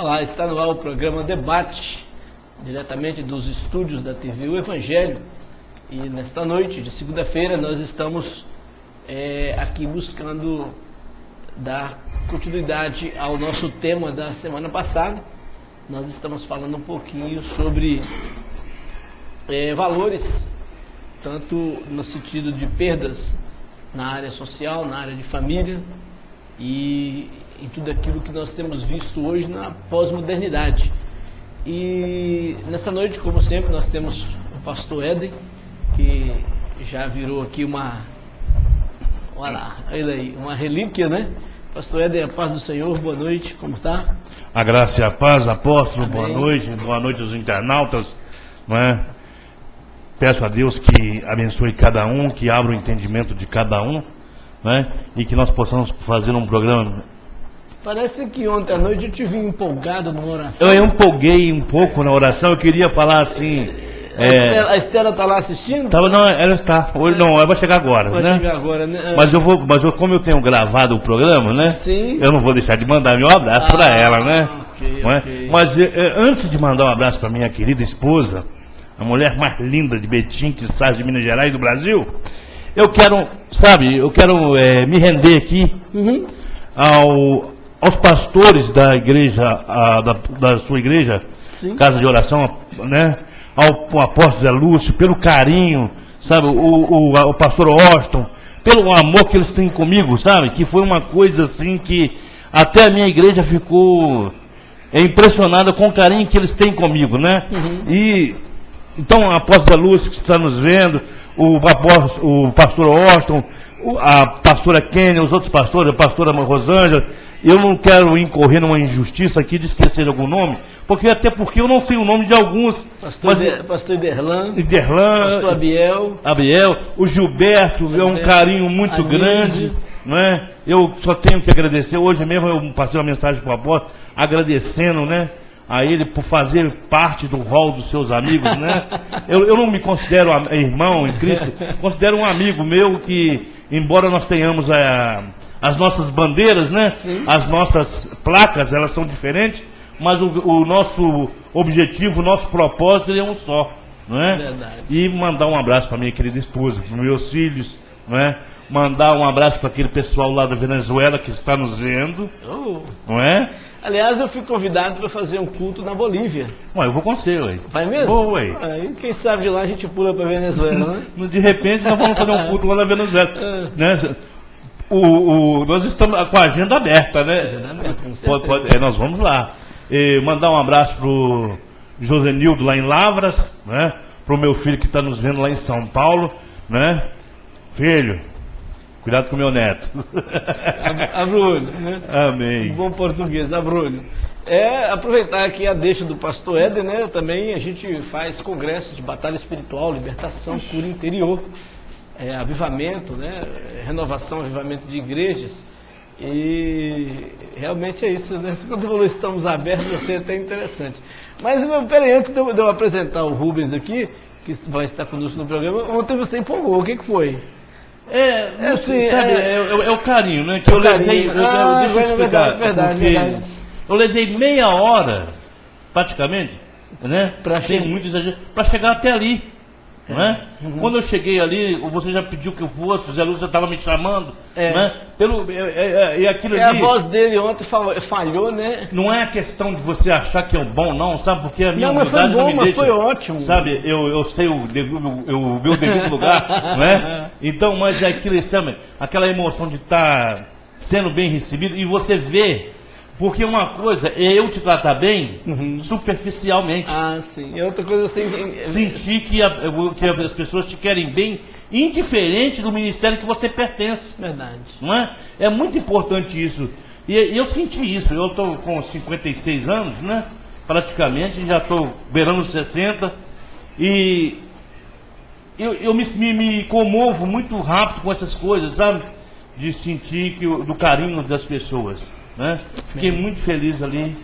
Olá, está no ar o programa Debate, diretamente dos estúdios da TV O Evangelho. E nesta noite de segunda-feira nós estamos aqui buscando dar continuidade ao nosso tema da semana passada. Nós estamos falando um pouquinho sobre valores, tanto no sentido de perdas na área social, na área de família e em tudo aquilo que nós temos visto hoje na pós-modernidade. E nessa noite, como sempre, nós temos o pastor Éden, que já virou aqui uma relíquia, né? Pastor Éden, a paz do Senhor, boa noite, como está? A graça e a paz, apóstolo, Amém. Boa noite aos internautas, não é? Peço a Deus que abençoe cada um, que abra o entendimento de cada um, né? E que nós possamos fazer um programa. Parece que ontem à noite eu te vi empolgado numa oração. Eu empolguei um pouco na oração, eu queria falar assim. A Estela está lá assistindo? Não, ela está. Hoje não, ela vai chegar agora, Vai né? chegar agora, né? Mas como eu tenho gravado o programa, né? Sim. Eu não vou deixar de mandar meu abraço para ela, né? Ok, Não é? ok. Mas antes de mandar um abraço para minha querida esposa, a mulher mais linda de Betim, que sai de Minas Gerais, do Brasil, eu quero me render aqui Uhum. aos pastores da igreja, da sua igreja, Sim. Casa de Oração, né? Ao apóstolo Zé Lúcio, pelo carinho, sabe? O pastor Austin, pelo amor que eles têm comigo, sabe? Que foi uma coisa assim que até a minha igreja ficou impressionada com o carinho que eles têm comigo, né? Uhum. E então, o apóstolo Zé Lúcio que está nos vendo, o pastor Austin, a pastora Kênia, os outros pastores, a pastora Rosângela, eu não quero incorrer numa injustiça aqui de esquecer algum nome, até porque eu não sei o nome de alguns. Pastor Iderlan, pastor Abiel, o Gilberto, é um carinho muito grande, não é? Eu só tenho que agradecer. Hoje mesmo eu passei uma mensagem para o apóstolo, agradecendo, né, a ele por fazer parte do rol dos seus amigos, né? Eu não me considero irmão em Cristo, considero um amigo meu que, embora nós tenhamos as nossas bandeiras, né? Sim. As nossas placas, elas são diferentes, mas o nosso objetivo, o nosso propósito é um só, não é? Verdade. E mandar um abraço para minha querida esposa, para meus filhos, não é? Mandar um abraço para aquele pessoal lá da Venezuela que está nos vendo, não é? Aliás, eu fui convidado para fazer um culto na Bolívia. Ué, eu vou com você, ué. Vai mesmo? Vou, ué. Aí, quem sabe de lá a gente pula para Venezuela, né? De repente nós vamos fazer um culto lá na Venezuela, né? Nós estamos com a agenda aberta, né? Com certeza. Nós vamos lá. Mandar um abraço pro Josenildo lá em Lavras, né? Pro meu filho que está nos vendo lá em São Paulo, né? Filho, cuidado com o meu neto. Abrolho, né? Amém. Em bom português, abrolho. Aproveitar aqui a deixa do pastor Éden, né? Também a gente faz congressos de batalha espiritual, libertação, cura interior, avivamento, né? Renovação, avivamento de igrejas. E realmente é isso, né? Quando falou estamos abertos, vai ser até interessante. Mas, peraí, antes de eu apresentar o Rubens aqui, que vai estar conosco no programa, ontem você empolgou, o que foi? É o carinho, né? Que eu levei. Deixa eu explicar. Verdade. Eu levei meia hora, praticamente, né? Sem muito exagero, para chegar até ali. Não é? Uhum. Quando eu cheguei ali, você já pediu que eu fosse, o Zé Lúcio já estava me chamando, né? E aquilo ali. A voz dele ontem falhou, né? Não é a questão de você achar que é bom, não, sabe? Porque a minha humildade não me deixa. Foi ótimo. Sabe, eu sei o meu devido lugar, não é? Então, mas é aquilo, sabe? Aquela emoção de estar sendo bem recebido e você vê. Porque uma coisa é eu te tratar bem, superficialmente. Ah, sim. E outra coisa sentir que as pessoas te querem bem, indiferente do ministério que você pertence. Verdade. Não é? É muito importante isso. E eu senti isso. Eu estou com 56 anos, né? Praticamente, já estou beirando 60. E eu me comovo muito rápido com essas coisas, sabe? De sentir do carinho das pessoas. Né? Fiquei muito feliz ali.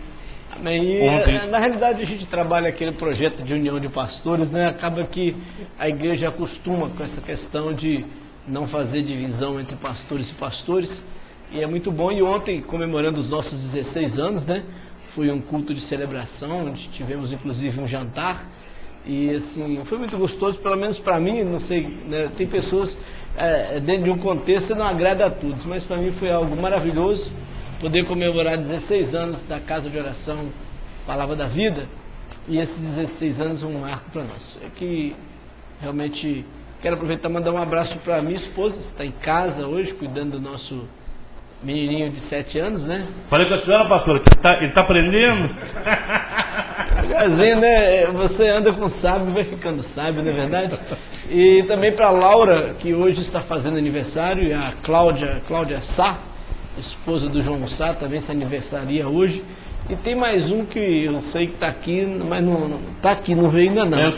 Na realidade a gente trabalha aquele projeto de união de pastores, né? Acaba que a igreja acostuma com essa questão de não fazer divisão entre pastores e pastores, e é muito bom. E ontem, comemorando os nossos 16 anos, né? foi um culto de celebração, onde tivemos inclusive um jantar, e assim, foi muito gostoso, pelo menos para mim, não sei, né, tem pessoas, dentro de um contexto, não agrada a todos, mas para mim foi algo maravilhoso, poder comemorar 16 anos da Casa de Oração Palavra da Vida, e esses 16 anos um marco para nós. É que realmente quero aproveitar e mandar um abraço para minha esposa, que está em casa hoje, cuidando do nosso menininho de 7 anos, né? Falei com a senhora, pastora, que ele tá aprendendo. Assim, né? Você anda com sábio e vai ficando sábio, não é verdade? E também para a Laura, que hoje está fazendo aniversário, e a Cláudia Sá, esposa do João Sá, também se aniversaria hoje. E tem mais um que eu sei que está aqui, mas não está aqui, não veio ainda não.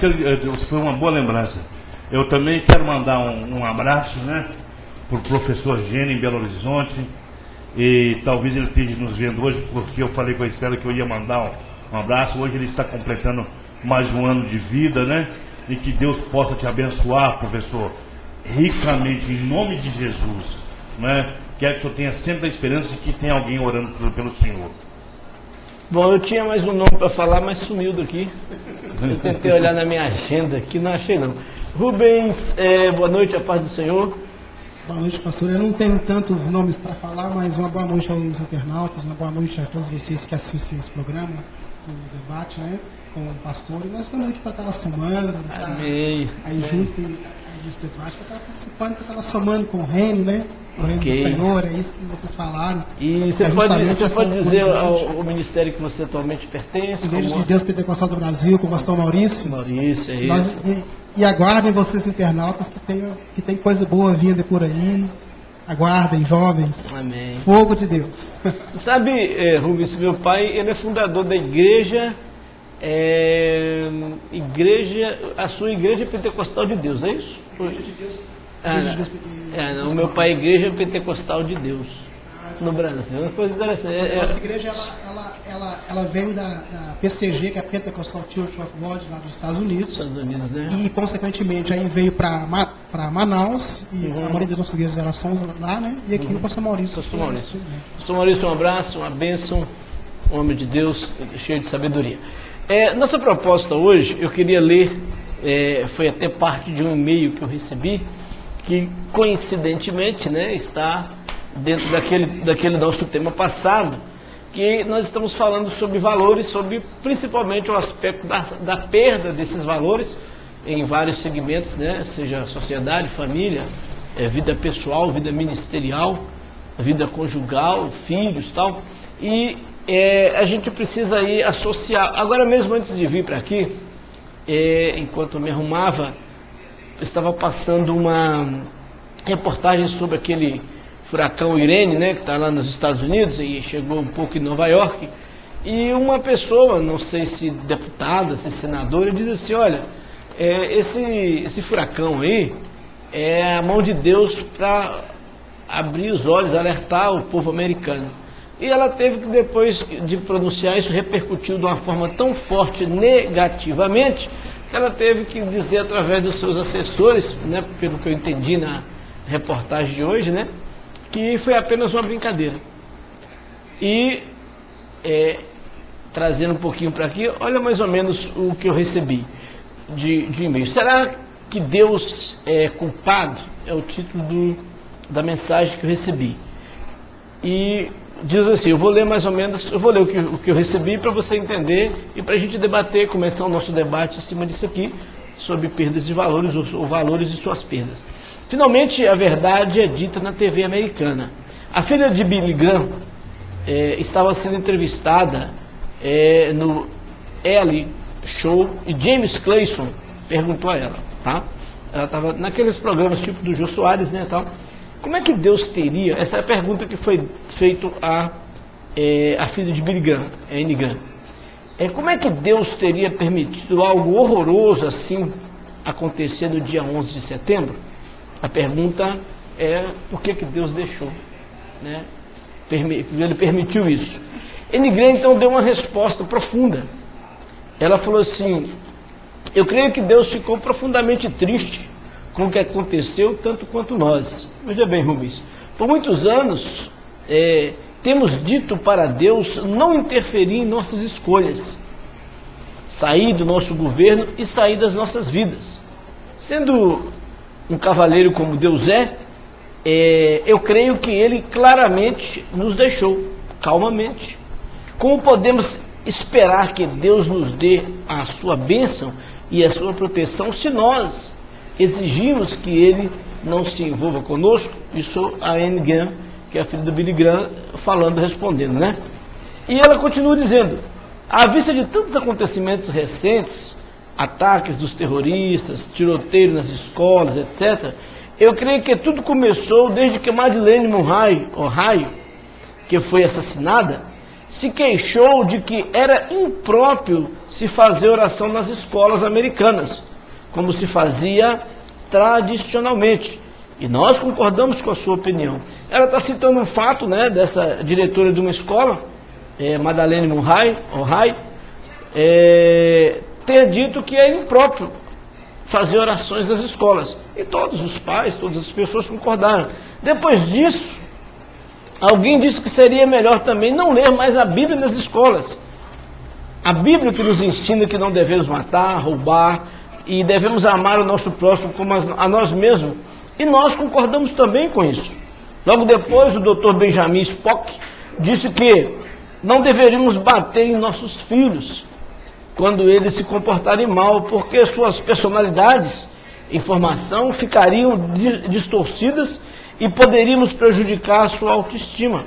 Foi uma boa lembrança. Eu também quero mandar um abraço, né, para o professor Gênio em Belo Horizonte. E talvez ele esteja nos vendo hoje, porque eu falei com a Estela que eu ia mandar um abraço. Hoje ele está completando mais um ano de vida, né? E que Deus possa te abençoar, professor, ricamente, em nome de Jesus, né? Quero que o senhor tenha sempre a esperança de que tem alguém orando pelo Senhor. Bom, eu tinha mais um nome para falar, mas sumiu daqui. Eu tentei olhar na minha agenda aqui, não achei não. Rubens, boa noite, a paz do Senhor. Boa noite, pastor. Eu não tenho tantos nomes para falar, mas uma boa noite aos internautas, uma boa noite a todos vocês que assistem esse programa, o debate, né, com o pastor. E nós estamos aqui para estar somando, Amém. Aí junto desse debate, para estar participando, para estar somando com o reino, né? O reino do Senhor, é isso que vocês falaram. E você pode dizer ao ministério que você atualmente pertence? Igreja de Deus Pentecostal do Brasil, com o pastor Maurício. Maurício, é isso. E aguardem vocês internautas que tem coisa boa vindo por aí. Aguardem, jovens. Amém. Fogo de Deus. Sabe, Rubens, meu pai, ele é fundador da igreja, a sua igreja Pentecostal de Deus, é isso? Igreja de Deus. O meu pai é Igreja Pentecostal de Deus, no Brasil. Uma coisa interessante. Nossa igreja, ela vem da PCG, que é a Pentecostal Church of God, lá dos Estados Unidos. Né? E, consequentemente, aí veio para Manaus, e a maioria das nossas igrejas elas são lá, né? E aqui no Pastor Maurício. Pastor Maurício, um abraço, uma bênção, um homem de Deus, cheio de sabedoria. Nossa proposta hoje, eu queria ler, foi até parte de um e-mail que eu recebi, que coincidentemente, né, está dentro daquele nosso tema passado, que nós estamos falando sobre valores, sobre principalmente o aspecto da perda desses valores em vários segmentos, né, seja sociedade, família, vida pessoal, vida ministerial, vida conjugal, filhos, tal. E a gente precisa aí associar. Agora mesmo, antes de vir para aqui, enquanto eu me arrumava, estava passando uma reportagem sobre aquele furacão Irene, né, que está lá nos Estados Unidos e chegou um pouco em Nova York. E uma pessoa, não sei se deputada, se senadora, diz assim: olha, esse furacão aí é a mão de Deus para abrir os olhos, alertar o povo americano. E ela teve que, depois de pronunciar isso, repercutiu de uma forma tão forte negativamente, que ela teve que dizer através dos seus assessores, né, pelo que eu entendi na reportagem de hoje, né, que foi apenas uma brincadeira. E, trazendo um pouquinho para aqui, olha mais ou menos o que eu recebi de e-mail. Será que Deus é culpado? É o título da mensagem que eu recebi. E diz assim, eu vou ler mais ou menos, eu vou ler o que eu recebi para você entender e para a gente debater, começar o nosso debate em cima disso aqui, sobre perdas de valores, ou valores e suas perdas. Finalmente, a verdade é dita na TV americana. A filha de Billy Graham estava sendo entrevistada no Ellen Show e James Clayson perguntou a ela, tá? Ela estava naqueles programas tipo do Jô Soares, né, tal. Como é que Deus teria, essa é a pergunta que foi feita a filha de Billy Graham, Anne Graham. Como é que Deus teria permitido algo horroroso assim acontecer no dia 11 de setembro? A pergunta é por que Deus deixou, né? Ele permitiu isso. Anne Graham então deu uma resposta profunda. Ela falou assim: eu creio que Deus ficou profundamente triste com o que aconteceu, tanto quanto nós. Veja bem, Rubens, por muitos anos temos dito para Deus não interferir em nossas escolhas, sair do nosso governo e sair das nossas vidas. Sendo um cavaleiro como Deus eu creio que Ele claramente nos deixou, calmamente. Como podemos esperar que Deus nos dê a sua bênção e a sua proteção se nós exigimos que Ele não se envolva conosco? Isso a Anne Graham, que é a filha do Billy Graham, respondendo, né? E ela continua dizendo: à vista de tantos acontecimentos recentes, ataques dos terroristas, tiroteio nas escolas, etc., eu creio que tudo começou desde que Madeleine Murray, que foi assassinada, se queixou de que era impróprio se fazer oração nas escolas americanas, como se fazia tradicionalmente. E nós concordamos com a sua opinião. Ela está citando um fato, né, dessa diretora de uma escola, Madeleine Murray, ter dito que é impróprio fazer orações nas escolas. E todos os pais, todas as pessoas concordaram. Depois disso, alguém disse que seria melhor também não ler mais a Bíblia nas escolas. A Bíblia que nos ensina que não devemos matar, roubar, e devemos amar o nosso próximo como a nós mesmos. E nós concordamos também com isso. Logo depois, o Dr. Benjamin Spock disse que não deveríamos bater em nossos filhos quando eles se comportarem mal, porque suas personalidades em formação ficariam distorcidas e poderíamos prejudicar a sua autoestima.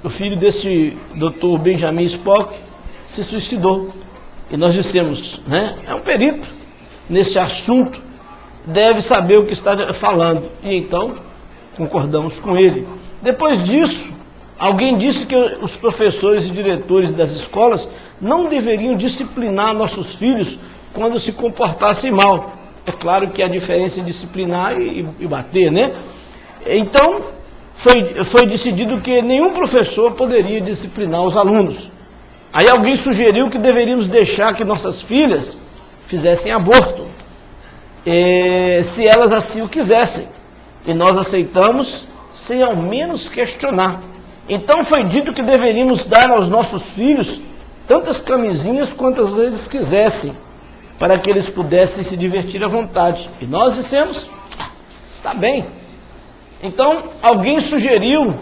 O filho desse Dr. Benjamin Spock se suicidou. E nós dissemos, né, é um perito nesse assunto, deve saber o que está falando. E então, concordamos com ele. Depois disso, alguém disse que os professores e diretores das escolas não deveriam disciplinar nossos filhos quando se comportassem mal. É claro que há diferença em disciplinar e bater, né? Então, foi decidido que nenhum professor poderia disciplinar os alunos. Aí alguém sugeriu que deveríamos deixar que nossas filhas fizessem aborto, se elas assim o quisessem. E nós aceitamos sem ao menos questionar. Então foi dito que deveríamos dar aos nossos filhos tantas camisinhas quantas eles quisessem, para que eles pudessem se divertir à vontade. E nós dissemos, está bem. Então alguém sugeriu,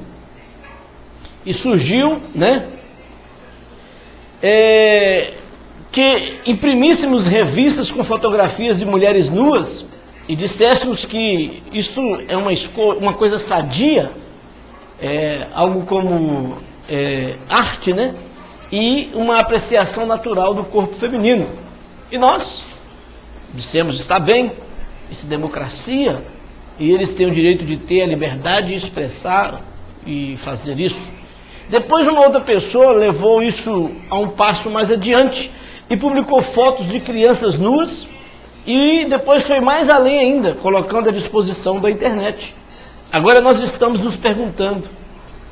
e surgiu, né, que imprimíssemos revistas com fotografias de mulheres nuas e disséssemos que isso é uma coisa sadia, algo como arte, né? E uma apreciação natural do corpo feminino. E nós dissemos, está bem, isso é democracia, e eles têm o direito de ter a liberdade de expressar e fazer isso. Depois uma outra pessoa levou isso a um passo mais adiante e publicou fotos de crianças nuas e depois foi mais além ainda, colocando à disposição da internet. Agora nós estamos nos perguntando,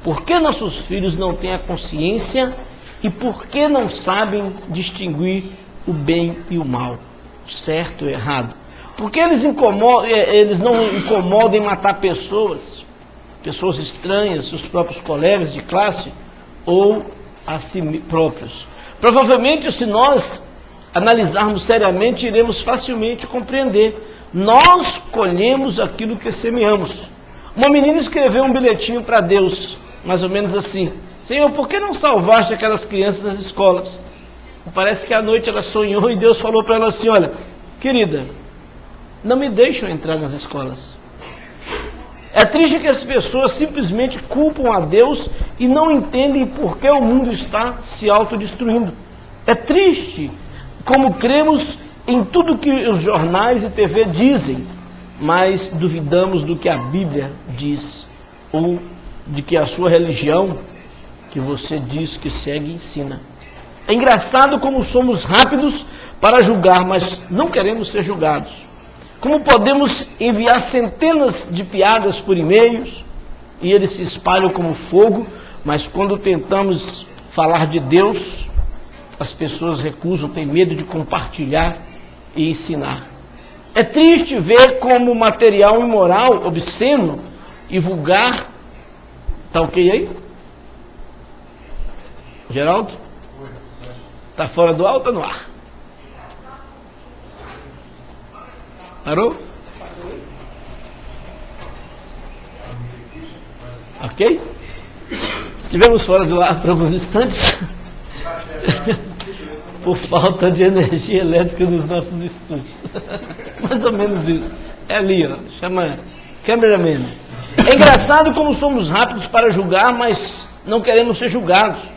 por que nossos filhos não têm a consciência e por que não sabem distinguir o bem e o mal, o certo e o errado? Por que eles não incomodam em matar pessoas estranhas, seus próprios colegas de classe ou a si próprios? Provavelmente, se nós analisarmos seriamente, iremos facilmente compreender. Nós colhemos aquilo que semeamos. Uma menina escreveu um bilhetinho para Deus, mais ou menos assim: Senhor, por que não salvaste aquelas crianças nas escolas? Parece que à noite ela sonhou e Deus falou para ela assim: olha, querida, não me deixam entrar nas escolas. É triste que as pessoas simplesmente culpam a Deus e não entendem por que o mundo está se autodestruindo. É triste como cremos em tudo que os jornais e TV dizem, mas duvidamos do que a Bíblia diz, ou de que a sua religião, que você diz que segue, ensina. É engraçado como somos rápidos para julgar, mas não queremos ser julgados. Como podemos enviar centenas de piadas por e-mails e eles se espalham como fogo, mas quando tentamos falar de Deus, as pessoas recusam, têm medo de compartilhar e ensinar. É triste ver como material imoral, obsceno e vulgar, tá ok aí? Geraldo? Tá fora do ar ou tá no ar? Parou? Ok? Estivemos fora do ar por alguns instantes por falta de energia elétrica nos nossos estúdios. Mais ou menos isso. É ali, ó. Chama cameraman. É engraçado como somos rápidos para julgar, mas não queremos ser julgados.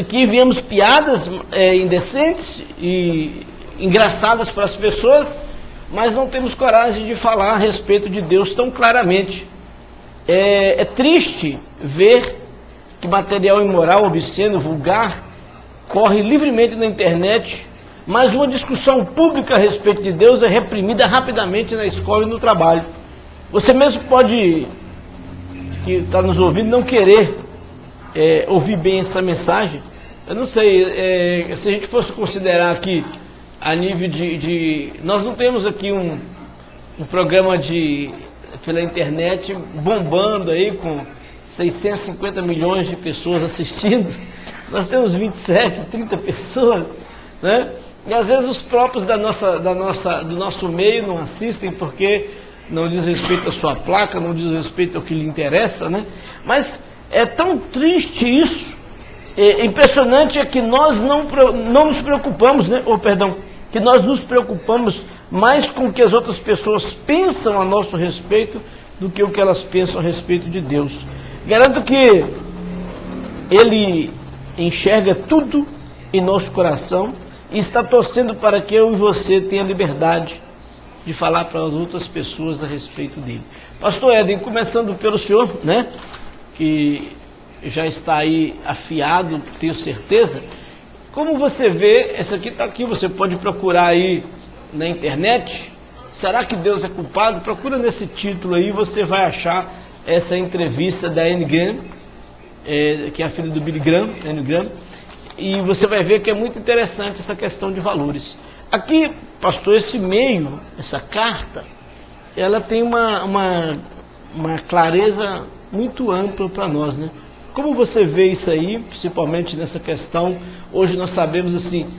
Que enviamos piadas indecentes e engraçadas para as pessoas, mas não temos coragem de falar a respeito de Deus tão claramente. É triste ver que material imoral, obsceno, vulgar, corre livremente na internet, mas uma discussão pública a respeito de Deus é reprimida rapidamente na escola e no trabalho. Você mesmo pode, que está nos ouvindo, não querer ouvir bem essa mensagem. Eu não sei, se a gente fosse considerar aqui, a nível nós não temos aqui um programa pela internet bombando aí com 650 milhões de pessoas assistindo. Nós temos 27, 30 pessoas, né? E às vezes os próprios do nosso meio não assistem porque não diz respeito à sua placa, não diz respeito ao que lhe interessa, né? Mas é tão triste isso, impressionante é que nós não nos preocupamos, né? Que nós nos preocupamos mais com o que as outras pessoas pensam a nosso respeito do que o que elas pensam a respeito de Deus. Garanto que Ele enxerga tudo em nosso coração e está torcendo para que eu e você tenha liberdade de falar para as outras pessoas a respeito dele. Pastor Éden, começando pelo senhor, né, que já está aí afiado, tenho certeza. Como você vê, essa aqui está aqui, você pode procurar aí na internet. Será que Deus é culpado? Procura nesse título aí, você vai achar essa entrevista da Anne Graham, que é a filha do Billy Graham, Anne Graham, e você vai ver que é muito interessante essa questão de valores. Aqui, pastor, esse meio, essa carta, ela tem uma clareza muito ampla para nós, né? Como você vê isso aí, principalmente nessa questão, hoje nós sabemos assim,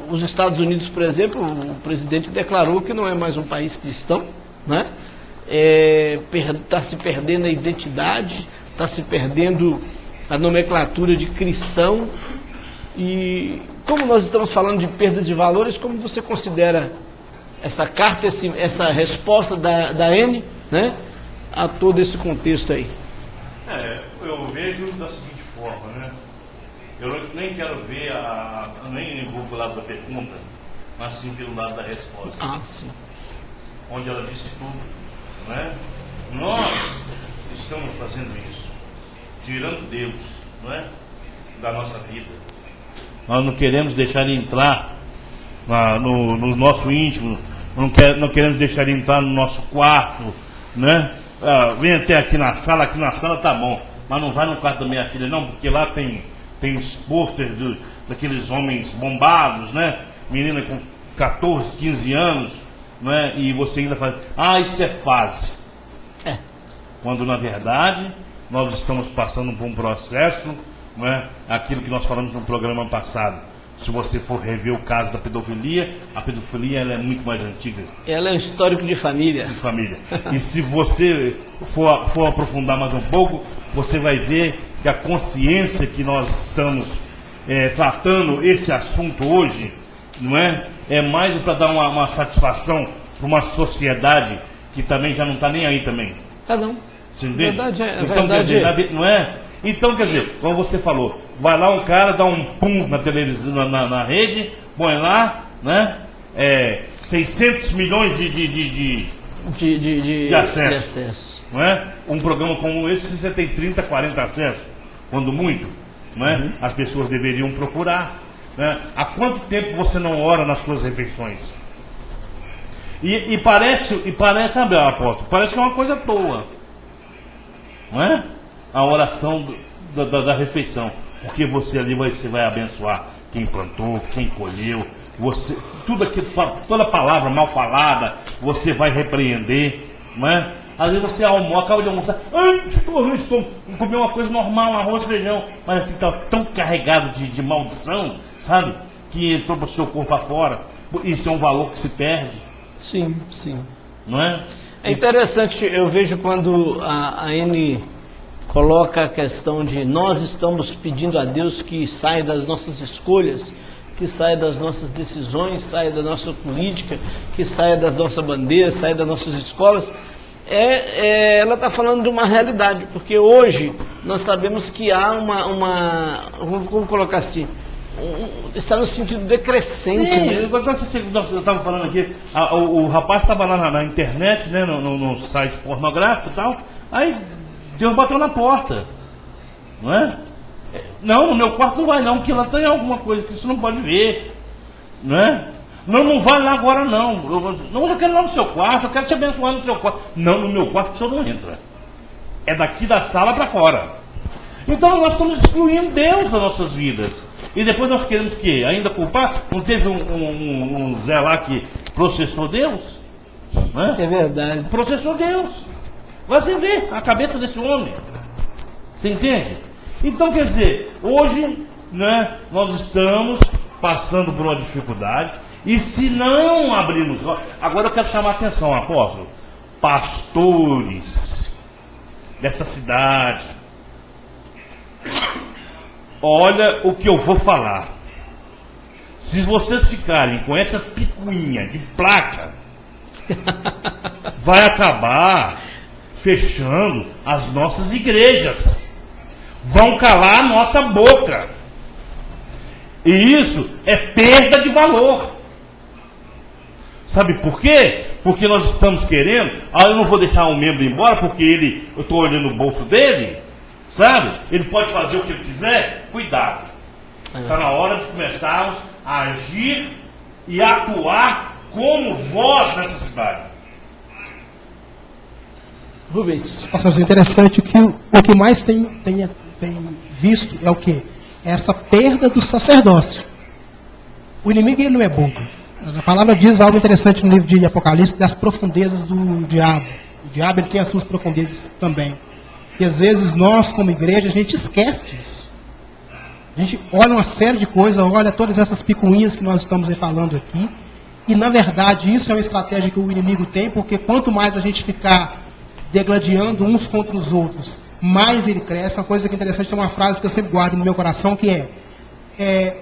os Estados Unidos, por exemplo, o presidente declarou que não é mais um país cristão, né? Está se perdendo a identidade, está se perdendo a nomenclatura de cristão. E como nós estamos falando de perdas de valores, como você considera essa carta, essa resposta da Anne, né, a todo esse contexto aí? Eu vejo da seguinte forma, né? Eu nem quero ver, nem vou pelo lado da pergunta, mas sim pelo lado da resposta. Sim. Onde ela disse tudo, né? Nós estamos fazendo isso, tirando Deus, não é, da nossa vida. Nós não queremos deixar ele entrar no nosso íntimo, não queremos deixar ele entrar no nosso quarto, né? Vem até aqui na sala tá bom, mas não vai no quarto da minha filha não, porque lá tem os pôsteres daqueles homens bombados, né? Menina com 14, 15 anos, né? E você ainda fala, isso é fase. Quando na verdade nós estamos passando por um processo, né? Aquilo que nós falamos no programa passado. Se você for rever o caso da pedofilia, a pedofilia ela é muito mais antiga. Ela é um histórico de família. E se você for aprofundar mais um pouco, você vai ver que a consciência que nós estamos tratando esse assunto hoje, não é? É mais para dar uma satisfação para uma sociedade que também já não está nem aí também. Não. Você entende? Então, quer dizer, não é? Então, quer dizer, como você falou, vai lá um cara, dá um pum na televisão, na rede, põe lá, né? 600 milhões de acesso. Não é? Um programa como esse, você tem 30, 40 acessos, quando muito, não é? As pessoas deveriam procurar, né? Há quanto tempo você não ora nas suas refeições? E parece, sabe, apóstolo, parece que é uma coisa à toa, não é? A oração da refeição, porque você ali você vai abençoar quem plantou, quem colheu, tudo aquilo, toda palavra mal falada, você vai repreender, não é? Às vezes você acaba de almoçar, comer uma coisa normal, arroz, feijão, mas aqui está tão carregado de maldição, sabe? Que entrou para o seu corpo afora. Isso é um valor que se perde. Sim, sim. Não é? É interessante, eu vejo quando a Anne coloca a questão de nós estamos pedindo a Deus que saia das nossas escolhas, que saia das nossas decisões, saia da nossa política, que saia das nossas bandeiras, saia das nossas escolas. Ela está falando de uma realidade, porque hoje nós sabemos que há vamos colocar assim, está no sentido decrescente. Sim, né? Eu estava falando aqui, o rapaz estava lá na internet, né, no site pornográfico e tal, aí Deus bateu na porta, não é? Não, no meu quarto não vai não, porque lá tem alguma coisa que você não pode ver, não é? Não vai lá agora não, eu quero ir lá no seu quarto, eu quero te abençoar no seu quarto. Não, no meu quarto o senhor não entra, é daqui da sala para fora. Então nós estamos excluindo Deus das nossas vidas. E depois nós queremos que ainda culpar? Não teve um Zé lá que processou Deus? Né? É verdade. Processou Deus. Você vê a cabeça desse homem. Você entende? Então quer dizer, hoje, né, nós estamos passando por uma dificuldade. E se não abrirmos... Agora eu quero chamar a atenção, apóstolo. Pastores dessa cidade... Olha o que eu vou falar. Se vocês ficarem com essa picuinha de placa, vai acabar fechando as nossas igrejas. Vão calar a nossa boca. E isso é perda de valor. Sabe por quê? Porque nós estamos querendo, eu não vou deixar um membro embora porque eu estou olhando o bolso dele. Sabe? Ele pode fazer o que ele quiser. Cuidado. Está na hora de começarmos a agir e atuar como voz nessa cidade. Rubens. Pastor, é interessante que o que mais tem visto é o quê? É essa perda do sacerdócio. O inimigo ele não é bobo. A palavra diz algo interessante no livro de Apocalipse, das profundezas do diabo. O diabo ele tem as suas profundezas também. E às vezes nós, como igreja, a gente esquece disso. A gente olha uma série de coisas, olha todas essas picuinhas que nós estamos falando aqui. E na verdade isso é uma estratégia que o inimigo tem, porque quanto mais a gente ficar degladiando uns contra os outros, mais ele cresce. Uma coisa que é interessante, tem uma frase que eu sempre guardo no meu coração, que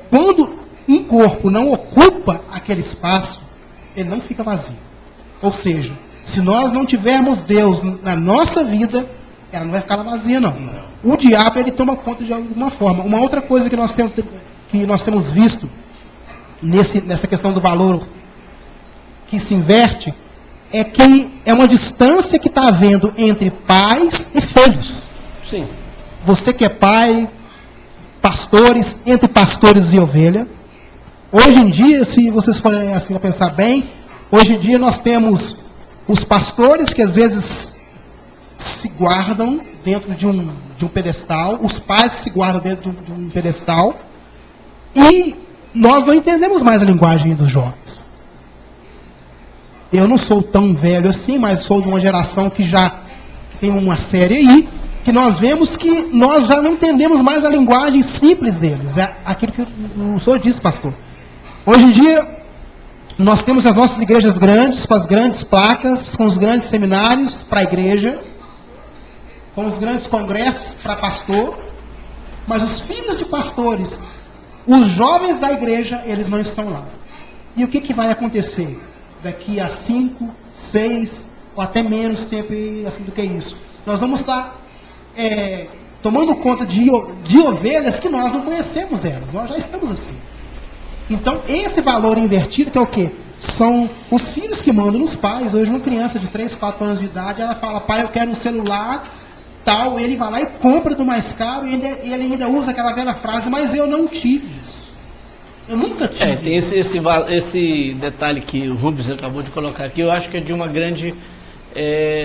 quando um corpo não ocupa aquele espaço, ele não fica vazio. Ou seja, se nós não tivermos Deus na nossa vida, ela não vai ficar vazia, não. O diabo, ele toma conta de alguma forma. Uma outra coisa que nós temos visto nessa questão do valor que se inverte é que é uma distância que está havendo entre pais e filhos. Sim. Você que é pai, pastores, entre pastores e ovelha. Hoje em dia, se vocês forem assim a pensar bem, hoje em dia nós temos os pastores que às vezes se guardam dentro de um pedestal, os pais que se guardam dentro de um pedestal, e nós não entendemos mais a linguagem dos jovens. Eu não sou tão velho assim, mas sou de uma geração que já tem uma série aí, que nós vemos que nós já não entendemos mais a linguagem simples deles. É aquilo que o senhor disse, pastor. Hoje em dia, nós temos as nossas igrejas grandes, com as grandes placas, com os grandes seminários para a igreja, com os grandes congressos para pastor, mas os filhos de pastores, os jovens da igreja, eles não estão lá. E o que vai acontecer daqui a 5, 6 ou até menos tempo assim do que isso? Nós vamos estar tomando conta de ovelhas que nós não conhecemos elas, nós já estamos assim. Então esse valor invertido, que é o quê? São os filhos que mandam nos pais. Hoje uma criança de 3, 4 anos de idade, ela fala: pai, eu quero um celular tal, ele vai lá e compra do mais caro, e ele ainda usa aquela velha frase: mas eu não tive isso. Eu nunca tive. Tem esse detalhe que o Rubens acabou de colocar aqui, eu acho que é de uma grande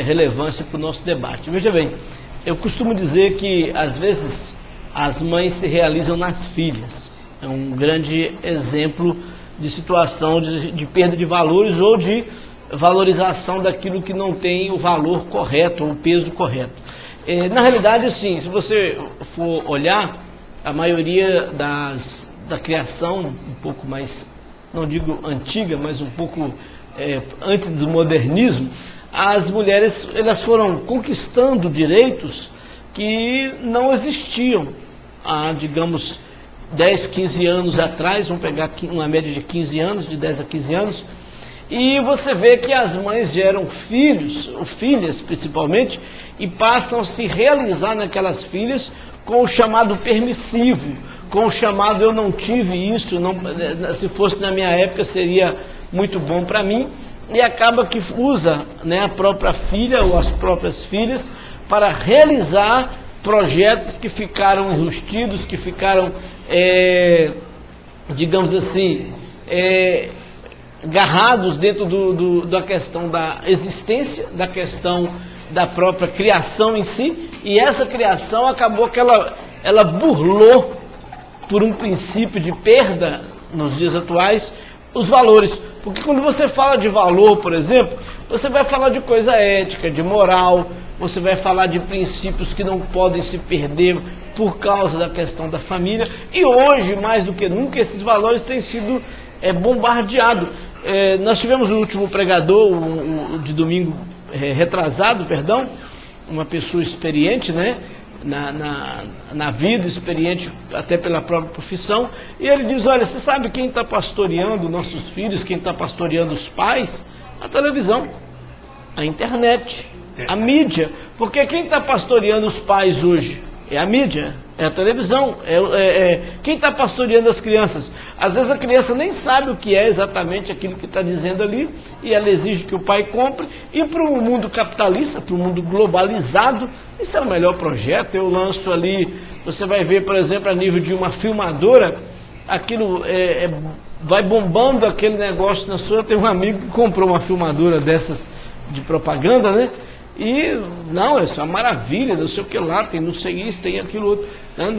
relevância para o nosso debate. Veja bem, eu costumo dizer que às vezes as mães se realizam nas filhas. É um grande exemplo de situação de perda de valores ou de valorização daquilo que não tem o valor correto, ou o peso correto. Na realidade, sim, se você for olhar, a maioria da criação, um pouco mais, não digo antiga, mas um pouco antes do modernismo, as mulheres elas foram conquistando direitos que não existiam há, digamos, 10, 15 anos atrás, vamos pegar uma média de 15 anos, de 10 a 15 anos, e você vê que as mães geram filhos, ou filhas principalmente, e passam a se realizar naquelas filhas com o chamado permissivo, com o chamado eu não tive isso, não, se fosse na minha época seria muito bom para mim, e acaba que usa, né, a própria filha ou as próprias filhas para realizar projetos que ficaram enrustidos, que ficaram, digamos assim, agarrados dentro da questão da existência, da questão da própria criação em si, e essa criação acabou que ela burlou, por um princípio de perda nos dias atuais, os valores. Porque quando você fala de valor, por exemplo, você vai falar de coisa ética, de moral, você vai falar de princípios que não podem se perder por causa da questão da família, e hoje, mais do que nunca, esses valores têm sido bombardeados. Nós tivemos o último pregador, de domingo retrasado, perdão, uma pessoa experiente, né, na vida, experiente até pela própria profissão, e ele diz, olha, você sabe quem está pastoreando nossos filhos, quem está pastoreando os pais? A televisão, a internet, a mídia, porque quem está pastoreando os pais hoje é a mídia, é a televisão, quem está pastoreando as crianças. Às vezes a criança nem sabe o que é exatamente aquilo que está dizendo ali, e ela exige que o pai compre, e para o mundo capitalista, para o mundo globalizado, isso é o melhor projeto. Eu lanço ali, você vai ver, por exemplo, a nível de uma filmadora, aquilo vai bombando aquele negócio na sua. Tem um amigo que comprou uma filmadora dessas de propaganda, né? E, não, isso é uma maravilha, não sei o que lá, tem não sei isso, tem aquilo outro, né?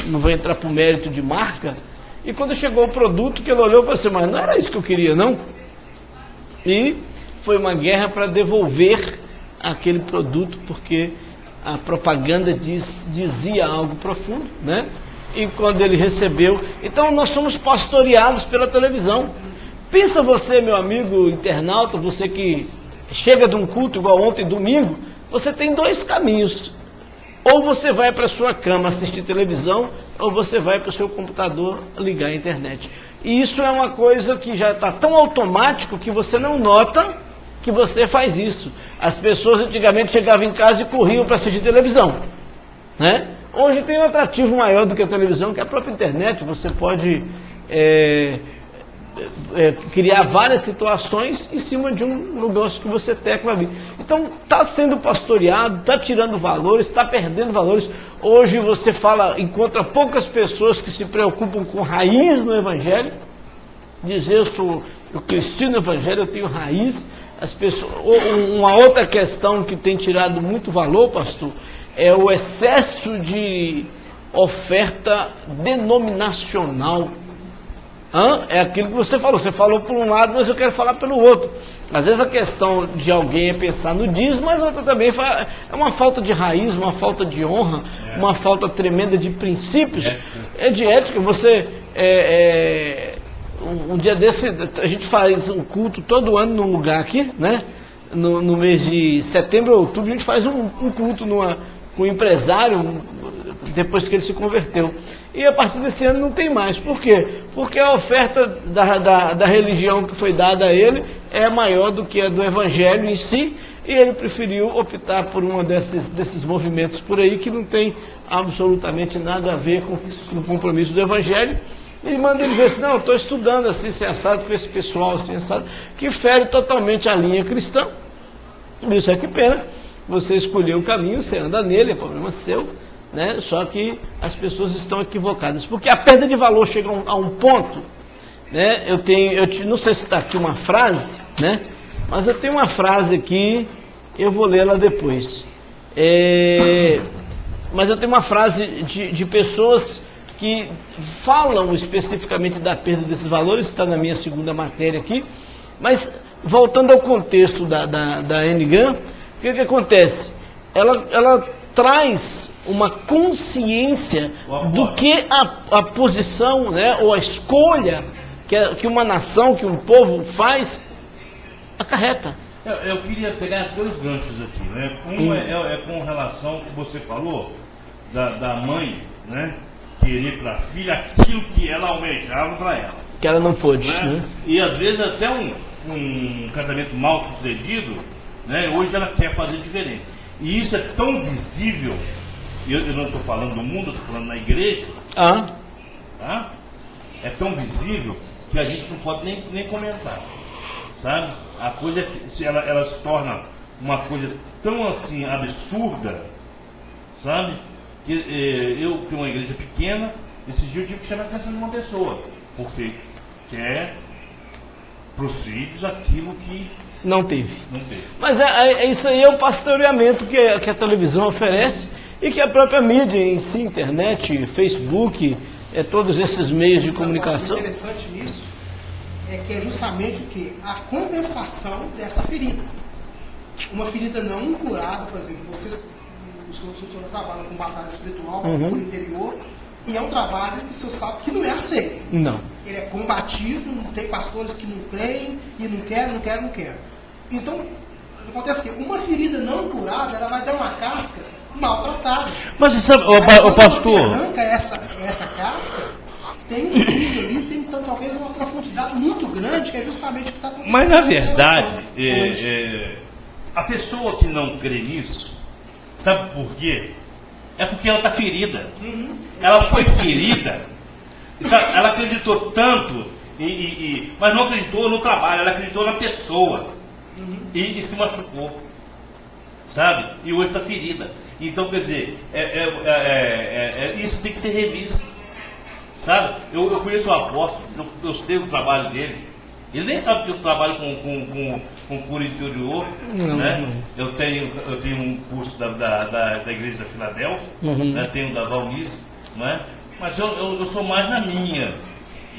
Não vou entrar para o mérito de marca. E quando chegou o produto, que ele olhou e falou assim, mas não era isso que eu queria, não? E foi uma guerra para devolver aquele produto, porque a propaganda dizia algo profundo, né? E quando ele recebeu, então nós somos pastoreados pela televisão. Pensa você, meu amigo internauta, você que chega de um culto igual ontem, domingo, você tem dois caminhos. Ou você vai para a sua cama assistir televisão, ou você vai para o seu computador ligar a internet. E isso é uma coisa que já está tão automático que você não nota que você faz isso. As pessoas antigamente chegavam em casa e corriam para assistir televisão, né? Hoje tem um atrativo maior do que a televisão, que é a própria internet. Você pode criar várias situações em cima de um negócio que você tecla ali. Então está sendo pastoreado, está tirando valores, está perdendo valores. Hoje você encontra poucas pessoas que se preocupam com raiz no Evangelho. Dizer eu cresci no Evangelho, eu tenho raiz. As pessoas, uma outra questão que tem tirado muito valor, pastor, é o excesso de oferta denominacional. É aquilo que você falou por um lado, mas eu quero falar pelo outro. Às vezes a questão de alguém é pensar no dízimo, mas outra também é uma falta de raiz, uma falta de honra, uma falta tremenda de princípios, de ética. Um dia desse, a gente faz um culto todo ano num lugar aqui, né? No mês de setembro ou outubro, a gente faz um culto com um empresário, depois que ele se converteu. E a partir desse ano não tem mais. Por quê? Porque a oferta da religião que foi dada a ele é maior do que a do Evangelho em si, e ele preferiu optar por um desses movimentos por aí que não tem absolutamente nada a ver com o compromisso do Evangelho. E manda ele ver assim, não, eu estou estudando assim, sensado com esse pessoal sensado, que fere totalmente a linha cristã. Isso é que pena. Você escolheu o caminho, você anda nele, é problema seu, né? Só que as pessoas estão equivocadas, porque a perda de valor chega a um ponto, né? Eu não sei se está aqui uma frase, né? Mas eu tenho uma frase aqui, eu vou lê-la depois. Mas eu tenho uma frase de pessoas que falam especificamente da perda desses valores, está na minha segunda matéria aqui, mas voltando ao contexto da Enneagram, o que acontece? Ela traz uma consciência do que a posição, né, ou a escolha que uma nação, que um povo faz, acarreta. Eu queria pegar dois ganchos aqui, né? Um é com relação ao que você falou, da mãe, né, querer para a filha aquilo que ela almejava para ela. Que ela não pôde, né? E às vezes até um casamento mal sucedido, né, hoje ela quer fazer diferente. E isso é tão visível, eu não estou falando do mundo, estou falando na igreja, tá? É tão visível que a gente não pode nem comentar, sabe? A coisa, ela se torna uma coisa tão assim absurda, sabe? Que eu tenho uma igreja pequena, esses dias eu tive que chamar a atenção de uma pessoa, porque quer para os filhos aquilo que não teve. Não teve. Mas isso aí é o pastoreamento que a televisão oferece e que a própria mídia em si, internet, Facebook, todos esses meios de comunicação. O interessante nisso é que é justamente o que? A compensação dessa ferida. Uma ferida não curada, por exemplo, o senhor trabalha com batalha espiritual, no interior, e é um trabalho que o senhor sabe que não é aceito. Não. Ele é combatido, tem pastores que não creem, e não quer. Então, acontece que uma ferida não curada, ela vai dar uma casca maltratada. Mas isso, o pastor... Você arranca essa casca, tem um vídeo ali, tem talvez uma profundidade muito grande, que é justamente o que está acontecendo. Mas na verdade, a pessoa que não crê nisso, sabe por quê? É porque ela está ferida. Ela foi ferida. Sabe? Ela acreditou tanto, mas não acreditou no trabalho, ela acreditou na pessoa. E se machucou. Sabe? E hoje está ferida. Então, quer dizer, isso tem que ser revisto. Sabe? Eu conheço o apóstolo, eu sei o trabalho dele. Ele nem sabe que eu trabalho com cura interior, né? Eu tenho um curso da igreja da Filadélfia, né? Tenho da Valnice, né? Mas eu sou mais na minha,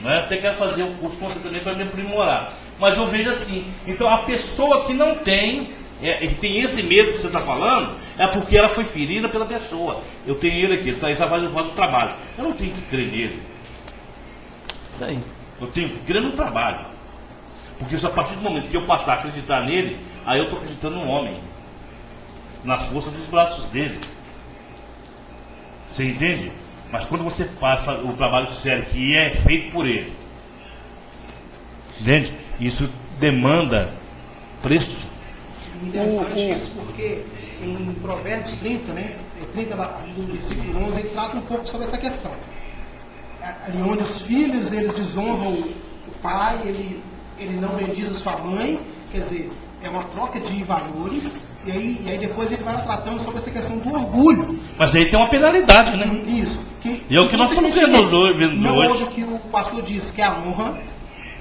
né? Até quero fazer um curso também para me aprimorar. Mas eu vejo assim, então a pessoa que não tem, que tem esse medo que você está falando, é porque ela foi ferida pela pessoa. Eu tenho ele aqui, ele está fazendo o trabalho. Eu não tenho que crer nele. Isso aí. Eu tenho que crer no trabalho. Porque a partir do momento que eu passar a acreditar nele, aí eu estou acreditando no homem, nas forças dos braços dele. Você entende? Mas quando você passa o trabalho sério que é feito por ele, entende? Isso demanda preço. Interessante isso, porque em Provérbios 30, né? 30 do versículo 11, ele trata um pouco sobre essa questão. Ali onde os filhos, eles desonram o pai, ele não bendiz a sua mãe, quer dizer, é uma troca de valores, e aí depois ele vai tratando sobre essa questão do orgulho. Mas aí tem uma penalidade, né? Isso. E é o que nós estamos vendo hoje. Não houve o que o pastor disse, que é a honra,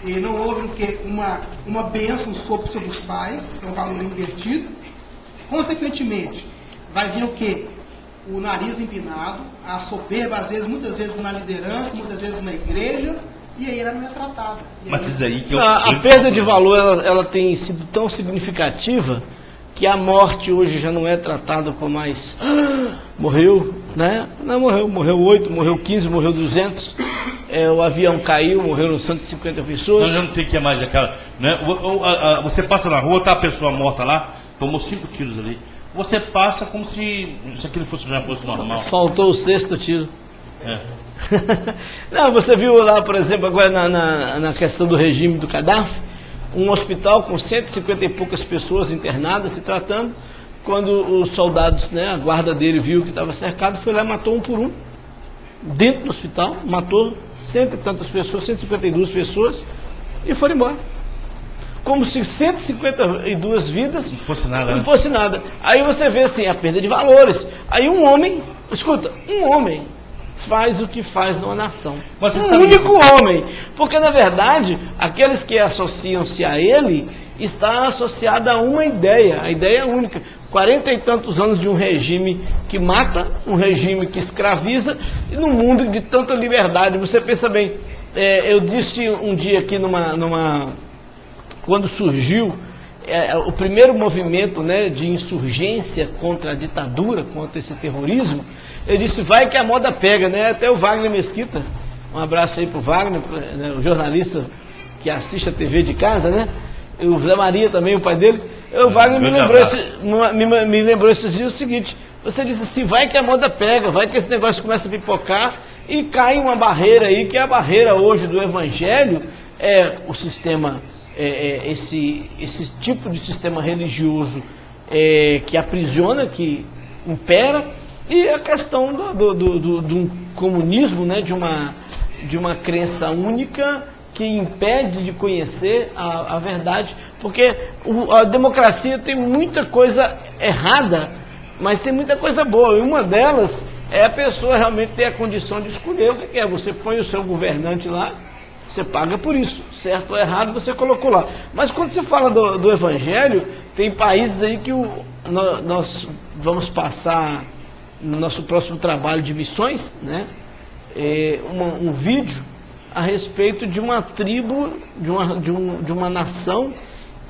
e não houve o que? Uma bênção sobre os pais, que é um valor invertido. Consequentemente, vai vir o que? O nariz empinado, a soberba, muitas vezes na liderança, muitas vezes na igreja, e aí ela não é tratada. Mas isso aí que a perda de valor ela tem sido tão significativa que a morte hoje já não é tratada como mais morreu, né? Não morreu 8, morreu 15, morreu 200. O avião caiu, morreram 150 pessoas. Nós já não tem que mais aquela, né? Você passa na rua, tá a pessoa morta lá, tomou 5 tiros ali. Você passa como se aquilo já fosse normal. Faltou o 6º tiro. Não, você viu lá, por exemplo, agora na questão do regime do Gaddafi, um hospital com 150 e poucas pessoas internadas se tratando, quando os soldados, né, a guarda dele viu que estava cercado, foi lá e matou um por um, dentro do hospital, matou cento e tantas pessoas, 152 pessoas, e foram embora. Como se 152 vidas não fosse nada, não fosse nada. Aí você vê assim, a perda de valores. Aí um homem faz o que faz numa nação. Um único homem. Porque na verdade, aqueles que associam-se a ele, está associado a uma ideia. A ideia é única. 40 e tantos anos de um regime que mata, um regime que escraviza, e num mundo de tanta liberdade. Você pensa bem, eu disse um dia aqui quando surgiu o primeiro movimento, né, de insurgência contra a ditadura, contra esse terrorismo, ele disse, vai que a moda pega, né? Até o Wagner Mesquita, um abraço aí pro Wagner, né, o jornalista que assiste a TV de casa, né? E o Zé Maria também, o pai dele. O Wagner me lembrou esses dias o seguinte, você disse assim, vai que a moda pega, vai que esse negócio começa a pipocar e cai uma barreira aí, que é a barreira hoje do Evangelho, é o sistema, esse tipo de sistema religioso que aprisiona, que impera, e a questão do comunismo, né, de uma crença única que impede de conhecer a verdade, porque a democracia tem muita coisa errada, mas tem muita coisa boa, e uma delas é a pessoa realmente ter a condição de escolher o que é. Você põe o seu governante lá, você paga por isso, certo ou errado você colocou lá. Mas quando você fala do Evangelho, tem países aí que nós vamos passar no nosso próximo trabalho de missões, né, um vídeo a respeito de uma tribo, de uma nação,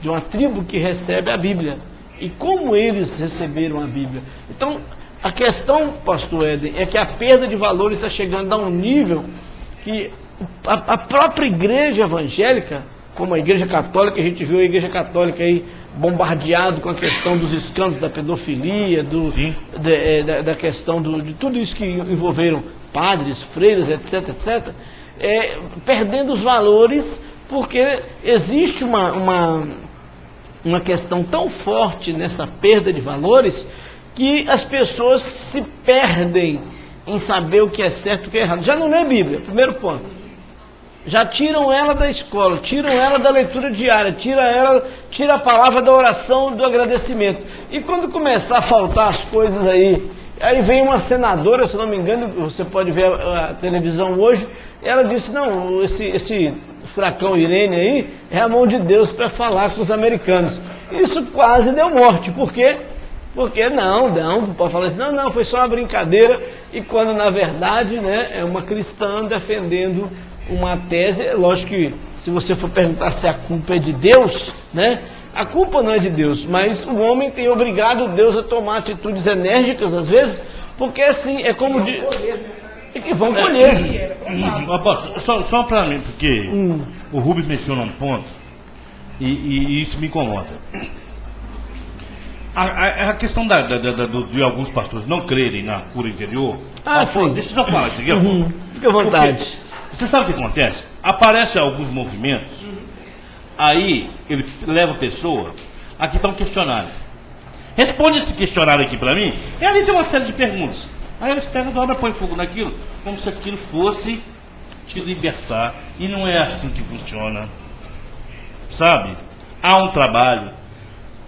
de uma tribo que recebe a Bíblia. E como eles receberam a Bíblia. Então, a questão, pastor Éden, é que a perda de valores está chegando a um nível que a própria igreja evangélica, como a igreja católica, a gente viu a igreja católica aí bombardeado com a questão dos escândalos da pedofilia, da questão de tudo isso que envolveram padres, freiras, etc, etc, perdendo os valores, porque existe uma questão tão forte nessa perda de valores, que as pessoas se perdem em saber o que é certo e o que é errado. Já não lê Bíblia, primeiro ponto. Já tiram ela da escola, tiram ela da leitura diária, tira a palavra da oração, do agradecimento. E quando começar a faltar as coisas aí vem uma senadora, se não me engano, você pode ver a televisão hoje, ela disse, não, esse furacão Irene aí é a mão de Deus para falar com os americanos. Isso quase deu morte, por quê? Porque não pode falar assim, não, foi só uma brincadeira, e quando na verdade, né, é uma cristã defendendo uma tese. Lógico que se você for perguntar se a culpa é de Deus, né, a culpa não é de Deus, mas o homem tem obrigado Deus a tomar atitudes enérgicas às vezes, porque assim, é como de... E que vão colher. Só para mim, porque o Rubens menciona um ponto, e isso me incomoda. A questão de alguns pastores não crerem na cura interior. Sim. Deixa eu só falar isso aqui. Fique à vontade. Porque, você sabe o que acontece? Aparecem alguns movimentos, aí ele leva a pessoa, aqui está um questionário. Responde esse questionário aqui para mim, e ali tem uma série de perguntas. Aí eles pegam a obra, põem fogo naquilo, como se aquilo fosse te libertar. E não é assim que funciona. Sabe? Há um trabalho.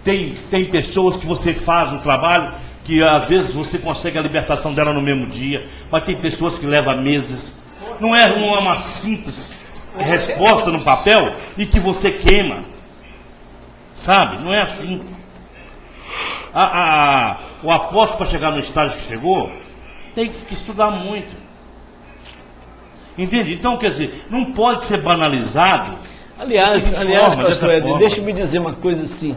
Tem pessoas que você faz um trabalho que às vezes você consegue a libertação dela no mesmo dia, mas tem pessoas que levam meses. Não é uma simples resposta no papel e que você queima. Sabe? Não é assim. O apóstolo, para chegar no estágio que chegou, tem que estudar muito. Entende? Então, quer dizer, não pode ser banalizado. Aliás, pastor Éden, deixa-me dizer uma coisa assim.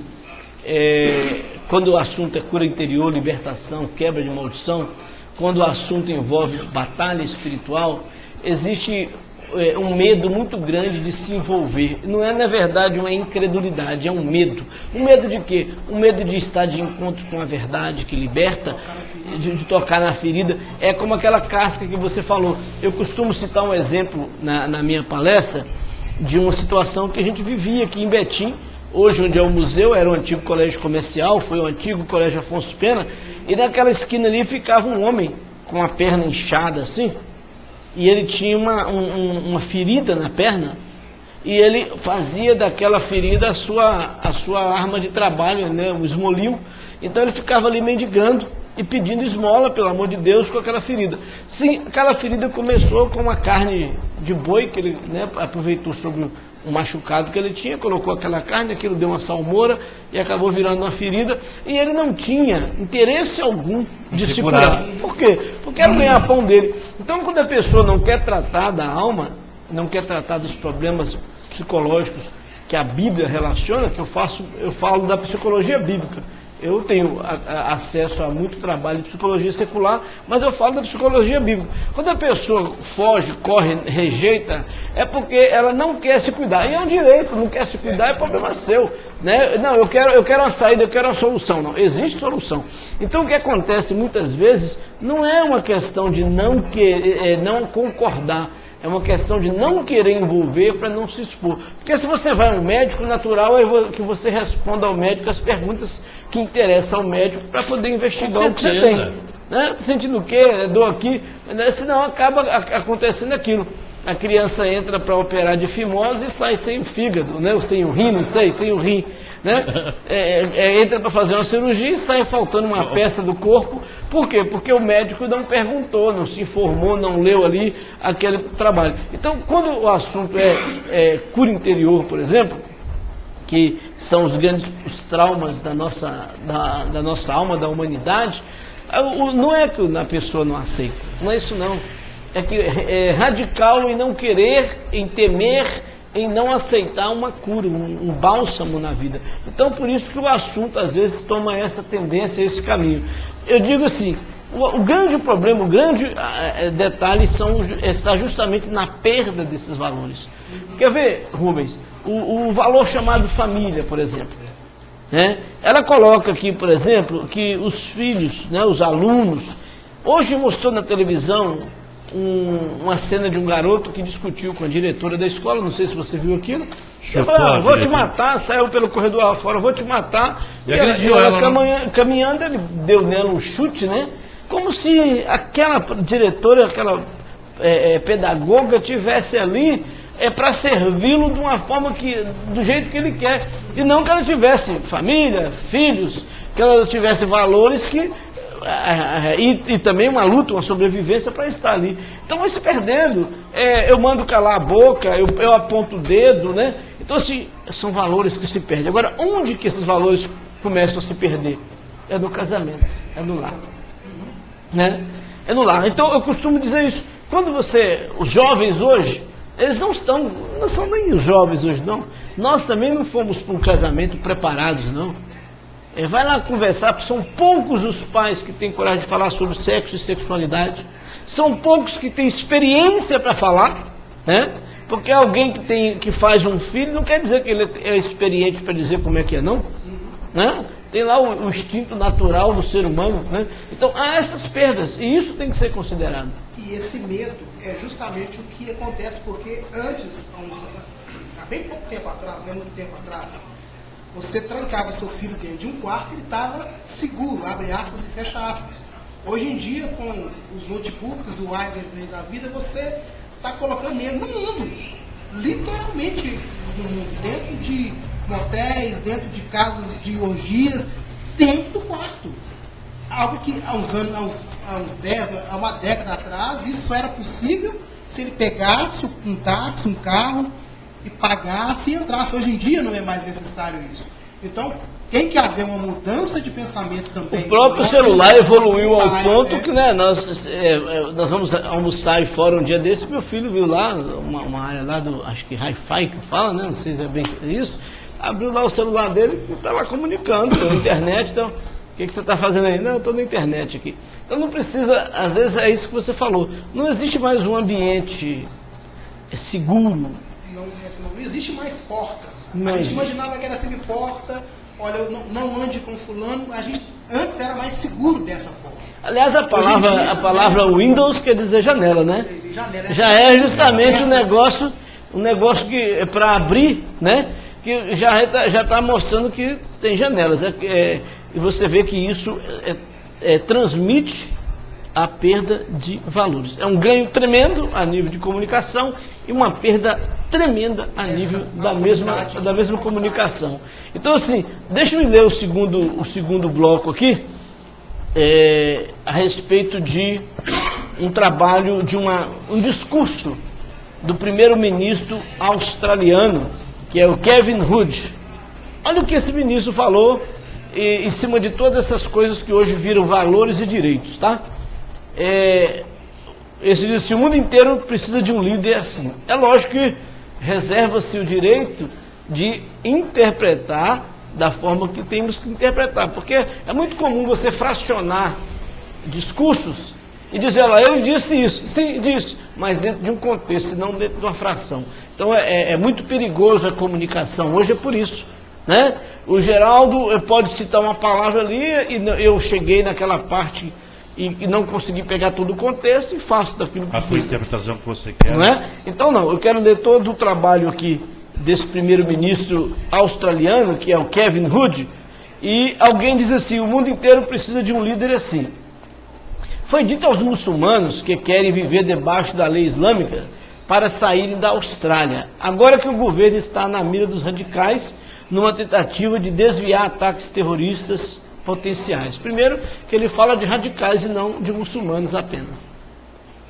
Quando o assunto é cura interior, libertação, quebra de maldição, quando o assunto envolve batalha espiritual, existe um medo muito grande de se envolver. Não é, na verdade, uma incredulidade, é um medo. Um medo de quê? Um medo de estar de encontro com a verdade que liberta, de tocar na ferida. É como aquela casca que você falou. Eu costumo citar um exemplo na minha palestra de uma situação que a gente vivia aqui em Betim. Hoje, onde é o museu, era o antigo colégio comercial, foi o antigo colégio Afonso Pena, e naquela esquina ali ficava um homem com a perna inchada assim, e ele tinha uma ferida na perna, e ele fazia daquela ferida a sua arma de trabalho, né, um esmolio. Então ele ficava ali mendigando e pedindo esmola, pelo amor de Deus, com aquela ferida. Sim, aquela ferida começou com uma carne de boi, que ele, né, aproveitou sobre um machucado que ele tinha, colocou aquela carne, aquilo deu uma salmoura e acabou virando uma ferida, e ele não tinha interesse algum de se curar. Por quê? Porque era o ganha-pão dele. Então, quando a pessoa não quer tratar da alma, não quer tratar dos problemas psicológicos que a Bíblia relaciona, que eu falo da psicologia bíblica. Eu tenho acesso a muito trabalho de psicologia secular, mas eu falo da psicologia bíblica. Quando a pessoa foge, corre, rejeita, é porque ela não quer se cuidar. E é um direito, não quer se cuidar, é problema seu. Né? Não, eu quero uma saída, eu quero uma solução. Não, existe solução. Então o que acontece muitas vezes não é uma questão de não querer, não concordar. É uma questão de não querer envolver para não se expor. Porque se você vai ao médico, natural é que você responda ao médico as perguntas que interessam ao médico para poder investigar o que você tem. Né? Sentindo o quê? Dor aqui. Senão acaba acontecendo aquilo. A criança entra para operar de fimose e sai sem o fígado, né? Ou sem o rim, não sei, sem o rim. Né? Entra para fazer uma cirurgia e sai faltando uma peça do corpo. Por quê? Porque o médico não perguntou, não se informou, não leu ali aquele trabalho. Então, quando o assunto é cura interior, por exemplo, que são os grandes traumas da nossa alma, da humanidade, não é que a pessoa não aceita, não é isso não. É que é radical em não querer, em temer, em não aceitar uma cura, um bálsamo na vida. Então, por isso que o assunto, às vezes, toma essa tendência, esse caminho. Eu digo assim, o grande problema, o grande detalhe está justamente na perda desses valores. Quer ver, Rubens, o valor chamado família, por exemplo. Né? Ela coloca aqui, por exemplo, que os filhos, né, os alunos, hoje mostrou na televisão uma cena de um garoto que discutiu com a diretora da escola, não sei se você viu aquilo. Falou, vou te matar, saiu pelo corredor lá fora, vou te matar. E ela caminhando, ele deu nela um chute, né? Como se aquela diretora, aquela pedagoga tivesse ali para servi-lo de uma forma do jeito que ele quer. E não que ela tivesse família, filhos, que ela tivesse valores e também uma luta, uma sobrevivência para estar ali. Então vai se perdendo. Eu mando calar a boca, eu aponto o dedo, né? Então assim, são valores que se perdem. Agora, onde que esses valores começam a se perder? É no casamento, é no lar. Né? É no lar. Então eu costumo dizer isso. Quando os jovens hoje, eles não são nem os jovens hoje não. Nós também não fomos para um casamento preparados não. Vai lá conversar, porque são poucos os pais que têm coragem de falar sobre sexo e sexualidade. São poucos que têm experiência para falar, né? Porque alguém que faz um filho não quer dizer que ele é experiente para dizer como é que é, não? Né? Tem lá o instinto natural do ser humano, né? Então há essas perdas, e isso tem que ser considerado. E esse medo é justamente o que acontece, porque antes, há bem pouco tempo atrás, não é muito tempo atrás, você trancava seu filho dentro de um quarto e ele estava seguro, abre aspas e fecha aspas. Hoje em dia, com os notebooks, o wireless da vida, você está colocando ele no mundo. Literalmente no mundo. Dentro de motéis, dentro de casas de orgias, dentro do quarto. Algo que há uma década atrás, isso era possível se ele pegasse um táxi, um carro, e pagasse e entrasse. Hoje em dia não é mais necessário isso. Então, tem que haver uma mudança de pensamento também. O próprio celular evoluiu ao ponto que, né, nós vamos almoçar fora um dia desse, meu filho viu lá, uma área lá do, acho que Hi-Fi que fala, né, não sei se é bem isso, abriu lá o celular dele e está lá comunicando pela internet. Então, o que você está fazendo aí? Não, eu estou na internet aqui. Então não precisa, às vezes é isso que você falou, não existe mais um ambiente seguro. Não existe mais portas. A gente imaginava que era assim, porta, olha, eu não ande com fulano, antes era mais seguro dessa forma. Aliás, a palavra Windows quer dizer janela, né? Já é justamente um negócio que é para abrir, né? Que já está mostrando que tem janelas. E você vê que isso transmite a perda de valores. É um ganho tremendo a nível de comunicação e uma perda tremenda a nível da mesma comunicação. Então, assim, deixa eu ler o segundo bloco aqui, a respeito de um trabalho, de um discurso do primeiro-ministro australiano, que é o Kevin Rudd. Olha o que esse ministro falou em cima de todas essas coisas que hoje viram valores e direitos, tá? Esse mundo inteiro precisa de um líder assim. É lógico que reserva-se o direito de interpretar da forma que temos que interpretar, porque é muito comum você fracionar discursos e dizer, olha, ele disse isso, sim, disse, mas dentro de um contexto, não dentro de uma fração. Então é muito perigoso a comunicação, hoje é por isso, né? O Geraldo pode citar uma palavra ali e eu cheguei naquela parte e não consegui pegar todo o contexto e faço daquilo que a sua interpretação que você quer. Não é? Então não, eu quero ler todo o trabalho aqui desse primeiro-ministro australiano, que é o Kevin Rudd, e alguém diz assim, o mundo inteiro precisa de um líder assim. Foi dito aos muçulmanos que querem viver debaixo da lei islâmica para saírem da Austrália, agora que o governo está na mira dos radicais, numa tentativa de desviar ataques terroristas potenciais. Primeiro, que ele fala de radicais e não de muçulmanos apenas.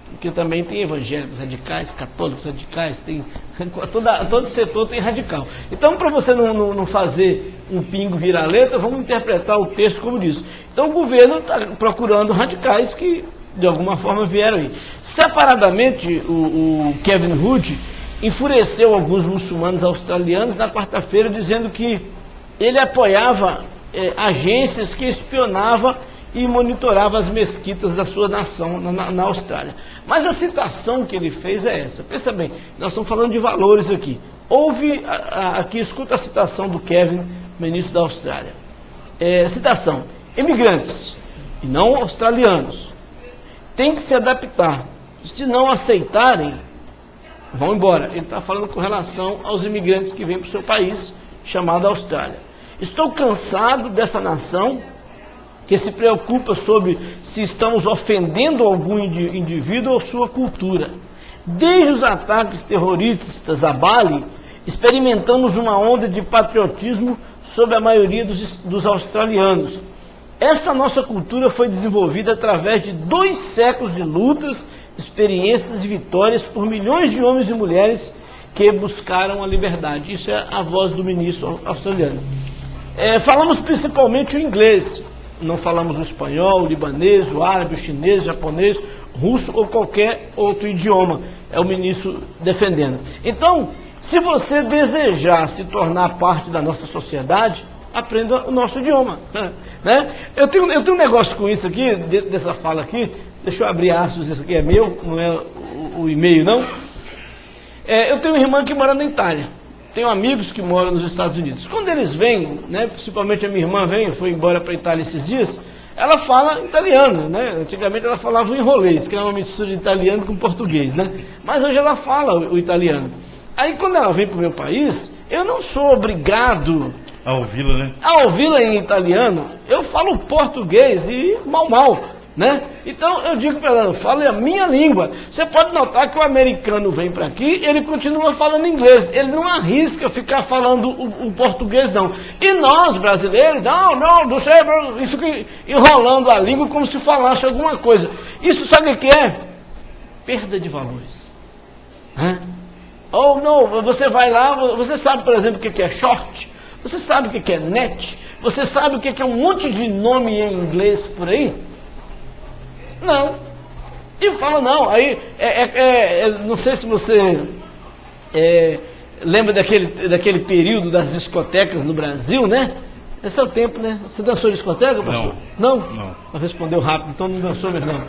Porque também tem evangélicos radicais, católicos radicais, tem todo setor tem radical. Então, para você não fazer um pingo virar letra, vamos interpretar o texto como diz. Então, o governo está procurando radicais que, de alguma forma, vieram aí. Separadamente, o Kevin Rudd enfureceu alguns muçulmanos australianos na quarta-feira, dizendo que ele apoiava agências que espionavam e monitorava as mesquitas da sua nação na Austrália. Mas a citação que ele fez é essa. Pensa bem, nós estamos falando de valores aqui. Aqui escuta a citação do Kevin, ministro da Austrália. Citação, imigrantes, e não australianos, têm que se adaptar. Se não aceitarem, vão embora. Ele está falando com relação aos imigrantes que vêm para o seu país, chamado Austrália. Estou cansado dessa nação que se preocupa sobre se estamos ofendendo algum indivíduo ou sua cultura. Desde os ataques terroristas a Bali, experimentamos uma onda de patriotismo sobre a maioria dos australianos. Esta nossa cultura foi desenvolvida através de 2 séculos de lutas, experiências e vitórias por milhões de homens e mulheres que buscaram a liberdade. Isso é a voz do ministro australiano. Falamos principalmente o inglês. Não falamos o espanhol, o libanês, o árabe, o chinês, o japonês, russo ou qualquer outro idioma. É o ministro defendendo. Então, se você desejar se tornar parte da nossa sociedade, aprenda o nosso idioma. Né? Eu tenho um negócio com isso aqui, dessa fala aqui. Deixa eu abrir aspas, isso aqui é meu, não é o e-mail não. Eu tenho uma irmã que mora na Itália. Tenho amigos que moram nos Estados Unidos. Quando eles vêm, né, principalmente a minha irmã foi embora para a Itália esses dias, ela fala italiano, né? Antigamente ela falava o enrolês, que era uma mistura de italiano com português, né? Mas hoje ela fala o italiano. Aí quando ela vem para o meu país, eu não sou obrigado a ouvi-la, né? A ouvi-la em italiano. Eu falo português e mal. Né? Então eu digo para ela, fale a minha língua. Você pode notar que o americano vem para aqui, ele continua falando inglês, ele não arrisca ficar falando o português não. E nós brasileiros, não sei, e fica enrolando a língua como se falasse alguma coisa. Isso sabe o que é? Perda de valores. Ou não, você vai lá, você sabe por exemplo o que é short, você sabe o que é net, você sabe o que é um monte de nome em inglês por aí? Não. E fala não. Aí, não sei se você lembra daquele período das discotecas no Brasil, né? Esse é o tempo, né? Você dançou discoteca, pastor? Não. Respondeu rápido, então não dançou mesmo, não.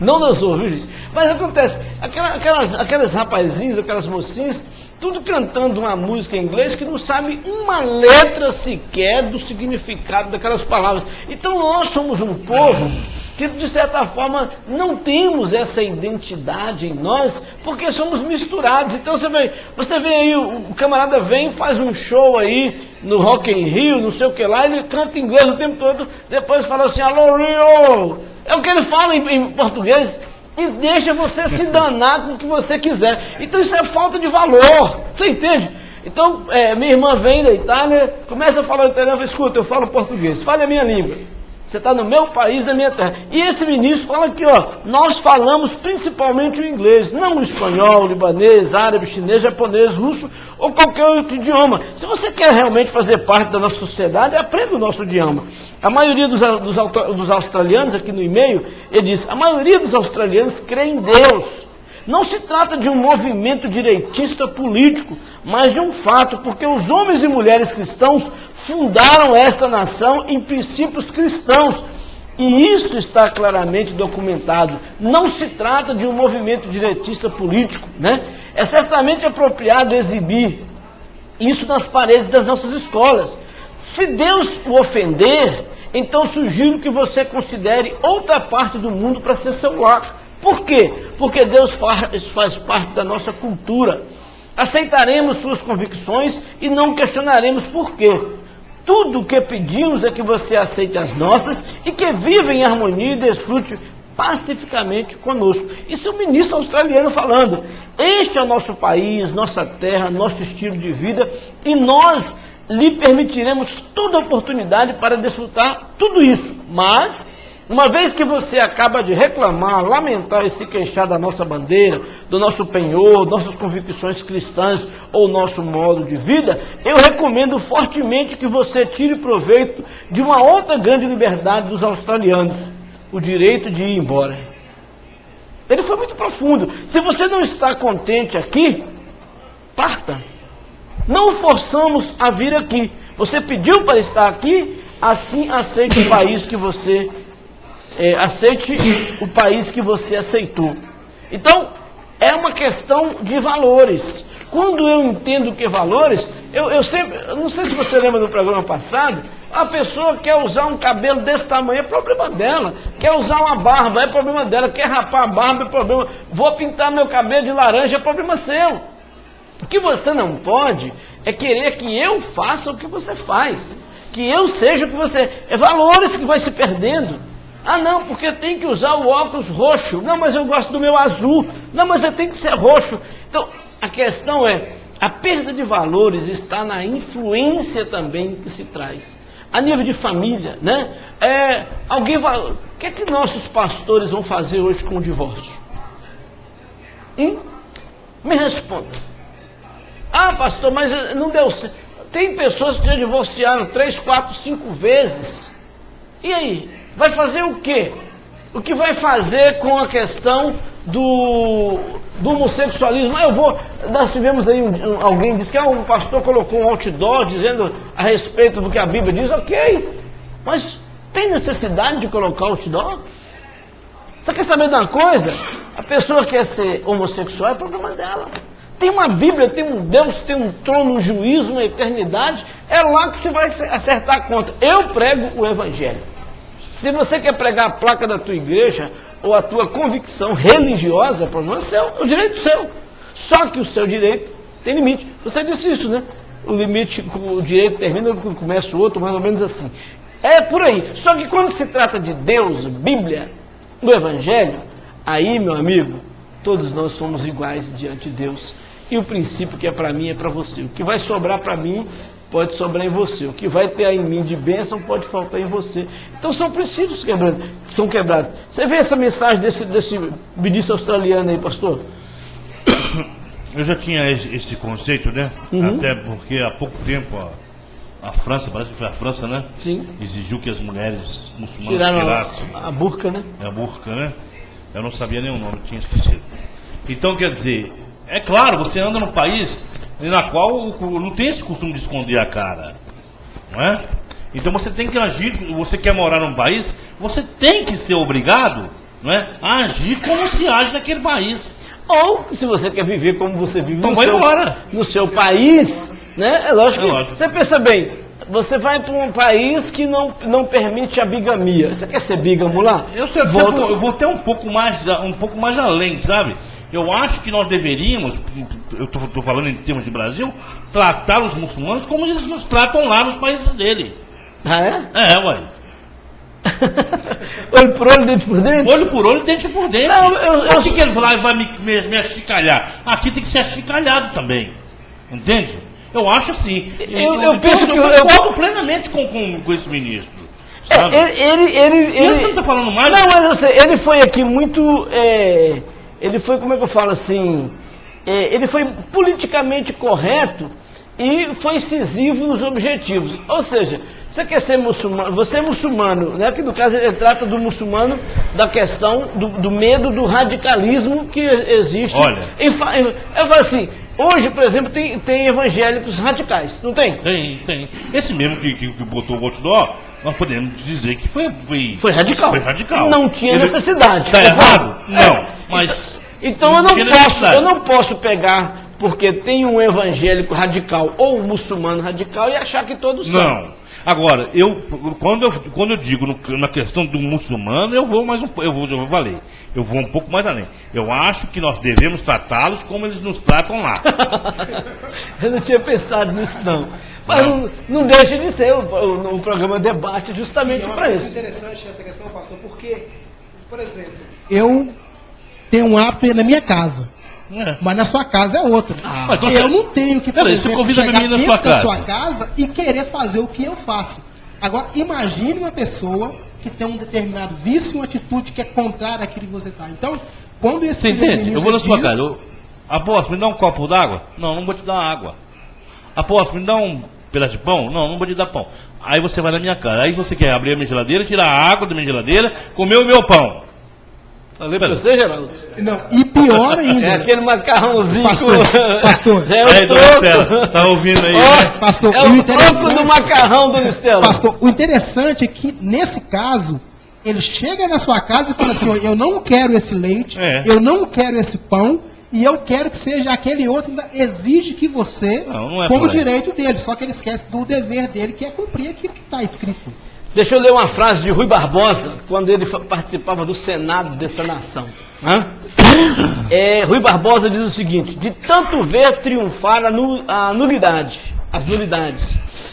Não dançou, viu, gente? Mas acontece, aquelas rapazinhas, aquelas mocinhas, tudo cantando uma música em inglês que não sabe uma letra sequer do significado daquelas palavras. Então nós somos um povo que, de certa forma, não temos essa identidade em nós, porque somos misturados. Então você vê aí, o camarada vem, faz um show aí no Rock in Rio, não sei o que lá, ele canta inglês o tempo todo, depois fala assim, alô Rio, é o que ele fala em português, e deixa você se danar com o que você quiser. Então isso é falta de valor, você entende? Então, minha irmã vem da Itália, começa a falar italiano, fala, escuta, eu falo português, fale a minha língua. Você está no meu país, na minha terra. E esse ministro fala aqui, nós falamos principalmente o inglês, não o espanhol, o libanês, árabe, chinês, japonês, russo ou qualquer outro idioma. Se você quer realmente fazer parte da nossa sociedade, aprenda o nosso idioma. A maioria dos australianos, aqui no e-mail, ele diz, a maioria dos australianos crê em Deus, Não se trata de um movimento direitista político, mas de um fato, porque os homens e mulheres cristãos fundaram essa nação em princípios cristãos. E isso está claramente documentado. Não se trata de um movimento direitista político, né? É certamente apropriado exibir isso nas paredes das nossas escolas. Se Deus o ofender, então sugiro que você considere outra parte do mundo para ser seu lar. Por quê? Porque Deus faz parte da nossa cultura. Aceitaremos suas convicções e não questionaremos por quê. Tudo o que pedimos é que você aceite as nossas e que viva em harmonia e desfrute pacificamente conosco. Isso é um ministro australiano falando. Este é o nosso país, nossa terra, nosso estilo de vida, e nós lhe permitiremos toda oportunidade para desfrutar tudo isso. Mas, uma vez que você acaba de reclamar, lamentar e se queixar da nossa bandeira, do nosso penhor, nossas convicções cristãs ou nosso modo de vida, eu recomendo fortemente que você tire proveito de uma outra grande liberdade dos australianos: o direito de ir embora. Ele foi muito profundo. Se você não está contente aqui, parta. Não forçamos a vir aqui. Você pediu para estar aqui, assim aceite o país que você aceitou. Então, é uma questão de valores. Quando eu entendo o que é valores, eu sempre, não sei se você lembra do programa passado, a pessoa quer usar um cabelo desse tamanho, é problema dela. Quer usar uma barba, é problema dela. Quer rapar a barba, é problema. Vou pintar meu cabelo de laranja, é problema seu. O que você não pode é querer que eu faça o que você faz. Que eu seja o que você... É valores que vai se perdendo. Ah, não, porque tem que usar o óculos roxo. Não, mas eu gosto do meu azul. Não, mas eu tenho que ser roxo. Então, a questão é, a perda de valores está na influência também que se traz. A nível de família, né? Alguém vai... O que é que nossos pastores vão fazer hoje com o divórcio? Me responda. Ah, pastor, mas não deu certo. Tem pessoas que já divorciaram 3, 4, 5 vezes. E aí? Vai fazer o quê? O que vai fazer com a questão do homossexualismo? Nós tivemos aí alguém disse que um pastor colocou um outdoor dizendo a respeito do que a Bíblia diz. Ok, mas tem necessidade de colocar outdoor? Você quer saber de uma coisa? A pessoa que quer ser homossexual é problema dela. Tem uma Bíblia, tem um Deus, tem um trono, um juízo, uma eternidade. É lá que você vai acertar a conta. Eu prego o Evangelho. Se você quer pregar a placa da tua igreja ou a tua convicção religiosa, o problema é seu, é o direito seu. Só que o seu direito tem limite. Você disse isso, né? O direito termina quando começa o outro, mais ou menos assim. É por aí. Só que quando se trata de Deus, Bíblia, do Evangelho, aí, meu amigo, todos nós somos iguais diante de Deus. E o princípio que é para mim é para você. O que vai sobrar para mim pode sobrar em você. O que vai ter em mim de bênção pode faltar em você. Então são princípios que são quebrados. Você vê essa mensagem desse ministro australiano aí, pastor? Eu já tinha esse conceito, né? Até porque há pouco tempo a França, parece que foi a França, né? Sim. Exigiu que as mulheres muçulmanas tirassem a burca, né? A burca, né? Eu não sabia nem o nome, tinha esquecido. Então, quer dizer, é claro, você anda num país na qual não tem esse costume de esconder a cara, não é? Então você tem que agir, você quer morar num país, você tem que ser obrigado, não é, a agir como se age naquele país. Ou, se você quer viver como você vive no seu país, né? É lógico que você pensa bem, você vai para um país que não permite a bigamia. Você quer ser bígamo lá? Eu vou até um pouco mais além, sabe? Eu acho que nós deveríamos, eu estou falando em termos de Brasil, tratar os muçulmanos como eles nos tratam lá nos países dele. Ah, é? É, ué. Olho por olho, dente por dente? Olho por olho, dente por dente. Por que eles lá vão me achicalhar? Aqui tem que ser achicalhado também. Entende? Eu acho assim. Eu concordo plenamente com esse ministro. Sabe? Ele não está falando mais. Não, mas eu sei, ele foi aqui muito. Ele foi, como é que eu falo assim? Ele foi politicamente correto e foi incisivo nos objetivos. Ou seja, você quer ser muçulmano, você é muçulmano, né? Que no caso ele trata do muçulmano, da questão do medo do radicalismo que existe. Olha. Eu falo assim, hoje, por exemplo, tem evangélicos radicais, não tem? Tem. Esse mesmo que botou o outdoor, nós podemos dizer que foi radical. Foi radical. Não tinha necessidade. Está errado? Não, mas... Então eu não posso pegar porque tem um evangélico radical ou um muçulmano radical e achar que todos são. Não. Agora, quando eu digo na questão do muçulmano, eu vou um pouco mais além. Eu acho que nós devemos tratá-los como eles nos tratam lá. Eu não tinha pensado nisso não. Mas não deixa de ser o programa debate justamente para isso. É interessante essa questão, pastor, porque, por exemplo, eu tenho um hábito na minha casa. Mas na sua casa é outra. Então eu não tenho que, por exemplo, chegar dentro da sua casa casa e querer fazer o que eu faço. Agora, imagine uma pessoa que tem um determinado vício, uma atitude que é contrária àquilo que você está. Então, quando esse... Você entende? Eu vou na sua casa. Apóstolo, me dá um copo d'água? Não vou te dar água. Apóstolo, me dá um pedaço de pão? Não vou te dar pão. Aí você vai na minha casa. Aí você quer abrir a minha geladeira, tirar a água da minha geladeira, comer o meu pão. Falei pra você, Geraldo? Não, e pior ainda. É aquele macarrãozinho. Pastor. É o troco. Tá ouvindo aí? Pastor, é o troco do macarrão do Mistelo. Pastor, o interessante é que, nesse caso, ele chega na sua casa e fala assim, eu não quero esse leite, eu não quero esse pão, e eu quero que seja aquele outro, ainda exige que você, como direito dele, só que ele esquece do dever dele, que é cumprir aquilo que está escrito. Deixa eu ler uma frase de Rui Barbosa, quando ele participava do Senado dessa nação. Rui Barbosa diz o seguinte: de tanto ver triunfar as nulidades,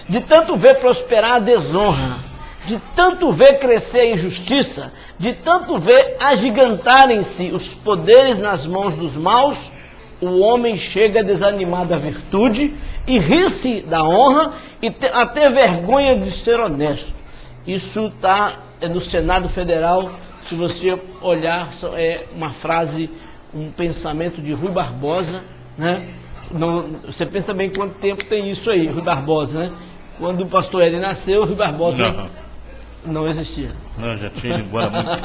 de tanto ver prosperar a desonra, de tanto ver crescer a injustiça, de tanto ver agigantarem-se os poderes nas mãos dos maus, o homem chega a desanimar da virtude e ri-se da honra e a ter vergonha de ser honesto. Isso está no Senado Federal, se você olhar, é uma frase, um pensamento de Rui Barbosa, né? Você pensa bem quanto tempo tem isso aí, Rui Barbosa, né? Quando o pastor Hélio nasceu, Rui Barbosa não existia. Não, já tinha ido embora muito.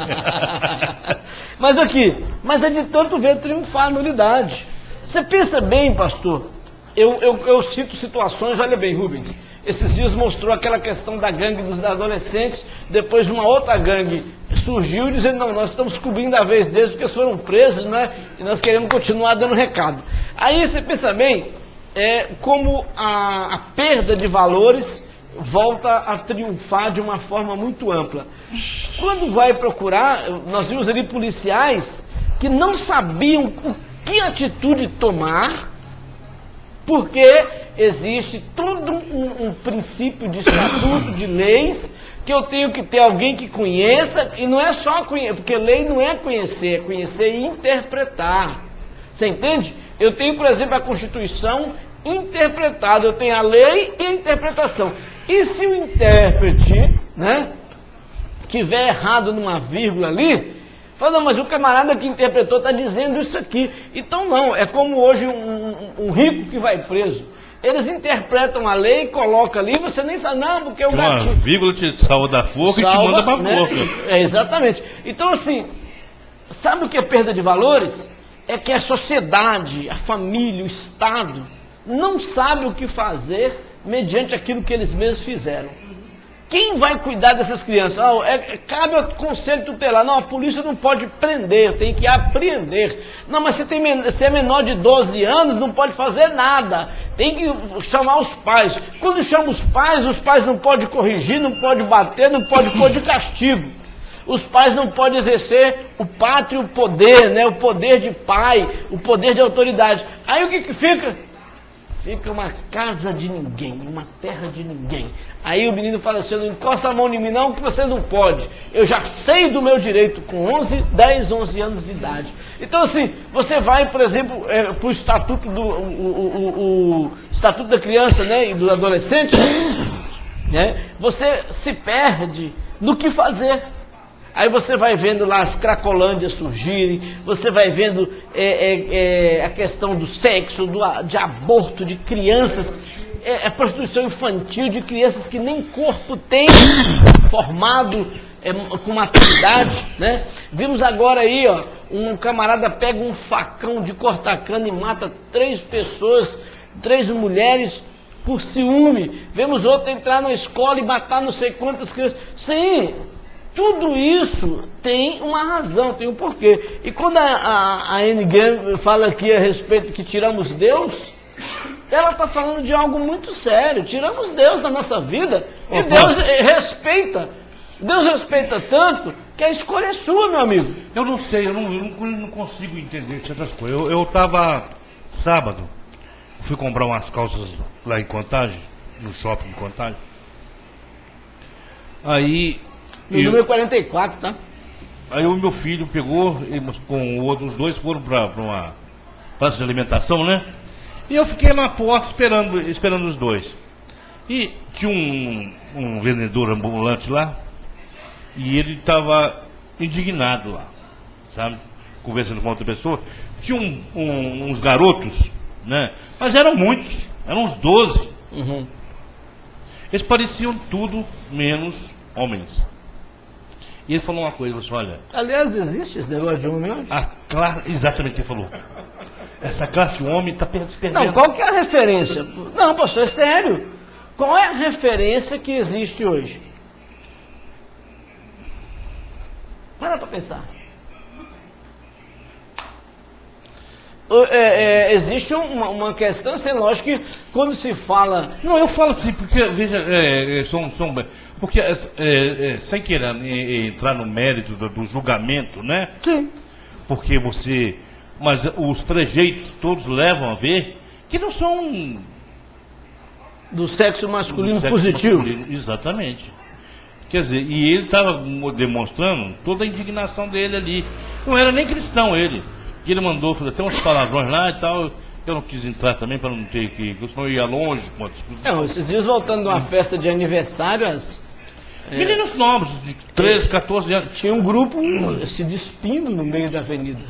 Mas é de tanto ver triunfar a nulidade. Você pensa bem, pastor, eu cito situações, olha bem, Rubens, esses dias mostrou aquela questão da gangue dos adolescentes, depois uma outra gangue surgiu dizendo, não, nós estamos cobrindo a vez deles porque foram presos, né? E nós queremos continuar dando recado. Aí você pensa bem, como a perda de valores volta a triunfar de uma forma muito ampla. Quando vai procurar, nós vimos ali policiais que não sabiam o que atitude tomar, porque existe todo um princípio de estatuto, de leis, que eu tenho que ter alguém que conheça, e não é só conhecer, porque lei não é conhecer e interpretar. Você entende? Eu tenho, por exemplo, a Constituição interpretada, eu tenho a lei e a interpretação. E se o intérprete, né, tiver errado numa vírgula ali, fala, não, mas o camarada que interpretou está dizendo isso aqui. Então não, é como hoje um rico que vai preso. Eles interpretam a lei, colocam ali, você nem sabe, não, porque o gatinho... Uma vírgula te salva da forca e te manda para a forca. Exatamente. Então assim, sabe o que é perda de valores? É que a sociedade, a família, o Estado, não sabe o que fazer mediante aquilo que eles mesmos fizeram. Quem vai cuidar dessas crianças? Cabe ao conselho tutelar. Não, a polícia não pode prender, tem que apreender. Não, mas você é menor de 12 anos, não pode fazer nada. Tem que chamar os pais. Quando chama os pais não podem corrigir, não podem bater, não podem pôr de castigo. Os pais não podem exercer o pátrio poder, né? O poder de pai, o poder de autoridade. Aí o que fica? Fica uma casa de ninguém, uma terra de ninguém. Aí o menino fala assim, não encosta a mão em mim não, que você não pode. Eu já sei do meu direito com 10, 11 anos de idade. Então assim, você vai, por exemplo, para o estatuto o estatuto da criança, né, e do adolescente, né, você se perde no que fazer. Aí você vai vendo lá as cracolândias surgirem, você vai vendo a questão do sexo, de aborto de crianças, a prostituição infantil de crianças que nem corpo tem formado com maturidade, né? Vimos agora aí, ó, um camarada pega um facão de cortar cana e mata 3 pessoas, 3 mulheres por ciúme. Vemos outro entrar na escola e matar não sei quantas crianças. Sim, tudo isso tem uma razão, tem um porquê. E quando a N. fala aqui a respeito que tiramos Deus, ela está falando de algo muito sério. Tiramos Deus da nossa vida e Deus respeita. Deus respeita tanto que a escolha é sua, meu amigo. Eu não sei, eu não consigo entender certas coisas. Eu estava sábado, fui comprar umas calças lá em Contagem, no shopping de Contagem. Aí... No número 44, tá? Aí o meu filho pegou, com os dois foram para uma praça de alimentação, né? E eu fiquei na porta esperando os dois. E tinha um vendedor ambulante lá, e ele estava indignado lá, sabe? Conversando com outra pessoa. Tinha uns garotos, né? Mas eram muitos, eram uns 12. Uhum. Eles pareciam tudo menos homens. E ele falou uma coisa, ele falou, olha... Aliás, existe esse negócio de homem hoje? Exatamente o que ele falou. Essa classe de homem está perdendo. Não, qual que é a referência? Não, pastor, é sério. Qual é a referência que existe hoje? Para pensar. Existe uma questão, assim, lógico que quando se fala... Não, eu falo assim, porque, veja, porque, sem querer entrar no mérito do julgamento, né? Sim. Porque mas os trejeitos todos levam a ver que não são... Do sexo masculino positivo. Masculino, exatamente. Quer dizer, e ele estava demonstrando toda a indignação dele ali. Não era nem cristão ele. E ele mandou fazer até uns palavrões lá e tal. Eu não quis entrar também para não ter que... Eu não ia longe com a discussão. Não, esses dias voltando de uma festa de aniversário... Meninos novos, de 13, 14 anos. Tinha um grupo se despindo no meio da avenida.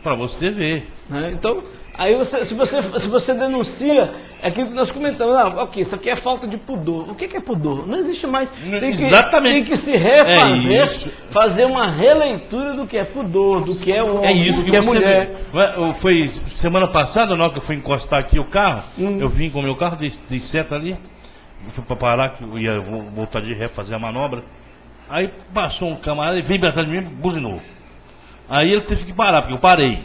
Para você ver. Né? Então, aí se você denuncia, é aquilo que nós comentamos, ok, isso aqui é falta de pudor. O que é pudor? Não existe mais. Exatamente. Tem que se refazer, fazer uma releitura do que é pudor, do que é homem, do que é mulher. Foi semana passada, na hora que eu fui encostar aqui o carro, eu vim com o meu carro de seta ali, fui para parar, que eu ia voltar de ré, fazer a manobra. Aí passou um camarada e veio atrás de mim e buzinou. Aí ele teve que parar, porque eu parei.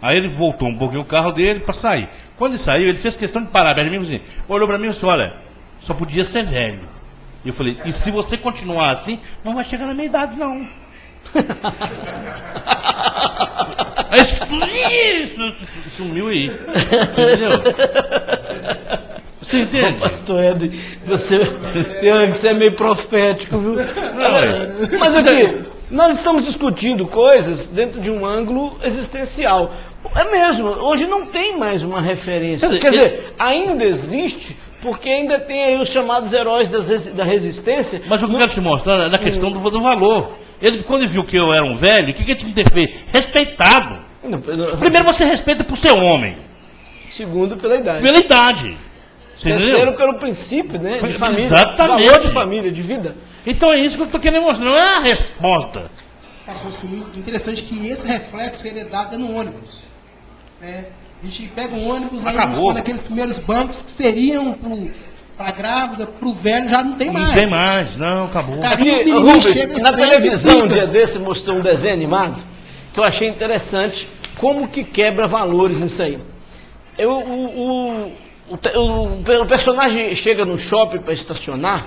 Aí ele voltou um pouquinho o carro dele para sair. Quando ele saiu, ele fez questão de parar perto de mim, assim, olhou para mim e disse, olha, só podia ser velho. E eu falei, e se você continuar assim, não vai chegar na minha idade, não. Aí sumiu aí. Entendeu? Você entende? Pastor Ed, você é meio profético, viu? Mas aqui, nós estamos discutindo coisas dentro de um ângulo existencial. É mesmo, hoje não tem mais uma referência. Quer dizer, ainda existe, porque ainda tem aí os chamados heróis da resistência. Mas o que eu quero te mostrar é na questão do valor. Ele, quando ele viu que eu era um velho, o que ele tinha que ter feito? Respeitado. Primeiro você respeita por ser homem. Segundo, pela idade. Pela idade. Terceiro, pelo princípio, né? De família. Exatamente. Valor de família, de vida. Então é isso que eu estou querendo mostrar, não é a resposta. Pastor, interessante que esse reflexo ele é dado no ônibus. A gente pega um ônibus aí naqueles primeiros bancos que seriam para grávida, para o velho, já não tem mais. Não tem mais, não, acabou. Aqui, Rubens, na televisão um dia desse mostrou um desenho animado que eu achei interessante como que quebra valores nisso aí. O personagem chega no shopping para estacionar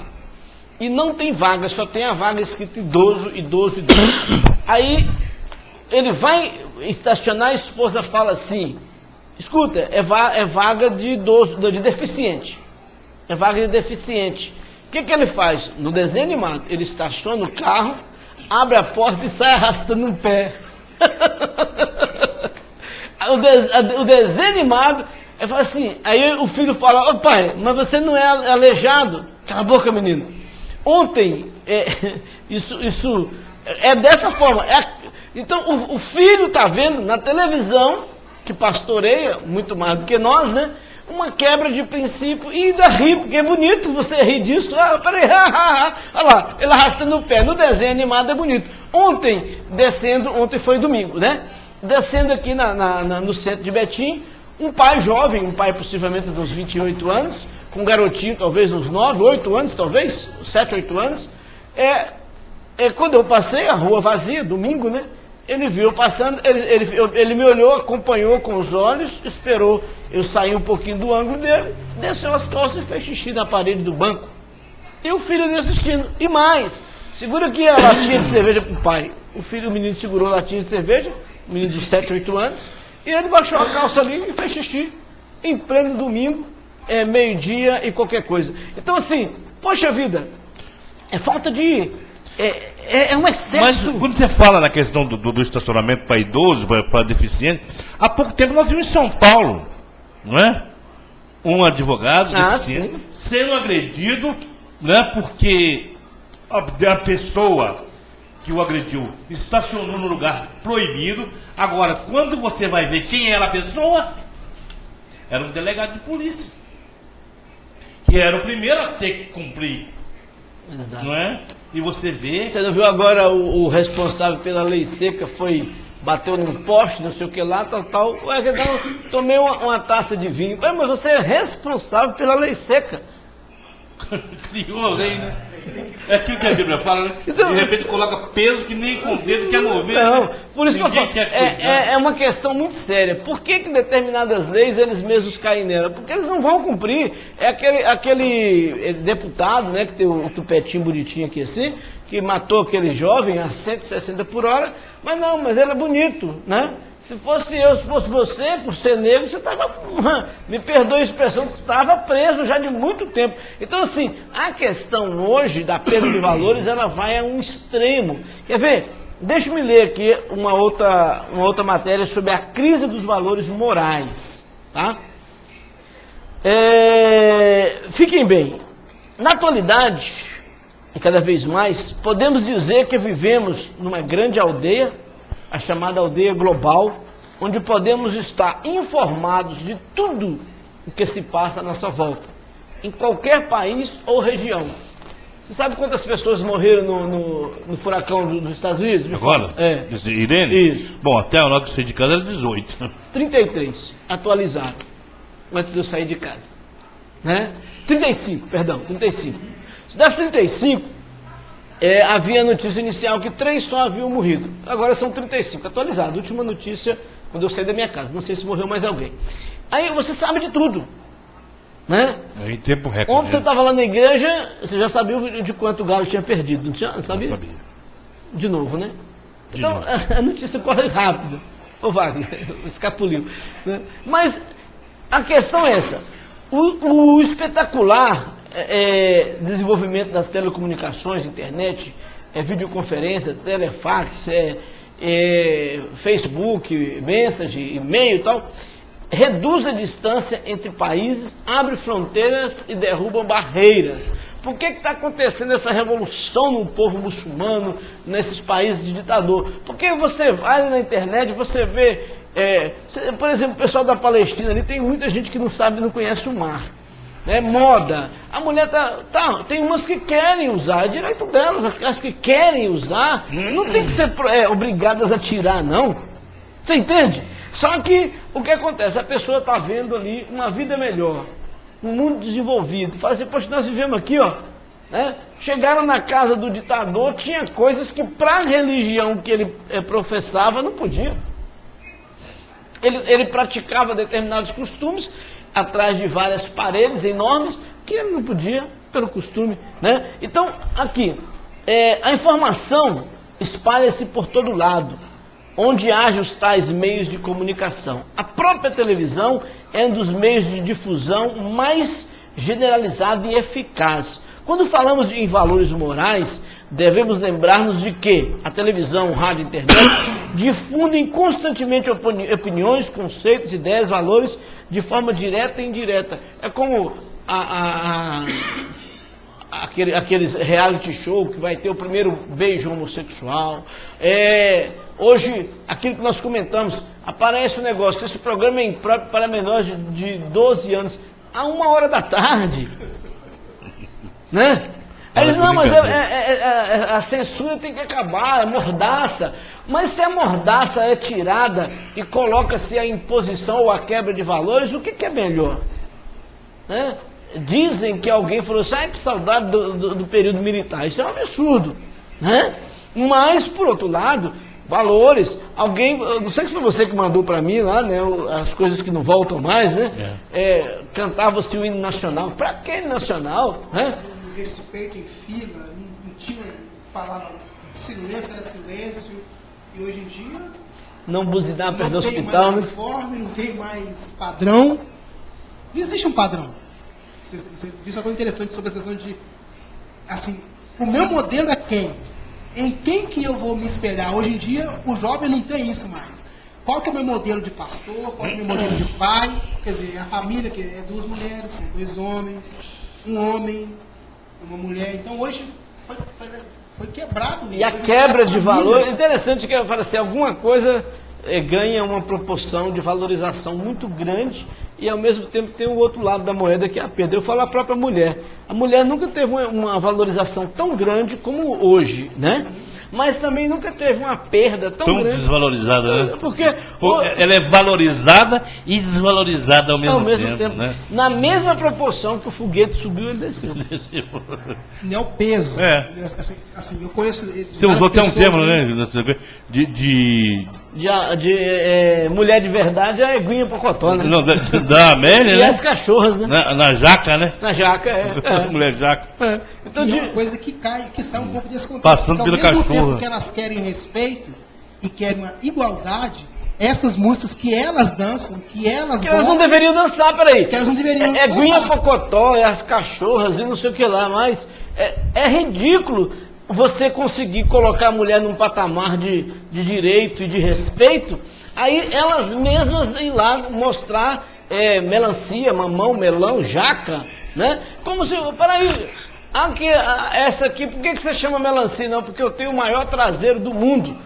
e não tem vaga, só tem a vaga escrita idoso, idoso, idoso. Aí ele vai estacionar, a esposa fala assim, escuta, é vaga de idoso, de deficiente. É vaga de deficiente. O que ele faz? No desenho animado, ele estaciona o carro, abre a porta e sai arrastando um pé. O desenho animado, ele fala assim, aí o filho fala, ô pai, mas você não é aleijado? Cala a boca, menino. Ontem, isso É dessa forma. Então, o filho está vendo na televisão, que pastoreia muito mais do que nós, né? Uma quebra de princípio e ainda ri, porque é bonito você rir disso. Ah, peraí, olha lá, ele arrastando o pé. No desenho animado é bonito. Ontem foi domingo, né? Descendo aqui no centro de Betim, um pai jovem, um pai possivelmente de uns 28 anos, com um garotinho, talvez uns 9, 8 anos, talvez, 7, 8 anos. Quando eu passei, a rua vazia, domingo, né? Ele viu passando, ele me olhou, acompanhou com os olhos, esperou eu sair um pouquinho do ângulo dele, desceu as costas e fez xixi na parede do banco. E o filho ali assistindo. E mais, segura aqui a latinha de cerveja pro pai. O menino segurou a latinha de cerveja, o menino de 7, 8 anos, e ele baixou a calça ali e fez xixi, em pleno domingo, meio-dia e qualquer coisa. Então assim, poxa vida, é falta de... É um excesso. Mas quando você fala na questão do estacionamento para idoso, para deficiente, há pouco tempo nós vimos em São Paulo, não é? Um advogado deficiente sendo agredido, né? Porque a pessoa que o agrediu estacionou no lugar proibido. Agora, quando você vai ver quem era a pessoa, era um delegado de polícia, que era o primeiro a ter que cumprir. Exato. Não é? E você vê... Você não viu agora o responsável pela lei seca bateu num poste, não sei o que lá, tal. Ué, então, tomei uma taça de vinho. Ué, mas você é responsável pela lei seca. Criou a lei, né? É aquilo que a Bíblia fala, né? Então, de repente coloca peso que nem com o dedo quer mover. Não, né? Por isso ninguém que eu falo, é uma questão muito séria. Por que determinadas leis eles mesmos caem nela? Porque eles não vão cumprir. É aquele deputado, né, que tem o tupetinho bonitinho aqui assim, que matou aquele jovem a 160 por hora, mas ele é bonito, né? Se fosse eu, se fosse você, por ser negro, você estava, me perdoe a expressão, você estava preso já de muito tempo. Então, assim, a questão hoje da perda de valores, ela vai a um extremo. Quer ver? Deixa-me ler aqui uma outra matéria sobre a crise dos valores morais, tá? Fiquem bem. Na atualidade, e cada vez mais, podemos dizer que vivemos numa grande aldeia, a chamada aldeia global, onde podemos estar informados de tudo o que se passa à nossa volta, em qualquer país ou região. Você sabe quantas pessoas morreram no furacão dos Estados Unidos? Agora? Irene? Isso. Bom, até a hora que eu saí de casa era 18. 33, atualizado, antes de eu sair de casa. Né? 35. Das 35, havia notícia inicial que 3 só haviam morrido. Agora são 35, atualizado. Última notícia, quando eu saí da minha casa. Não sei se morreu mais alguém. Aí você sabe de tudo. Né? Em tempo recorde. Ontem você estava lá na igreja, você já sabia de quanto o Galo tinha perdido. Não sabia? Não sabia. De novo, né? Então, a notícia corre rápido. Ô Wagner, escapuliu. Né? Mas a questão é essa. O espetacular desenvolvimento das telecomunicações, internet, videoconferência, telefax, Facebook, mensagem, e-mail e tal, reduz a distância entre países, abre fronteiras e derruba barreiras. Por que está acontecendo essa revolução no povo muçulmano, nesses países de ditador? Porque você vai na internet, você vê, por exemplo, o pessoal da Palestina ali, tem muita gente que não sabe, não conhece o mar. Moda. A mulher tem umas que querem usar, é direito delas, as que querem usar, não tem que ser obrigadas a tirar, não. Você entende? Só que o que acontece? A pessoa está vendo ali uma vida melhor, um mundo desenvolvido. Fala assim, poxa, nós vivemos aqui, ó. Né? Chegaram na casa do ditador, tinha coisas que para a religião que ele professava não podia. Ele praticava determinados costumes atrás de várias paredes enormes que ele não podia pelo costume, né? Então, aqui, a informação espalha-se por todo lado, onde haja os tais meios de comunicação. A própria televisão é um dos meios de difusão mais generalizado e eficaz. Quando falamos em valores morais, devemos lembrar-nos de que a televisão, o rádio e a internet difundem constantemente opiniões, conceitos, ideias, valores de forma direta e indireta. É como a aqueles reality show que vai ter o primeiro beijo homossexual. Hoje, aquilo que nós comentamos, aparece um negócio, esse programa é impróprio para menores de 12 anos, a 1h da tarde. Né? Eles, não, mas a censura tem que acabar, é mordaça. Mas se a mordaça é tirada e coloca-se a imposição ou a quebra de valores, o que é melhor? Né? Dizem que alguém falou assim, que saudade do período militar. Isso é um absurdo. Né? Mas, por outro lado, valores. Alguém, não sei se foi você que mandou para mim lá, né, as coisas que não voltam mais, né? Cantava-se o hino nacional. Para que hino nacional? Né? Respeito em fila, não tinha palavra, silêncio era silêncio, e hoje em dia não buzinar perto do hospital, né? Uniforme, não tem mais padrão. Não existe um padrão. Você disse uma coisa interessante sobre a questão de, assim, o meu modelo é quem? Em quem que eu vou me espelhar? Hoje em dia, o jovem não tem isso mais. Qual que é o meu modelo de pastor? Qual é o meu modelo de pai? Quer dizer, a família, que é 2 mulheres, são 2 homens, um homem, uma mulher. Então, hoje, foi quebrado isso. E a quebra de valor, interessante que eu falo assim, alguma coisa ganha uma proporção de valorização muito grande e ao mesmo tempo tem o outro lado da moeda que é a perda. Eu falo a própria mulher. A mulher nunca teve uma valorização tão grande como hoje, né? Mas também nunca teve uma perda tão grande. Desvalorizada, né? Porque ela é valorizada e desvalorizada ao mesmo tempo, né? Na mesma proporção que o foguete subiu, ele desceu. Não é o peso. Assim, eu conheço. Você usou até um termo, né? Mulher de verdade é a Eguinha Pocotó, né? Não, da Amélia, né? E as cachorras, né? Na jaca, né? Na jaca, Mulher jaca. Então, é uma coisa que cai, que sai um pouco desse contexto. Passando então, pela mesmo cachorra. tempo que elas querem respeito e querem uma igualdade, essas músicas que elas dançam, que elas não deveriam dançar, peraí. Que elas não deveriam dançar. Eguinha Pocotó, as cachorras e não sei o que lá, mas é ridículo você conseguir colocar a mulher num patamar de direito e de respeito, aí elas mesmas ir lá mostrar melancia, mamão, melão, jaca, né? Como se, peraí, essa aqui, por que você chama melancia? Não, porque eu tenho o maior traseiro do mundo.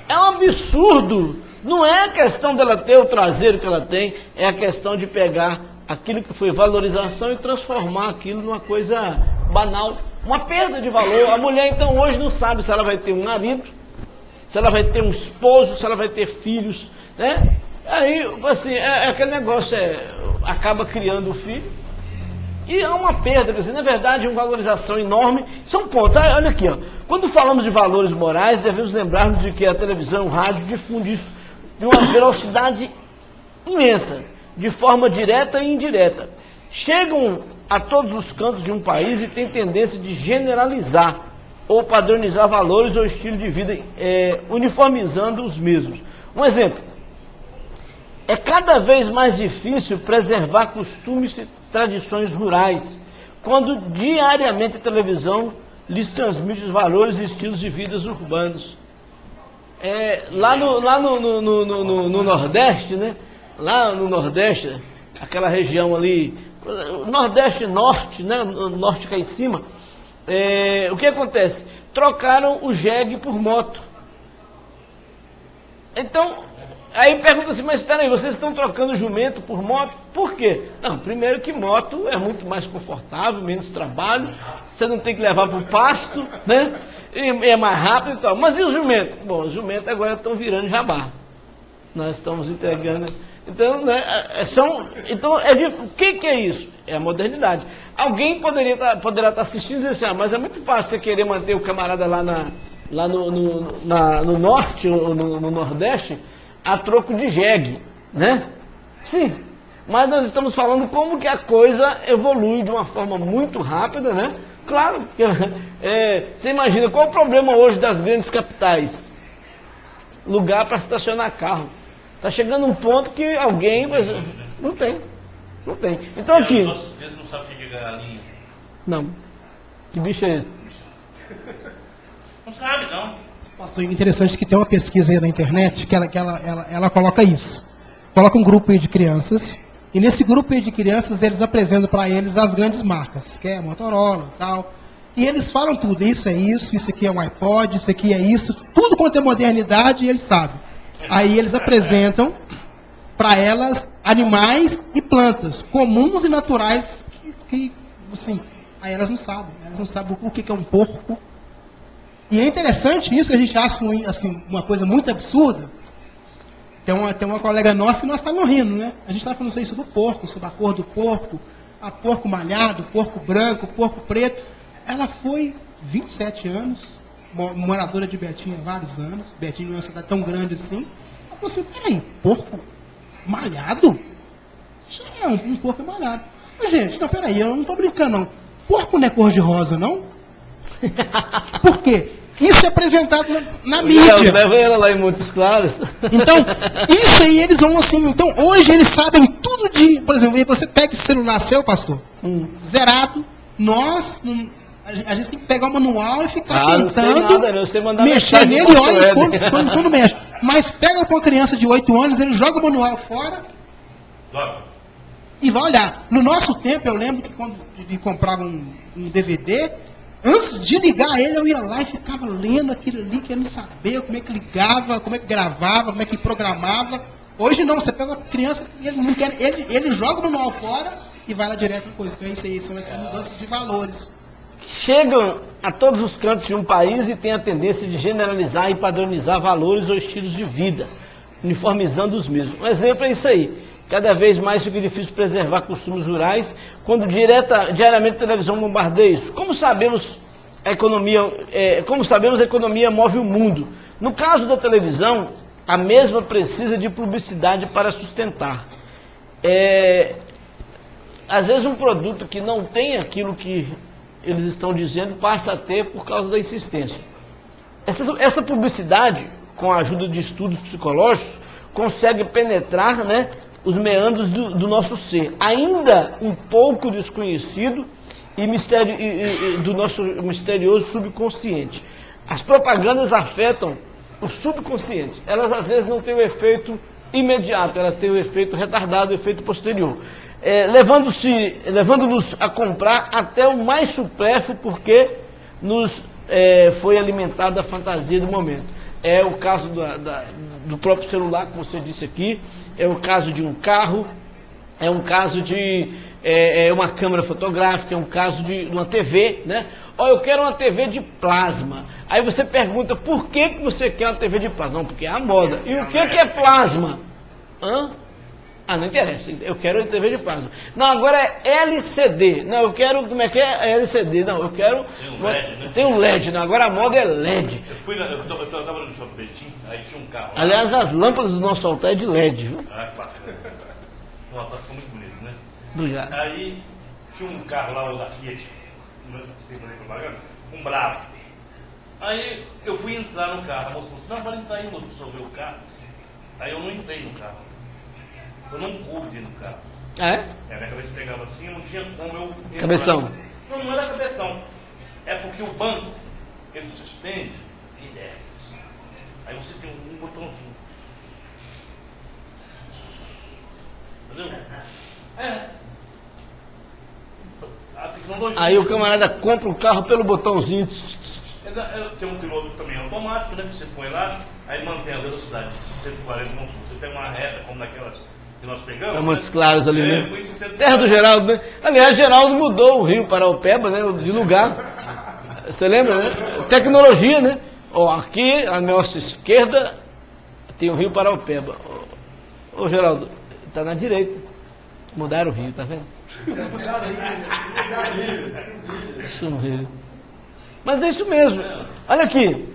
É um absurdo. Não é a questão dela ter o traseiro que ela tem, é a questão de pegar aquilo que foi valorização e transformar aquilo numa coisa banal. Uma perda de valor. A mulher, então, hoje não sabe se ela vai ter um marido, se ela vai ter um esposo, se ela vai ter filhos, né? Aí, assim, aquele negócio, acaba criando o filho. E há uma perda, quer dizer, na verdade, uma valorização enorme. São pontos. Olha aqui, ó. Quando falamos de valores morais, devemos lembrar-nos de que a televisão, o rádio, difunde isso de uma velocidade imensa, de forma direta e indireta. Chegam a todos os cantos de um país e têm tendência de generalizar ou padronizar valores ou estilo de vida, uniformizando os mesmos. Um exemplo, é cada vez mais difícil preservar costumes e tradições rurais, quando diariamente a televisão lhes transmite os valores e estilos de vida urbanos. Lá no Nordeste, né? Lá no Nordeste, aquela região ali, Nordeste Norte, né? O Norte cá em cima, o que acontece? Trocaram o jegue por moto. Então, aí pergunta assim, mas espera aí, vocês estão trocando jumento por moto? Por quê? Não, primeiro que moto é muito mais confortável, menos trabalho, você não tem que levar para o pasto, né? E é mais rápido e tal. Mas e os jumentos? Bom, os jumentos agora estão virando jabá. Nós estamos entregando. Então, né, o que é isso? É a modernidade. Alguém poderá estar assistindo e dizer assim, mas é muito fácil você querer manter o camarada lá no norte, ou no nordeste, a troco de jegue, né? Sim, mas nós estamos falando como que a coisa evolui de uma forma muito rápida, né? Claro, você imagina, qual o problema hoje das grandes capitais? Lugar para estacionar carro. Está chegando um ponto que alguém... Não tem. Então aqui... As nossas crianças não sabem o que é galinha. Não. Que bicho é esse? Não sabe, não. Pastor, interessante que tem uma pesquisa aí na internet que ela coloca isso. Coloca um grupo aí de crianças, e nesse grupo aí de crianças eles apresentam para eles as grandes marcas, que é Motorola e tal. E eles falam tudo, isso aqui é um iPod, isso aqui é isso, tudo quanto é modernidade, eles sabem. Aí eles apresentam para elas animais e plantas, comuns e naturais, que, assim, aí elas não sabem o que é um porco. E é interessante isso, que a gente acha assim, uma coisa muito absurda. Tem uma colega nossa que nós estávamos rindo, né? A gente estava falando isso do porco, sobre a cor do porco, porco malhado, porco branco, porco preto. Ela foi 27 anos, moradora de Betim há vários anos. Betim não é uma cidade tão grande assim. Ela falou assim, peraí, porco malhado? É, um porco malhado. Mas, gente, não, peraí, eu não estou brincando, não. Porco não é cor de rosa, não? Por quê? Isso é apresentado na mídia. Leva ela lá em Montes Claros. Então, isso aí eles vão assim. Então, hoje eles sabem tudo de. Por exemplo, você pega esse celular seu, pastor, zerado. A gente tem que pegar o manual e ficar tentando mexer nele. Olha, quando mexe. Mas pega com a criança de 8 anos, ele joga o manual fora e vai olhar. No nosso tempo, eu lembro que quando comprava um DVD. Antes de ligar ele, eu ia lá e ficava lendo aquilo ali, querendo saber como é que ligava, como é que gravava, como é que programava. Hoje não, você pega a criança e ele não quer, ele joga o manual fora e vai lá direto com coisa. Então isso aí são essas mudanças de valores. Chegam a todos os cantos de um país e têm a tendência de generalizar e padronizar valores ou estilos de vida, uniformizando os mesmos. Um exemplo é isso aí. Cada vez mais fica difícil preservar costumes rurais, quando diariamente a televisão bombardeia isso. Como sabemos, a economia move o mundo. No caso da televisão, a mesma precisa de publicidade para sustentar. Às vezes um produto que não tem aquilo que eles estão dizendo, passa a ter por causa da insistência. Essa publicidade, com a ajuda de estudos psicológicos, consegue penetrar, né, os meandros do nosso ser, ainda um pouco desconhecido e do nosso misterioso subconsciente. As propagandas afetam o subconsciente. Elas às vezes não têm o efeito imediato, elas têm o efeito retardado, o efeito posterior, levando-nos a comprar até o mais supérfluo, porque nos foi alimentada a fantasia do momento. É o caso do próprio celular, que você disse aqui, é o caso de um carro, é um caso de uma câmera fotográfica, é um caso de uma TV, né? Eu quero uma TV de plasma. Aí você pergunta, por que você quer uma TV de plasma? Não, porque é a moda. E o que é plasma? Não interessa, eu quero TV de plasma. Não, agora é LCD. Não, eu quero, como é que é? LCD. Não, eu quero... Tem um LED, né? Tem um LED, não, agora a moda é LED. Eu estava no Shopping Betim, aí tinha um carro. Aliás, as lâmpadas do nosso altar é de LED, viu? Que bacana. O altar ficou muito bonito, né? Obrigado. Aí tinha um carro lá, o da Fiat, sem fazer propaganda, um Bravo. Aí eu fui entrar no carro, a moça falou assim, não, pode entrar aí, moço, pra ver o carro. Aí eu não entrei no carro. Eu não pude ir no carro. A minha cabeça pegava assim, eu não tinha como eu... Cabeção. Não era cabeção. É porque o banco, ele suspende e desce. Aí você tem um botãozinho. Entendeu? Aí o camarada compra o carro pelo botãozinho. Tem um piloto também automático, né? Que você põe lá, aí mantém a velocidade de 140 km. Você tem uma reta como daquelas que nós pegamos. É Montes Claros ali, né? Terra do Geraldo, né? Aliás, Geraldo mudou o Rio Paraopeba, né? De lugar. Você lembra, né? Tecnologia, né? Aqui, à nossa esquerda, tem o Rio Paraopeba. Geraldo, tá na direita. Mudaram o Rio, tá vendo? Mas é isso mesmo. Olha aqui.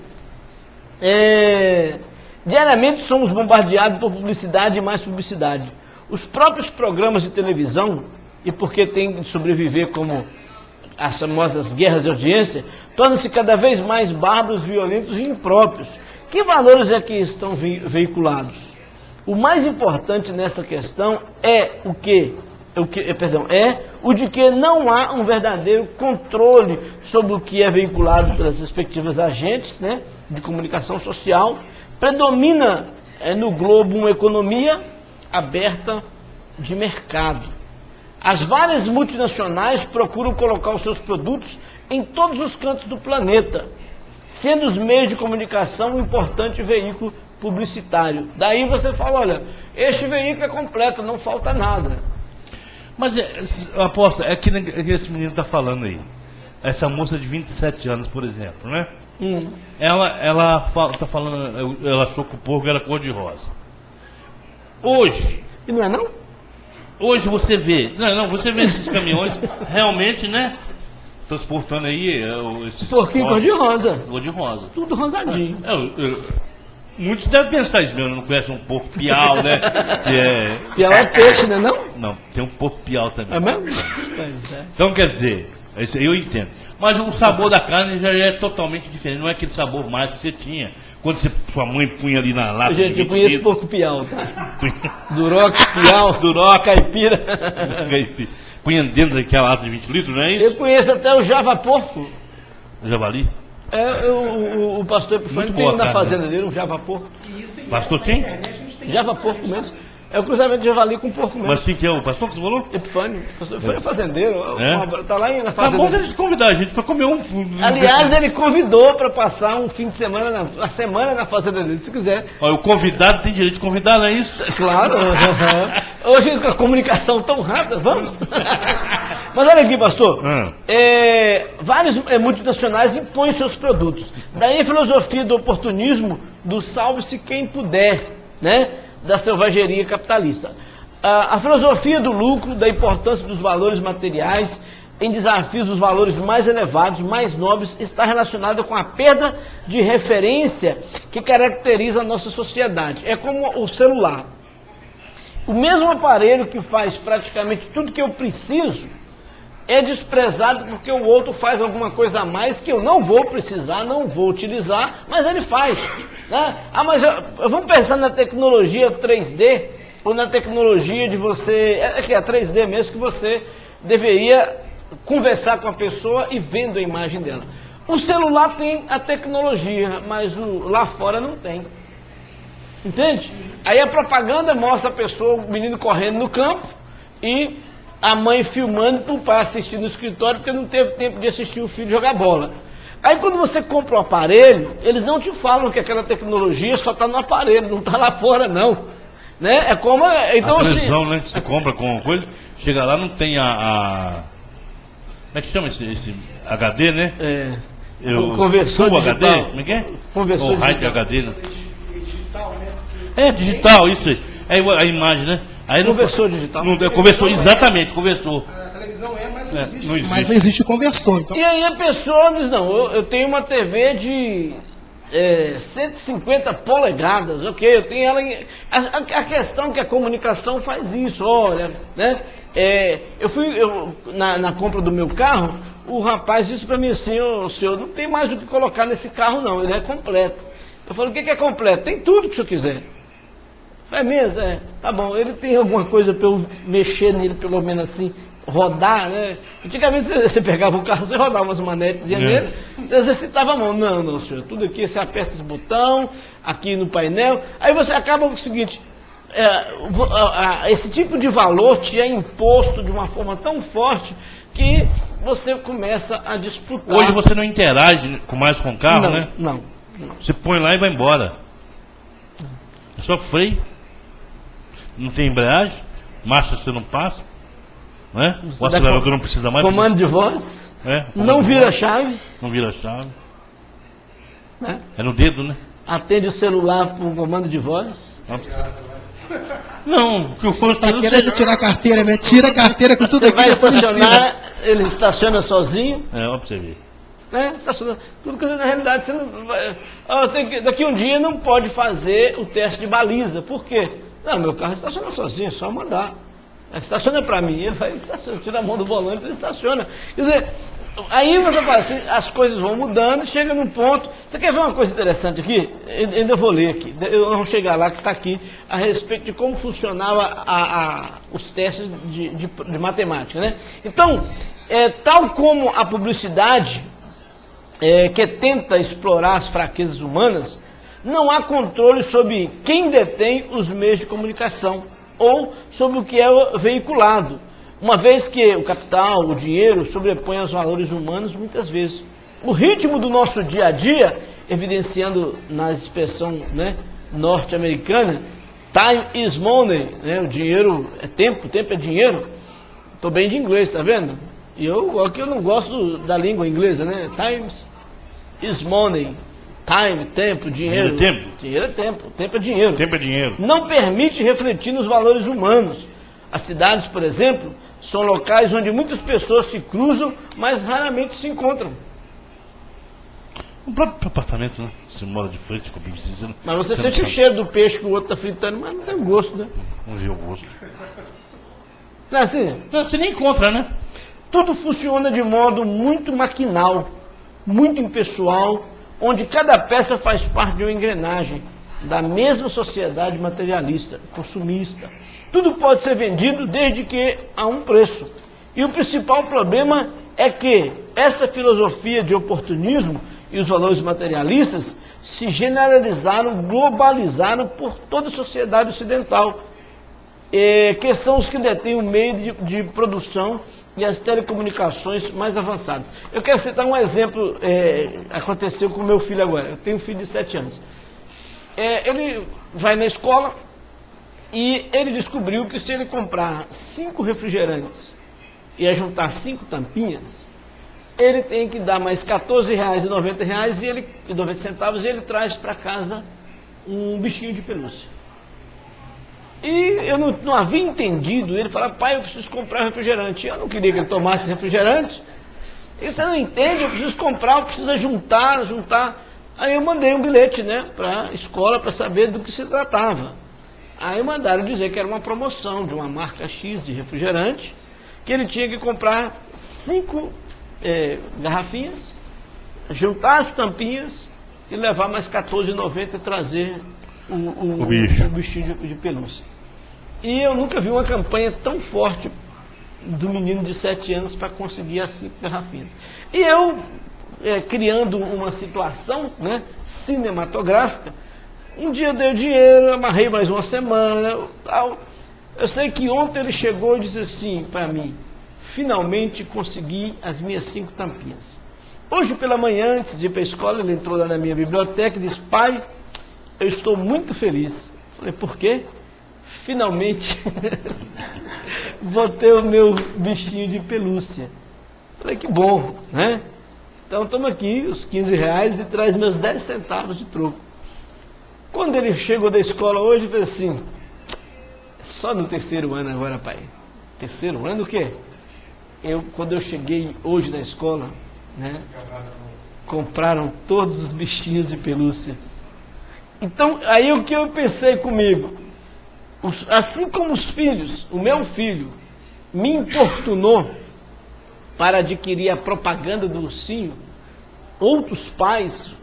Diariamente somos bombardeados por publicidade e mais publicidade. Os próprios programas de televisão, e porque tem de sobreviver como as famosas guerras de audiência, tornam-se cada vez mais bárbaros, violentos e impróprios. Que valores é que estão veiculados? O mais importante nessa questão é o de que não há um verdadeiro controle sobre o que é veiculado pelas respectivas agentes, né, de comunicação social. Predomina no globo uma economia aberta de mercado. As várias multinacionais procuram colocar os seus produtos em todos os cantos do planeta, sendo os meios de comunicação um importante veículo publicitário. Daí você fala, olha, este veículo é completo, não falta nada. Mas, apóstolo, é que esse menino está falando aí. Essa moça de 27 anos, por exemplo, né? Ela está falando, ela achou que o porco era cor-de-rosa. Hoje... E não é não? Hoje você vê... Você vê esses caminhões realmente, né? Transportando aí esses... Porquinho cor-de-rosa. Cor-de-rosa. Tudo rosadinho. Muitos devem pensar isso mesmo, não conhecem um porco piau, né? Piau é peixe, né não? Não, tem um porco piau também. É mesmo? Pois é. Então, quer dizer, isso aí eu entendo. Mas o sabor da carne já é totalmente diferente, não é aquele sabor mais que você tinha. Quando sua mãe punha ali na lata... Gente, eu conheço porco piau, tá? Duroca, piau, duroca, caipira. Punha dentro daquela lata de 20 litros, não é isso? Eu conheço até o java porco. Javali? O pastor Epifânio tem na fazenda dele um java porco. Pastor quem? Java porco mesmo. É o cruzamento de javali com porco mesmo. Mas quem que é o pastor que você falou? Epifânio. O pastor Epifânio é fazendeiro. Tá lá na fazenda. Tá bom eles convidar a gente para comer um... Aliás, ele convidou para passar um fim de semana, uma semana na fazenda dele, se quiser. Olha, o convidado tem direito de convidar, não é isso? Claro. Hoje com a comunicação tão rápida, vamos. Mas olha aqui, pastor. Vários multinacionais impõem seus produtos. Daí a filosofia do oportunismo, do salve-se quem puder, né? Da selvageria capitalista. A filosofia do lucro, da importância dos valores materiais em desafios dos valores mais elevados, mais nobres, está relacionada com a perda de referência que caracteriza a nossa sociedade. É como o celular. O mesmo aparelho que faz praticamente tudo que eu preciso é desprezado porque o outro faz alguma coisa a mais que eu não vou precisar, não vou utilizar, mas ele faz. Né? Mas vamos pensar na tecnologia 3D, ou na tecnologia de você... É a 3D mesmo, que você deveria conversar com a pessoa e vendo a imagem dela. O celular tem a tecnologia, mas lá fora não tem. Entende? Aí a propaganda mostra a pessoa, o menino correndo no campo, e a mãe filmando para o pai assistir no escritório, porque não teve tempo de assistir o filho jogar bola. Aí quando você compra o aparelho, eles não te falam que aquela tecnologia só está no aparelho, não está lá fora não. Né? É como... Então, a televisão, né, que você compra com coisa, chega lá, não tem como é que chama esse HD, né? Conversor Full digital. HD, como é que é? Conversor digital. HD, né? Digital, isso aí. É a imagem, né? Aí conversor digital. Conversor, exatamente, conversor. A televisão mas não existe. Mas não existe conversor. Então... E aí a pessoa diz, não, eu tenho uma TV de 150 polegadas, ok, eu tenho ela em... A questão é que a comunicação faz isso, olha, né? Na compra do meu carro, o rapaz disse para mim assim, senhor, não tem mais o que colocar nesse carro não, ele é completo. Eu falei, o que é completo? Tem tudo que o senhor quiser. É mesmo? Tá bom, ele tem alguma coisa para eu mexer nele, pelo menos assim, rodar, né? Antigamente você pegava o carro, você rodava umas manetes nele, você exercitava a mão. Não, senhor, tudo aqui, você aperta esse botão, aqui no painel, aí você acaba com o seguinte, esse tipo de valor te é imposto de uma forma tão forte que você começa a disputar. Hoje você não interage mais com o carro, né? Não. Você põe lá e vai embora. É só freio. Não tem embreagem, marcha você não passa, né? O acelerador não precisa mais. Comando de voz, não vira chave. Não vira chave. Né? É no dedo, né? Atende o celular por comando de voz. Não, que o Você está querendo tirar a carteira, né? Tira a carteira com tudo você aqui. Vai estacionar, ele estaciona sozinho. Ó pra você ver. Estaciona. Tudo que na realidade você não vai. Daqui um dia não pode fazer o teste de baliza. Por quê? Não, meu carro estaciona sozinho, é só mandar. Estaciona para mim, ele vai estaciona, tira a mão do volante e estaciona. Quer dizer, aí você fala assim, as coisas vão mudando, chega num ponto. Você quer ver uma coisa interessante aqui? Eu ainda vou ler aqui, eu vou chegar lá que está aqui, a respeito de como funcionava os testes de matemática, né? Então, tal como a publicidade que tenta explorar as fraquezas humanas, não há controle sobre quem detém os meios de comunicação ou sobre o que é veiculado. uma vez que o capital, o dinheiro, sobrepõe aos valores humanos muitas vezes. O ritmo do nosso dia a dia, evidenciando na expressão, né, norte-americana, time is money, né, o dinheiro é tempo, tempo é dinheiro. Estou bem de inglês, tá vendo? E aqui eu não gosto da língua inglesa, né? Time is money. Time, tempo, dinheiro. Dinheiro é tempo? Dinheiro é tempo, tempo é dinheiro. Tempo é dinheiro. Não permite refletir nos valores humanos. As cidades, por exemplo, são locais onde muitas pessoas se cruzam, mas raramente se encontram. O próprio apartamento, né? Você mora de frente com o bicho. Mas você sente o cheiro do peixe que o outro está fritando, mas não tem gosto, né? Não vê o gosto. Não é assim? Não, você nem encontra, né? Tudo funciona de modo muito maquinal, muito impessoal, onde cada peça faz parte de uma engrenagem da mesma sociedade materialista, consumista. Tudo pode ser vendido desde que há um preço. E o principal problema é que essa filosofia de oportunismo e os valores materialistas se generalizaram, globalizaram por toda a sociedade ocidental, que são os que detêm o meio de produção e as telecomunicações mais avançadas. Eu quero citar um exemplo, aconteceu com o meu filho agora. Eu tenho um filho de 7 anos. Ele vai na escola e ele descobriu que se ele comprar 5 refrigerantes e juntar 5 tampinhas, ele tem que dar mais R$14,90 e ele traz para casa um bichinho de pelúcia. E eu não havia entendido. Ele falava: pai, eu preciso comprar refrigerante. Eu não queria que ele tomasse refrigerante. E você não entende, eu preciso comprar, eu preciso juntar. Aí eu mandei um bilhete, né, para a escola para saber do que se tratava. Aí mandaram dizer que era uma promoção de uma marca X de refrigerante, que ele tinha que comprar 5 garrafinhas, juntar as tampinhas e levar mais R$14,90 e trazer o bichinho de pelúcia. E eu nunca vi uma campanha tão forte do menino de 7 anos para conseguir as 5 garrafinhas. E eu, criando uma situação, né, cinematográfica, um dia eu dei o dinheiro, amarrei mais uma semana, tal. Eu sei que ontem ele chegou e disse assim para mim: finalmente consegui as minhas 5 tampinhas. Hoje pela manhã, antes de ir para a escola, ele entrou lá na minha biblioteca e disse: pai, eu estou muito feliz. Falei: por quê? Finalmente vou ter o meu bichinho de pelúcia. Falei: que bom, né? Então toma aqui os R$15 e traz meus 10 centavos de troco. Quando ele chegou da escola hoje, ele falou assim: só no 3º ano agora, pai. 3º ano o quê? Quando eu cheguei hoje na escola, né, compraram todos os bichinhos de pelúcia. Então, aí o que eu pensei comigo? Assim como os filhos, o meu filho me importunou para adquirir a propaganda do ursinho, outros pais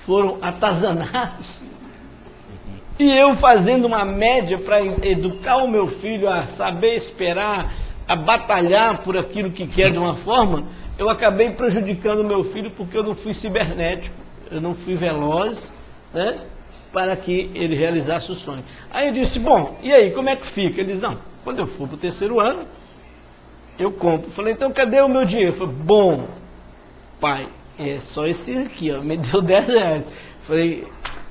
foram atazanados. E eu fazendo uma média para educar o meu filho a saber esperar, a batalhar por aquilo que quer de uma forma, eu acabei prejudicando o meu filho porque eu não fui cibernético, eu não fui veloz, né, para que ele realizasse o sonho. Aí eu disse: bom, e aí, como é que fica? Ele disse: não, quando eu for para o 3º ano, eu compro. Falei: então cadê o meu dinheiro? Ele falou: bom, pai, é só esse aqui, ó, me deu R$10. Falei: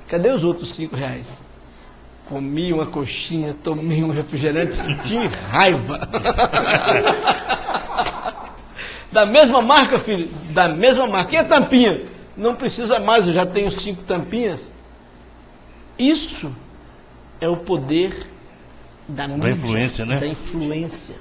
cadê os outros R$5? Comi uma coxinha, tomei um refrigerante de raiva. Da mesma marca, filho? Da mesma marca. E a tampinha? Não precisa mais, eu já tenho 5 tampinhas. Isso é o poder da mídia, da influência, né? Da influência.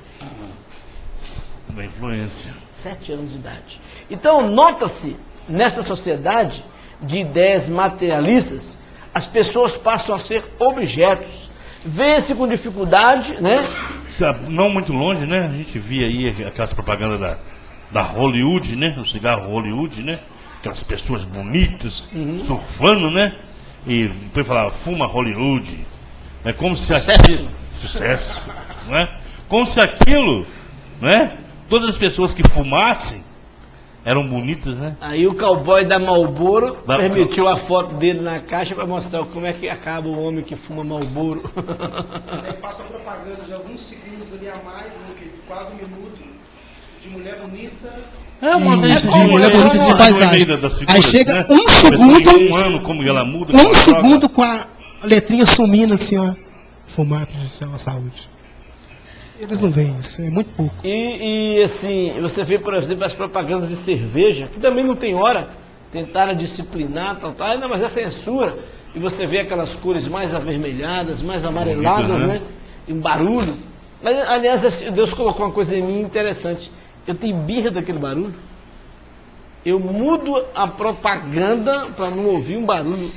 Da influência. 7 anos de idade. Então, nota-se, nessa sociedade de ideias materialistas, as pessoas passam a ser objetos. Vê-se com dificuldade, né? Não muito longe, né? A gente via aí aquelas propagandas da Hollywood, né? O cigarro Hollywood, né? Aquelas pessoas bonitas, surfando, né? E depois falava: fuma Hollywood. É como se aquilo... Sucesso. Não é? Como se aquilo, né? Todas as pessoas que fumassem Eram bonitas, né? Aí o cowboy da Marlboro permitiu a foto dele na caixa para mostrar como é que acaba o homem que fuma Marlboro. Aí passa propaganda de alguns segundos ali a mais, quase um minuto, de mulher bonita. De mulher bonita de paisagem. Aí chega um segundo, como ela muda. um segundo com a letrinha sumindo assim, ó. Fumar prejudicial à saúde. Eles não veem isso, é muito pouco. E assim, você vê, por exemplo, as propagandas de cerveja, que também não tem hora, tentaram disciplinar, tal, não, mas é censura. E você vê aquelas cores mais avermelhadas, mais amareladas, bonito, né? E um barulho. Mas, aliás, Deus colocou uma coisa em mim interessante. Eu tenho birra daquele barulho. Eu mudo a propaganda para não ouvir um barulho.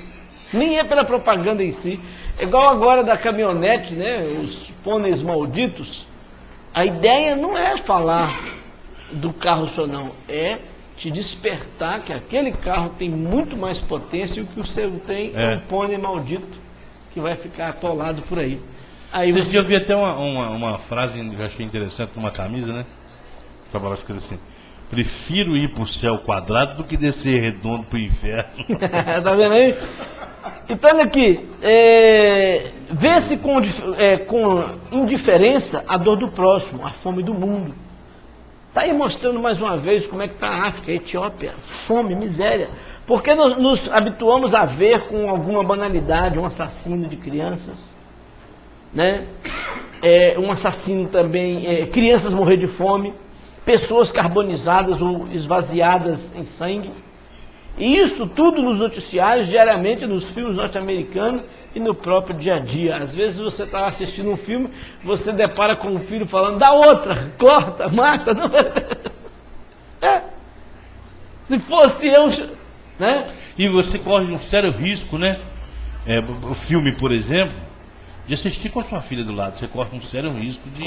Nem é pela propaganda em si. É igual agora da caminhonete, né? Os pôneis malditos. A ideia não é falar do carro só não, é te despertar que aquele carro tem muito mais potência e o que o seu tem é um pônei maldito que vai ficar atolado por aí. Esses dias eu vi até uma frase que eu achei interessante numa camisa, né? Estava escrito assim: prefiro ir para o céu quadrado do que descer redondo para o inferno. Tá vendo aí? Então, olha aqui, vê-se com indiferença a dor do próximo, a fome do mundo. Está aí mostrando mais uma vez como é que está a África, a Etiópia, fome, miséria. Porque nós nos habituamos a ver com alguma banalidade um assassino de crianças, né? Um assassino também, crianças morrer de fome, pessoas carbonizadas ou esvaziadas em sangue. E isso tudo nos noticiários, diariamente, nos filmes norte-americanos e no próprio dia a dia. Às vezes você está assistindo um filme, você depara com um filho falando, dá outra, corta, mata. Não. Se fosse eu, né? E você corre um sério risco, né? O filme, por exemplo, de assistir com a sua filha do lado. Você corre um sério risco de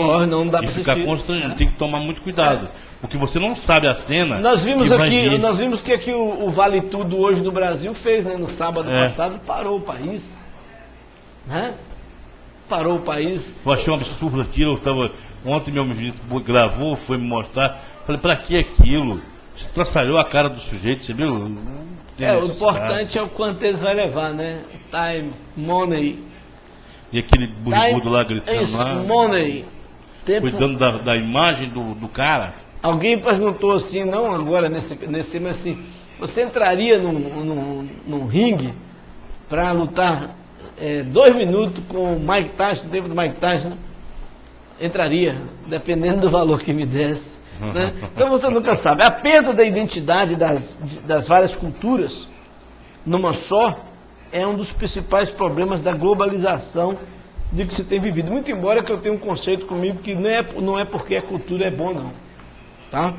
ficar constrangido. Tem que tomar muito cuidado. Porque você não sabe a cena. Nós vimos que aqui o Vale Tudo hoje no Brasil fez, né? No sábado passado, parou o país. Né? Parou o país. Eu achei um absurdo aquilo. Ontem meu ministro gravou, foi me mostrar. Falei, pra que aquilo? Estraçalhou a cara do sujeito, você viu? O importante é o quanto eles vão levar, né? Time, money. E aquele burricudo lá gritando lá. Money. Cuidando da imagem do cara. Alguém perguntou assim, não agora nesse tema, assim, você entraria num ringue para lutar 2 minutos com o Mike Tyson, no tempo do Mike Tyson? Entraria, dependendo do valor que me desse. Né? Então você nunca sabe. A perda da identidade das várias culturas numa só é um dos principais problemas da globalização de que se tem vivido. Muito embora que eu tenha um conceito comigo que não é porque a cultura é bom, não. Tá?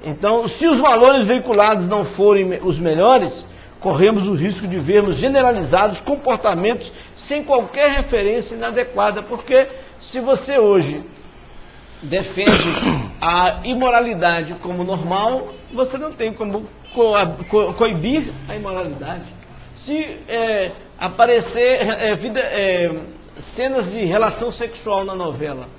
Então, se os valores veiculados não forem os melhores, corremos o risco de vermos generalizados comportamentos sem qualquer referência inadequada, porque se você hoje defende a imoralidade como normal, você não tem como coibir a imoralidade. Se aparecer cenas de relação sexual na novela,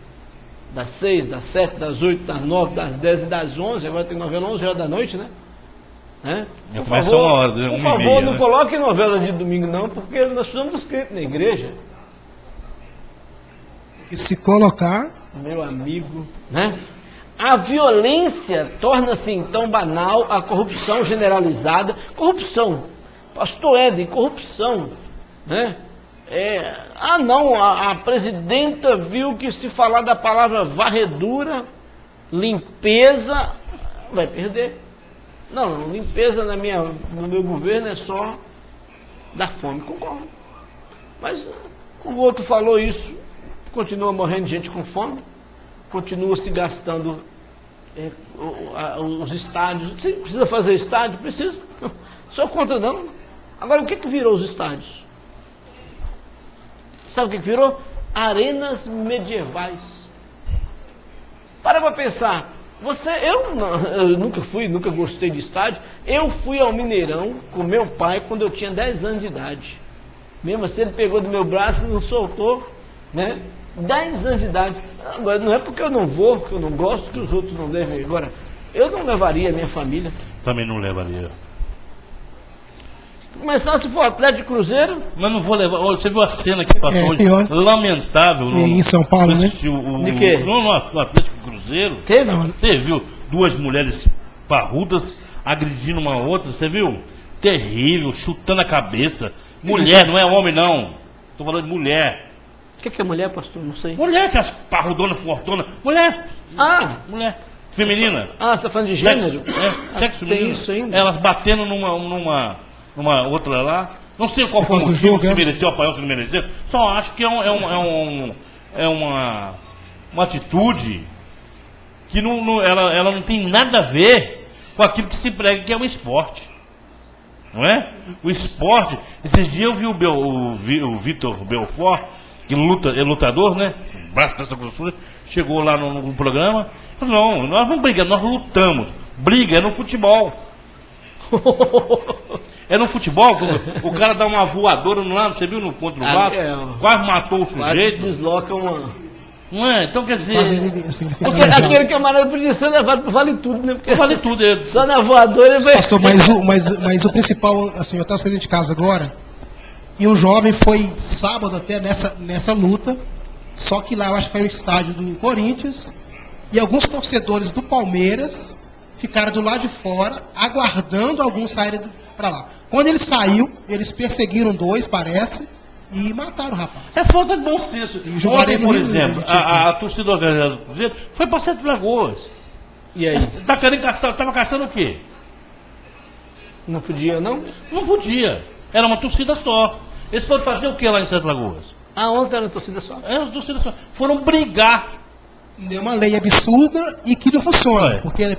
das 6, das 7, das 8, das 9, das 10 e das 11, agora tem novela 11 horas da noite, né? Por favor, não coloque novela de domingo não, porque nós precisamos dos crentes na igreja. E se colocar... Meu amigo, né? A violência torna-se então banal, a corrupção generalizada. Corrupção, pastor Éden, corrupção, né? A presidenta viu que se falar da palavra varredura, limpeza, vai perder. Não, limpeza no meu governo é só dar fome, concordo. Mas o outro falou isso, continua morrendo gente com fome, continua se gastando os estádios. Você precisa fazer estádio? Precisa. Só contra não. Agora, o que virou os estádios? Sabe o que virou? Arenas medievais. Para pensar. Eu nunca gostei de estádio. Eu fui ao Mineirão com meu pai quando eu tinha 10 anos de idade. Mesmo assim, ele pegou do meu braço e não soltou, né? 10 anos de idade. Agora, não é porque eu não vou, que eu não gosto, que os outros não devem. Agora, eu não levaria a minha família. Também não levaria. Começar se for Atlético Cruzeiro. Mas não vou levar. Você viu a cena que passou hoje? Pior. Lamentável. Em São Paulo, né? De quê? No Atlético Cruzeiro. Teve? Você viu duas mulheres parrudas agredindo uma outra? Você viu? Terrível, chutando a cabeça. Mulher, não é homem não. Tô falando de mulher. O que é mulher, pastor? Não sei. Mulher, que as parrudonas, fortonas. Mulher. Ah! Mulher. Feminina. Ah, você tá falando de gênero? Sexo tem feminino. isso ainda? Elas batendo numa outra lá. Não sei qual foi o Posso motivo, se julgar? mereceu apanhar, se não mereceu. Só acho que é uma atitude que ela não tem nada a ver com aquilo que se prega que é o esporte. Não é? O esporte. Esses dias eu vi o Vitor Belfort, que é lutador, né? Braço dessa grossura, chegou lá no programa. Falou, não, nós não brigamos, nós lutamos. Briga é no futebol. É no futebol, o cara dá uma voadora no lado, você viu no ponto do Vasco? Quase matou o sujeito. Quase desloca uma... Não é? Então quer dizer. Aquele camarada podia ser levado pro Vale Tudo, né? Porque Vale tudo. só na voadora ele vai. Pastor, mas o principal, assim, eu estava saindo de casa agora, e um jovem foi sábado até nessa luta, só que lá eu acho que foi o estádio do Corinthians, e alguns torcedores do Palmeiras ficaram do lado de fora, aguardando alguns saírem para lá. Quando ele saiu, eles perseguiram dois, parece, e mataram o rapaz. É falta de bom senso. Ontem, por exemplo, a torcida organizada do Cruzeiro foi para Sete Lagoas. E aí? Tava caçando o quê? Não podia, não? Não podia. Era uma torcida só. Eles foram fazer o que lá em Sete Lagoas? Ah, ontem era torcida só? Era uma torcida só. Foram brigar. É uma lei absurda e que não funciona. Porque na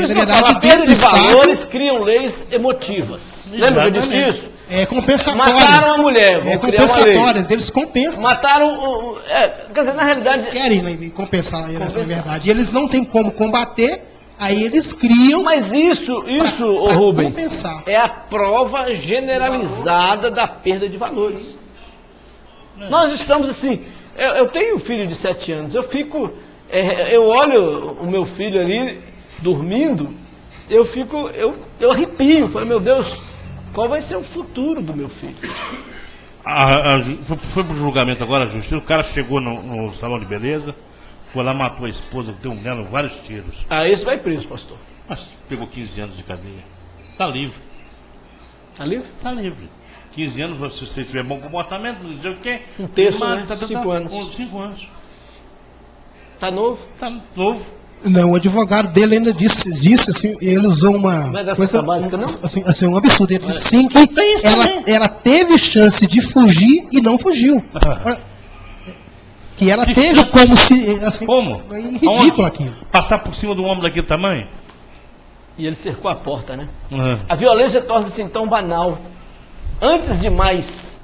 verdade, dentro de valores criam leis emotivas. Lembra que eu disse isso? É compensatórias. Mataram a mulher, vão criar uma lei. Compensatórias, eles compensam. Mataram quer dizer, na realidade... Eles querem compensar, essa é a verdade. Eles não têm como combater, aí eles criam... Mas isso, Rubens, compensar. É a prova generalizada da perda de valores. Nós estamos assim... Eu tenho um filho de 7 anos, eu olho o meu filho ali dormindo, eu arrepio, falo, meu Deus, qual vai ser o futuro do meu filho? Foi pro julgamento agora, a justiça, o cara chegou no salão de beleza, foi lá, matou a esposa, deu nela vários tiros. Ah, esse vai preso, pastor. Mas pegou 15 anos de cadeia. Tá livre. Tá livre? Tá livre. 15 anos, se você tiver bom comportamento, não dizer o quê? Um terço, né? 5 anos. 5 anos. Tá novo? Tá novo. Não, o advogado dele ainda disse assim, ele usou uma coisa básica, não? Assim, um absurdo. Ele disse sim que ela teve chance de fugir e não fugiu. Que ela teve como se... Assim, como? É ridículo aquilo. Passar por cima do homem daquele tamanho? E ele cercou a porta, né? Uhum. A violência torna-se então banal. Antes de mais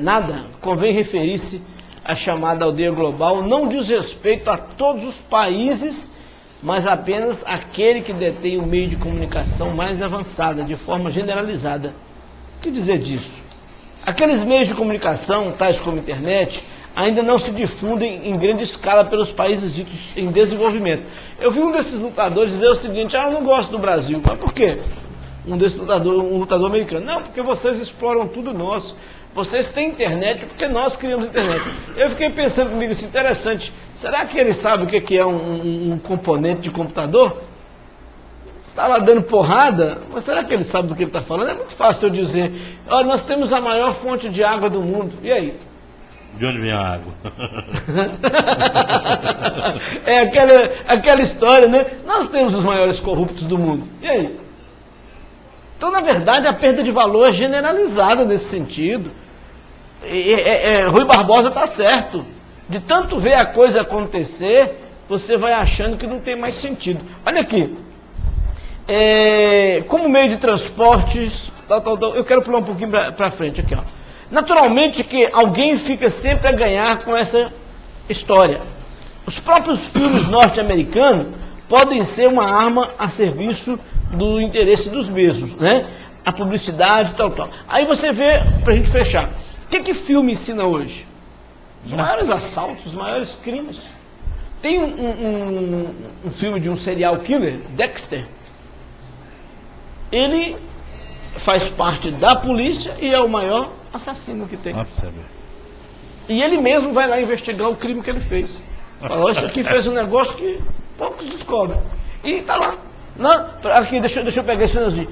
nada, convém referir-se à chamada aldeia global. Não diz respeito a todos os países, mas apenas àquele que detém o meio de comunicação mais avançada, de forma generalizada. O que dizer disso? Aqueles meios de comunicação, tais como a internet, ainda não se difundem em grande escala pelos países ditos em desenvolvimento. Eu vi um desses lutadores dizer o seguinte: eu não gosto do Brasil. Mas por quê? Um lutador americano. Não, porque vocês exploram tudo nosso. Vocês têm internet porque nós criamos internet. Eu fiquei pensando comigo assim, interessante. Será que ele sabe o que é um componente de computador? Está lá dando porrada, mas será que ele sabe do que ele está falando? É muito fácil eu dizer, olha, nós temos a maior fonte de água do mundo. E aí? De onde vem a água? É aquela história, né? Nós temos os maiores corruptos do mundo. E aí? Então, na verdade, a perda de valor é generalizada nesse sentido. Rui Barbosa está certo. De tanto ver a coisa acontecer, você vai achando que não tem mais sentido. Olha aqui. Como meio de transportes, eu quero pular um pouquinho para frente aqui, ó. Naturalmente que alguém fica sempre a ganhar com essa história. Os próprios filmes norte-americanos podem ser uma arma a serviço do interesse dos mesmos, né? A publicidade, tal. Aí você vê, pra gente fechar, o que filme ensina hoje? Os maiores assaltos, os maiores crimes. Tem um filme de um serial killer, Dexter. Ele faz parte da polícia e é o maior assassino que tem. E ele mesmo vai lá investigar o crime que ele fez. Falou, isso aqui fez um negócio que poucos descobrem. E está lá. Aqui, deixa eu pegar esse assim.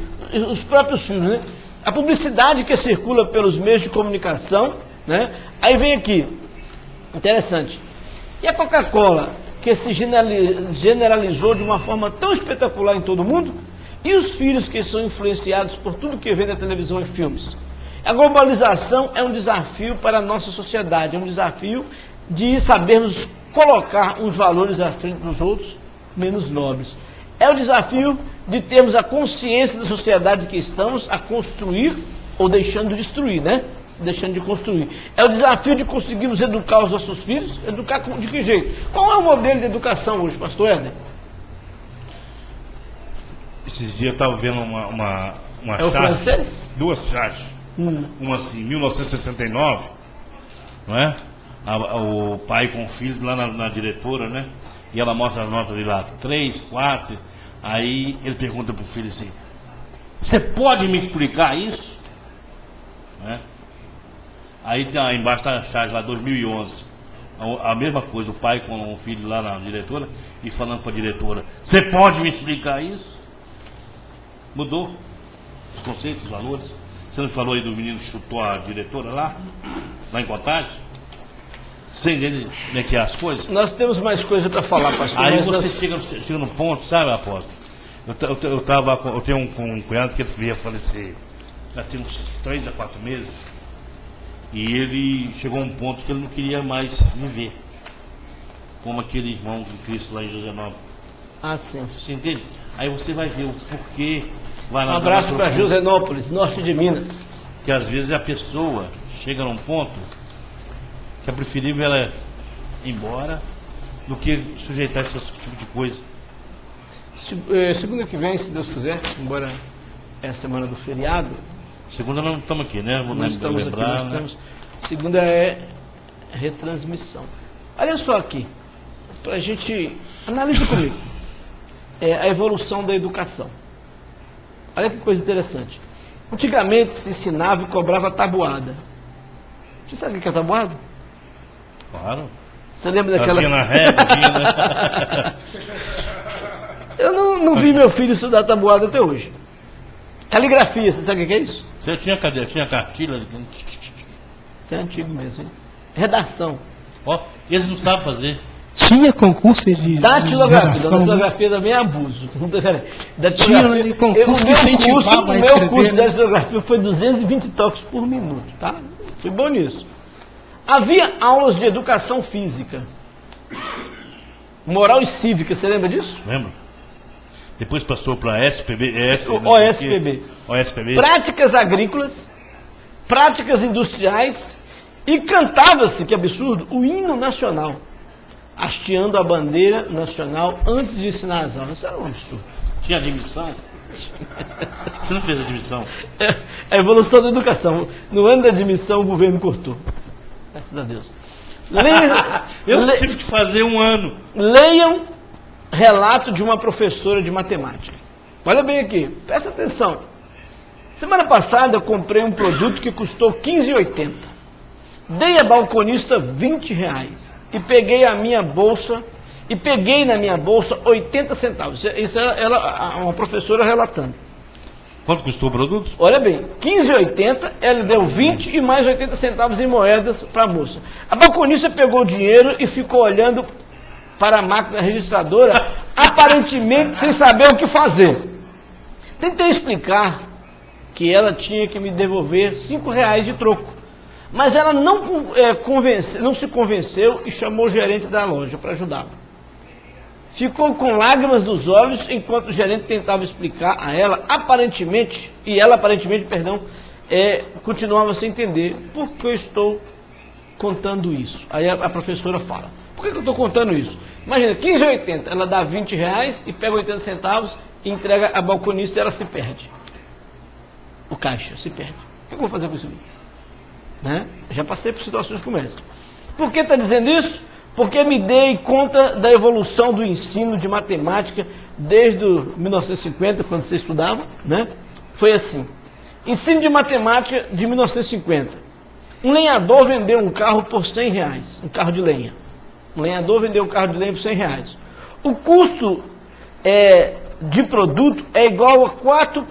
Os próprios filmes, né? A publicidade que circula pelos meios de comunicação, né? Aí vem aqui, interessante. E a Coca-Cola, que se generalizou de uma forma tão espetacular em todo mundo, e os filhos que são influenciados por tudo que vê na televisão e filmes. A globalização é um desafio para a nossa sociedade, é um desafio de sabermos colocar uns valores à frente dos outros, menos nobres. É o desafio de termos a consciência da sociedade que estamos a construir ou deixando de destruir, né? Deixando de construir. É o desafio de conseguirmos educar os nossos filhos. Educar de que jeito? Qual é o modelo de educação hoje, pastor Éder? Esses dias eu estava vendo uma o francês? Duas charges. Uma assim, 1969, não é? O pai com o filho lá na diretora, né? E ela mostra as notas de lá, 3, 4. Aí ele pergunta pro filho assim: você pode me explicar isso? Né? Aí tá, embaixo está a charge lá, 2011. A mesma coisa, o pai com o filho lá na diretora e falando para a diretora: você pode me explicar isso? Mudou os conceitos, os valores. Você não falou aí do menino que chutou a diretora lá em Contagem? Você entende como é que é as coisas? Nós temos mais coisa para falar, pastor. Aí você chega no ponto, sabe, apóstolo? Eu tenho um cunhado que ele veio a falecer já tem uns 3 a 4 meses. E ele chegou a um ponto que ele não queria mais viver. Como aquele irmão de Cristo lá em Josenópolis. Ah, sim. Você entende? Aí você vai ver o porquê. Um abraço para Josenópolis, norte de Minas. Que às vezes a pessoa chega num ponto que é preferível ela ir embora do que sujeitar esse tipo de coisa. Segunda que vem, se Deus quiser, embora é a semana do feriado. Segunda nós não estamos aqui, né? Vou estamos lembrar, aqui, né? Segunda é retransmissão. Olha só aqui, para a gente analisa comigo a evolução da educação. Olha que coisa interessante. Antigamente se ensinava e cobrava tabuada. Você sabe o que é tabuada? Claro. Você lembra daquela... na régua, né? Eu não vi meu filho estudar tabuada até hoje. Caligrafia, você sabe o que é isso? Você tinha cartilha? Isso é antigo mesmo, hein? Redação. Ó, eles não sabem fazer. Tinha concurso de datilografia. Datilografia também é abuso. Tinha concurso que incentivava a escrever. O meu curso de datilografia foi 220 toques por minuto, tá? Fui bom nisso. Havia aulas de educação física, moral e cívica, você lembra disso? Lembro. Depois passou para OSPB. Práticas agrícolas, práticas industriais e cantava-se, que absurdo, o hino nacional, hasteando a bandeira nacional antes de ensinar as aulas. Isso era um absurdo. Tinha admissão? Você não fez admissão? É a evolução da educação. No ano da admissão o governo cortou. Graças a Deus. Eu tive que fazer um ano. Leiam relato de uma professora de matemática. Olha bem aqui, presta atenção. Semana passada eu comprei um produto que custou R$15,80. Dei a balconista R$20 e peguei na minha bolsa 80 centavos. Isso é uma professora relatando. Quanto custou o produto? Olha bem, R$15,80, ela deu 20 e mais 80 centavos em moedas para a moça. A balconista pegou o dinheiro e ficou olhando para a máquina registradora, aparentemente sem saber o que fazer. Tentei explicar que ela tinha que me devolver R$5 de troco, mas ela não se convenceu e chamou o gerente da loja para ajudá-la. Ficou com lágrimas nos olhos enquanto o gerente tentava explicar a ela, continuava sem entender por que eu estou contando isso. Aí a professora fala: por que eu estou contando isso? Imagina, R$15,80, ela dá R$20 e pega 80 centavos e entrega a balconista e ela se perde. O caixa se perde. O que eu vou fazer com isso? Né? Já passei por situações como essa. Por que está dizendo isso? porque me dei conta da evolução do ensino de matemática desde 1950, quando você estudava, né? Foi assim. Ensino de matemática de 1950. Um lenhador vendeu um carro por R$100, um carro de lenha. Um lenhador vendeu um carro de lenha por R$100. O custo de produto é igual a 4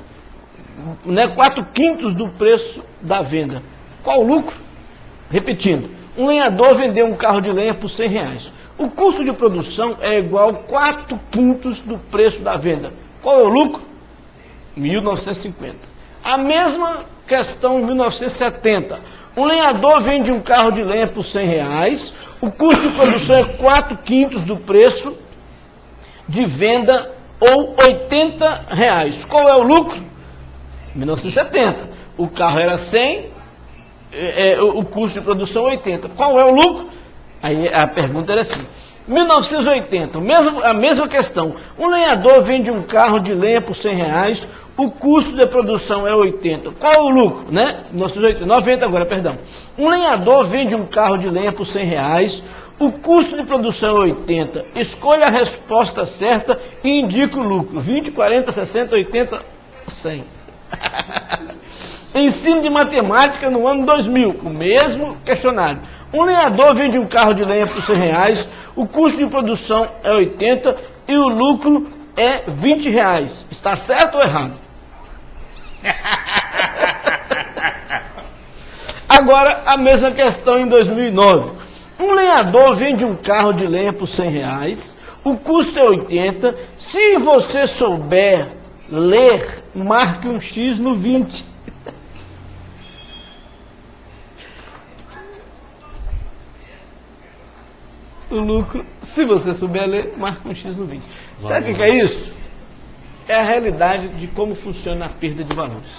quintos do preço da venda. Qual o lucro? Repetindo, um lenhador vendeu um carro de lenha por R$100. O custo de produção é igual a 4 quintos do preço da venda. Qual é o lucro? 1950. A mesma questão em 1970. Um lenhador vende um carro de lenha por R$100. O custo de produção é 4 quintos do preço de venda, ou R$80. Qual é o lucro? 1970. O carro era 100, o custo de produção 80. Qual é o lucro? Aí a pergunta era assim. 1980, a mesma questão. Um lenhador vende um carro de lenha por R$100, o custo de produção é 80. Qual é o lucro, né? 90 agora, perdão. Um lenhador vende um carro de lenha por R$100, o custo de produção é 80. Escolha a resposta certa e indique o lucro. 20, 40, 60, 80, 100. Ensino de matemática no ano 2000, o mesmo questionário. Um lenhador vende um carro de lenha por R$100, o custo de produção é 80 e o lucro é R$20. Está certo ou errado? Agora, a mesma questão em 2009. Um lenhador vende um carro de lenha por R$100, o custo é 80. Se você souber ler, marque um X no 20. O lucro, se você souber ler, marca um X no 20. Sabe o que é isso? É a realidade de como funciona a perda de valores.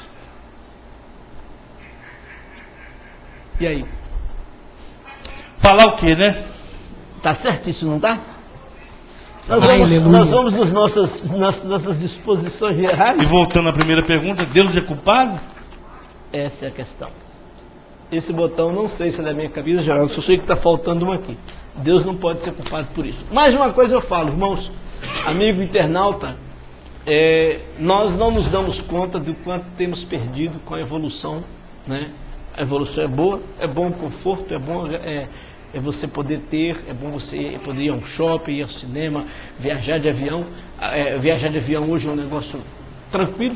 E aí? Falar o quê, né? Tá certo isso, não tá? Nós vamos nas nossas disposições gerais. E voltando à primeira pergunta, Deus é culpado? Essa é a questão. Esse botão, não sei se é da minha cabeça, Geraldo, só sei que está faltando um aqui. Deus não pode ser culpado por isso. Mais uma coisa eu falo, irmãos, amigo internauta, nós não nos damos conta do quanto temos perdido com a evolução, né? A evolução é boa, é bom o conforto, é bom você poder ter, é bom você poder ir a um shopping, ir ao cinema, viajar de avião. Viajar de avião hoje é um negócio tranquilo.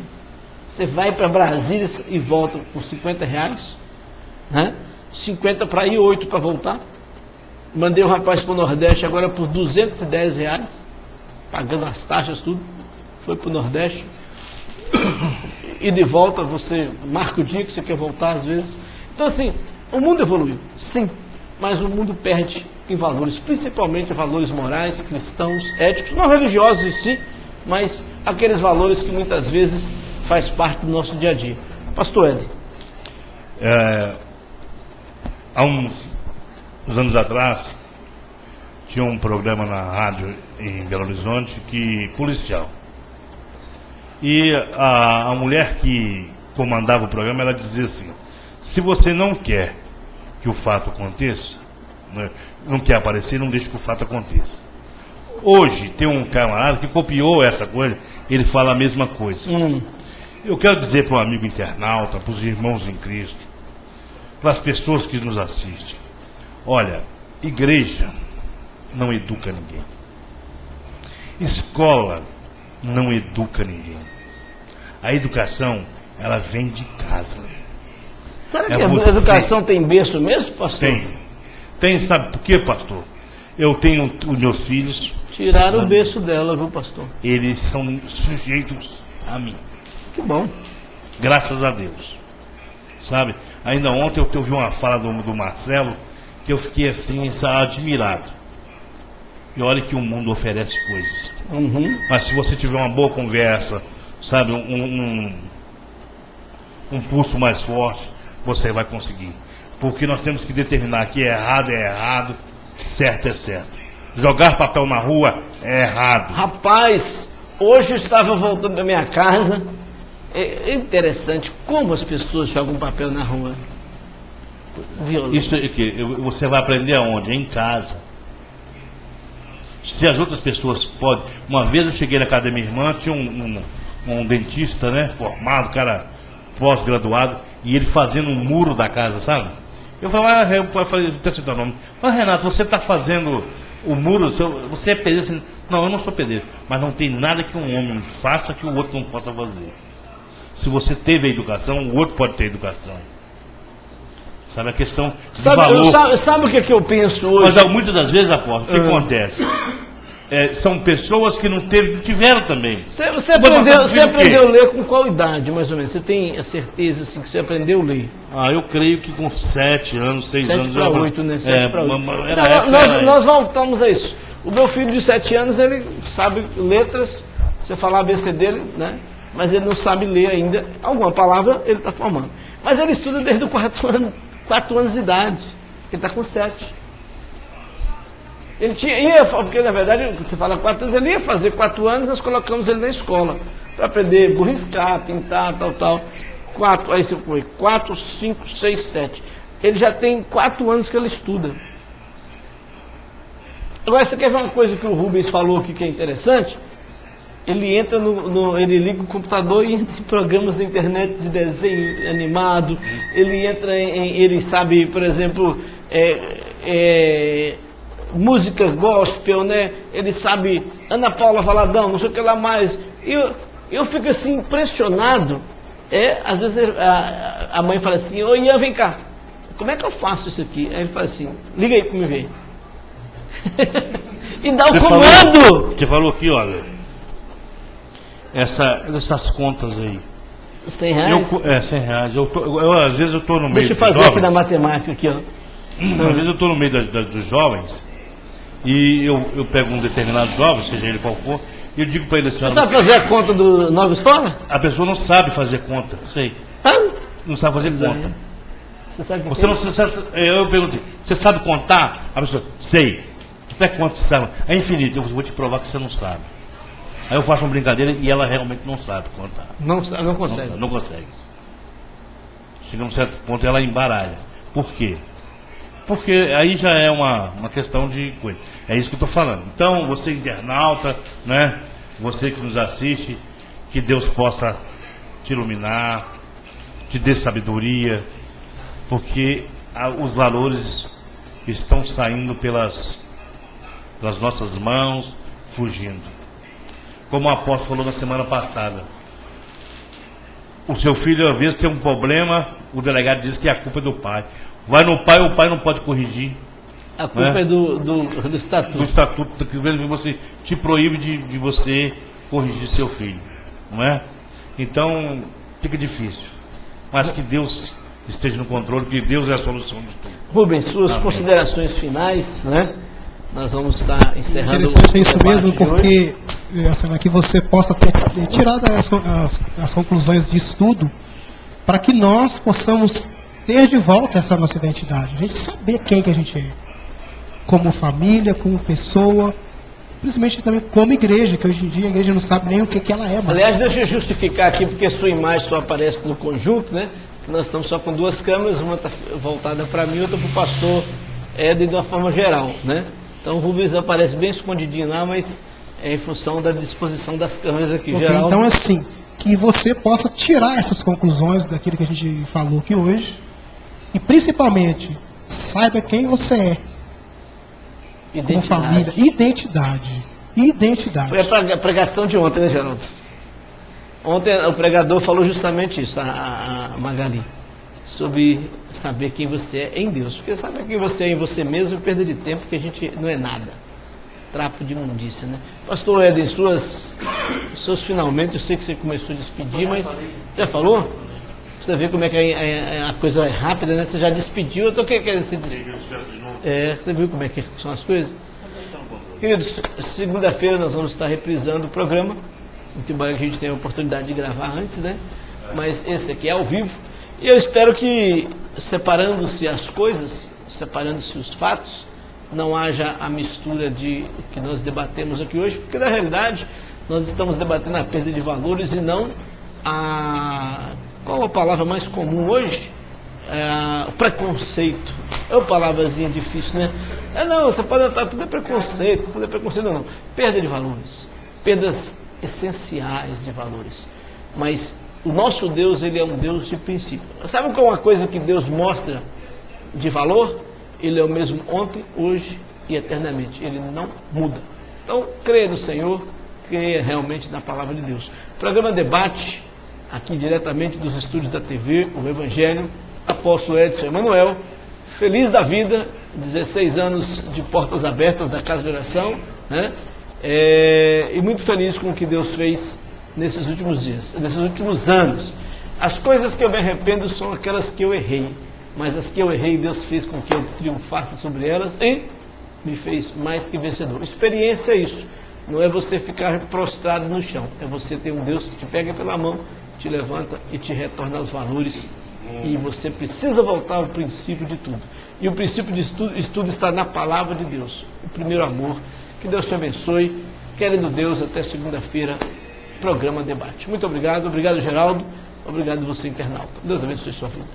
Você vai para Brasília e volta por R$50, né? 50 para ir, 8 para voltar. Mandei um rapaz para o Nordeste agora por R$210, pagando as taxas, tudo. Foi para o Nordeste. E de volta, você marca o dia que você quer voltar, às vezes. Então, assim, o mundo evoluiu, sim, mas o mundo perde em valores, principalmente valores morais, cristãos, éticos, não religiosos em si, mas aqueles valores que muitas vezes faz parte do nosso dia a dia. Pastor Ed. Há uns anos atrás, tinha um programa na rádio em Belo Horizonte policial. E a mulher que comandava o programa, ela dizia assim: se você não quer que o fato aconteça, né, não quer aparecer, não deixe que o fato aconteça. Hoje tem um camarada que copiou essa coisa, ele fala a mesma coisa. Eu quero dizer para um amigo internauta, para os irmãos em Cristo, para as pessoas que nos assistem: olha, igreja não educa ninguém, escola não educa ninguém. A educação, ela vem de casa. Será que a educação tem berço mesmo, pastor? Tem, sabe por quê, pastor? Eu tenho os meus filhos. Tiraram o berço dela, viu, pastor? Eles são sujeitos a mim. Que bom. Graças a Deus. Sabe? Ainda ontem eu ouvi uma fala do Marcelo que eu fiquei assim, admirado. E olha que o mundo oferece coisas. Mas se você tiver uma boa conversa, sabe, um pulso mais forte, você vai conseguir. Porque nós temos que determinar que errado é errado, que certo é certo. Jogar papel na rua é errado. Rapaz, hoje eu estava voltando da minha casa. É interessante como as pessoas jogam papel na rua. Isso é que você vai aprender aonde? Em casa. Se as outras pessoas podem... Uma vez eu cheguei na casa da minha irmã, tinha um dentista, né, formado, cara pós-graduado, e ele fazendo um muro da casa, sabe? Eu falei, até citar o nome. Mas Renato, você está fazendo o muro, você é pedreiro? Assim, não, eu não sou pedreiro. Mas não tem nada que um homem faça que o outro não possa fazer. Se você teve a educação, o outro pode ter educação. Sabe, a questão de valor. Sabe o que eu penso hoje? Mas muitas das vezes, Apóstolo, o que acontece? São pessoas que não tiveram também. Você aprendeu a ler com qual idade, mais ou menos? Você tem a certeza assim, que você aprendeu a ler? Eu creio que com 7 anos, 6 anos... 7 para 8, né? 7 para 8. Nós voltamos a isso. O meu filho de 7 anos, ele sabe letras, você falar ABC dele, né? Mas ele não sabe ler ainda. Alguma palavra ele está formando. Mas ele estuda desde os 4 anos de idade. Ele está com 7. Ele ia, porque na verdade, você fala 4 anos, ele ia fazer 4 anos, nós colocamos ele na escola, para aprender burriscar, pintar, tal. 4, aí você foi 4, 5, 6, 7. Ele já tem 4 anos que ele estuda. Agora, você quer ver uma coisa que o Rubens falou aqui que é interessante? Ele entra ele liga o computador e entra em programas da internet de desenho animado, ele entra ele sabe, por exemplo, música gospel, né? Ele sabe Ana Paula Valadão, não sei o que lá mais. Eu fico assim impressionado. Às vezes a mãe fala assim, ô Ian, vem cá, como é que eu faço isso aqui? Aí ele fala assim, liga aí para me ver. E dá o comando. Você falou aqui, olha, essas contas aí. R$100? 100 reais. Às vezes eu estou no meio. Deixa eu fazer aqui na matemática aqui, ó. Às vezes eu estou no meio dos jovens e eu pego um determinado jovem, seja ele qual for, e eu digo para ele assim... Você sabe fazer a conta do Nova Escola? A pessoa não sabe fazer conta, sei. Não sabe fazer conta. Você não sabe, eu pergunto, você sabe contar? A pessoa, sei. Até quanto você sabe? É infinito, eu vou te provar que você não sabe. Aí eu faço uma brincadeira e ela realmente não sabe contar. Não consegue. Não consegue. Chega a um certo ponto ela embaralha. Por quê? Porque aí já é uma questão de coisa. É isso que eu estou falando. Então, você internauta, né? Você que nos assiste, que Deus possa te iluminar, te dê sabedoria, porque os valores estão saindo pelas nossas mãos, fugindo. Como o apóstolo falou na semana passada, o seu filho às vezes tem um problema, o delegado diz que a culpa é do pai. Vai no pai, o pai não pode corrigir. A culpa é do estatuto. Do estatuto, que você te proíbe de você corrigir seu filho, não é? Então, fica difícil. Mas que Deus esteja no controle, que Deus é a solução de tudo. Rubens, suas considerações finais, né? Nós vamos estar encerrando. Interessante isso mesmo, porque assim, que você possa ter tirado as conclusões de estudo para que nós possamos ter de volta essa nossa identidade. A gente saber quem que a gente é. Como família, como pessoa, principalmente também como igreja, que hoje em dia a igreja não sabe nem o que ela é. Mas... Aliás, deixa eu justificar aqui, porque sua imagem só aparece no conjunto, né? Nós estamos só com 2 câmeras, uma está voltada para mim, outra para o pastor Éder de uma forma geral, né? Então o Rubens aparece bem escondidinho lá, mas é em função da disposição das câmeras aqui, geral. Então assim, que você possa tirar essas conclusões daquilo que a gente falou aqui hoje, e principalmente, saiba quem você é, como família, identidade. Foi a pregação de ontem, né, Geraldo? Ontem o pregador falou justamente isso, a Magali, sobre saber quem você é em Deus. Porque saber quem você é em você mesmo é perda de tempo, que a gente não é nada. Trapo de imundícia, né? Pastor Éden, seus finalmente, eu sei que você começou a despedir, mas já falou? Você vê como é que a coisa é rápida, né? Você já despediu, eu estou querendo se despedir. Você viu como é que são as coisas? Queridos, segunda-feira nós vamos estar reprisando o programa, embora a gente tenha a oportunidade de gravar antes, né? Mas esse aqui é ao vivo. E eu espero que, separando-se as coisas, separando-se os fatos, não haja a mistura de que nós debatemos aqui hoje, porque na realidade nós estamos debatendo a perda de valores e não qual a palavra mais comum hoje? o preconceito. É uma palavrazinha difícil, né? Não, você pode notar, tudo é preconceito, não. Perda de valores, perdas essenciais de valores. Mas o nosso Deus, ele é um Deus de princípio. Sabe qual é uma coisa que Deus mostra de valor? Ele é o mesmo ontem, hoje e eternamente. Ele não muda. Então, creia no Senhor, creia realmente na palavra de Deus. Programa Debate, aqui diretamente dos estúdios da TV, o Evangelho, apóstolo Edson Emanuel, feliz da vida, 16 anos de portas abertas da Casa de Oração, né? E muito feliz com o que Deus fez nesses últimos dias, nesses últimos anos. As coisas que eu me arrependo são aquelas que eu errei, mas as que eu errei, Deus fez com que eu triunfasse sobre elas e me fez mais que vencedor. Experiência é isso, não é você ficar prostrado no chão, é você ter um Deus que te pega pela mão, te levanta e te retorna aos valores. E você precisa voltar ao princípio de tudo. E o princípio de estudo está na palavra de Deus, o primeiro amor. Que Deus te abençoe. Querendo Deus, até segunda-feira, programa Debate. Muito obrigado. Obrigado, Geraldo. Obrigado você, internauta. Deus abençoe sua vida.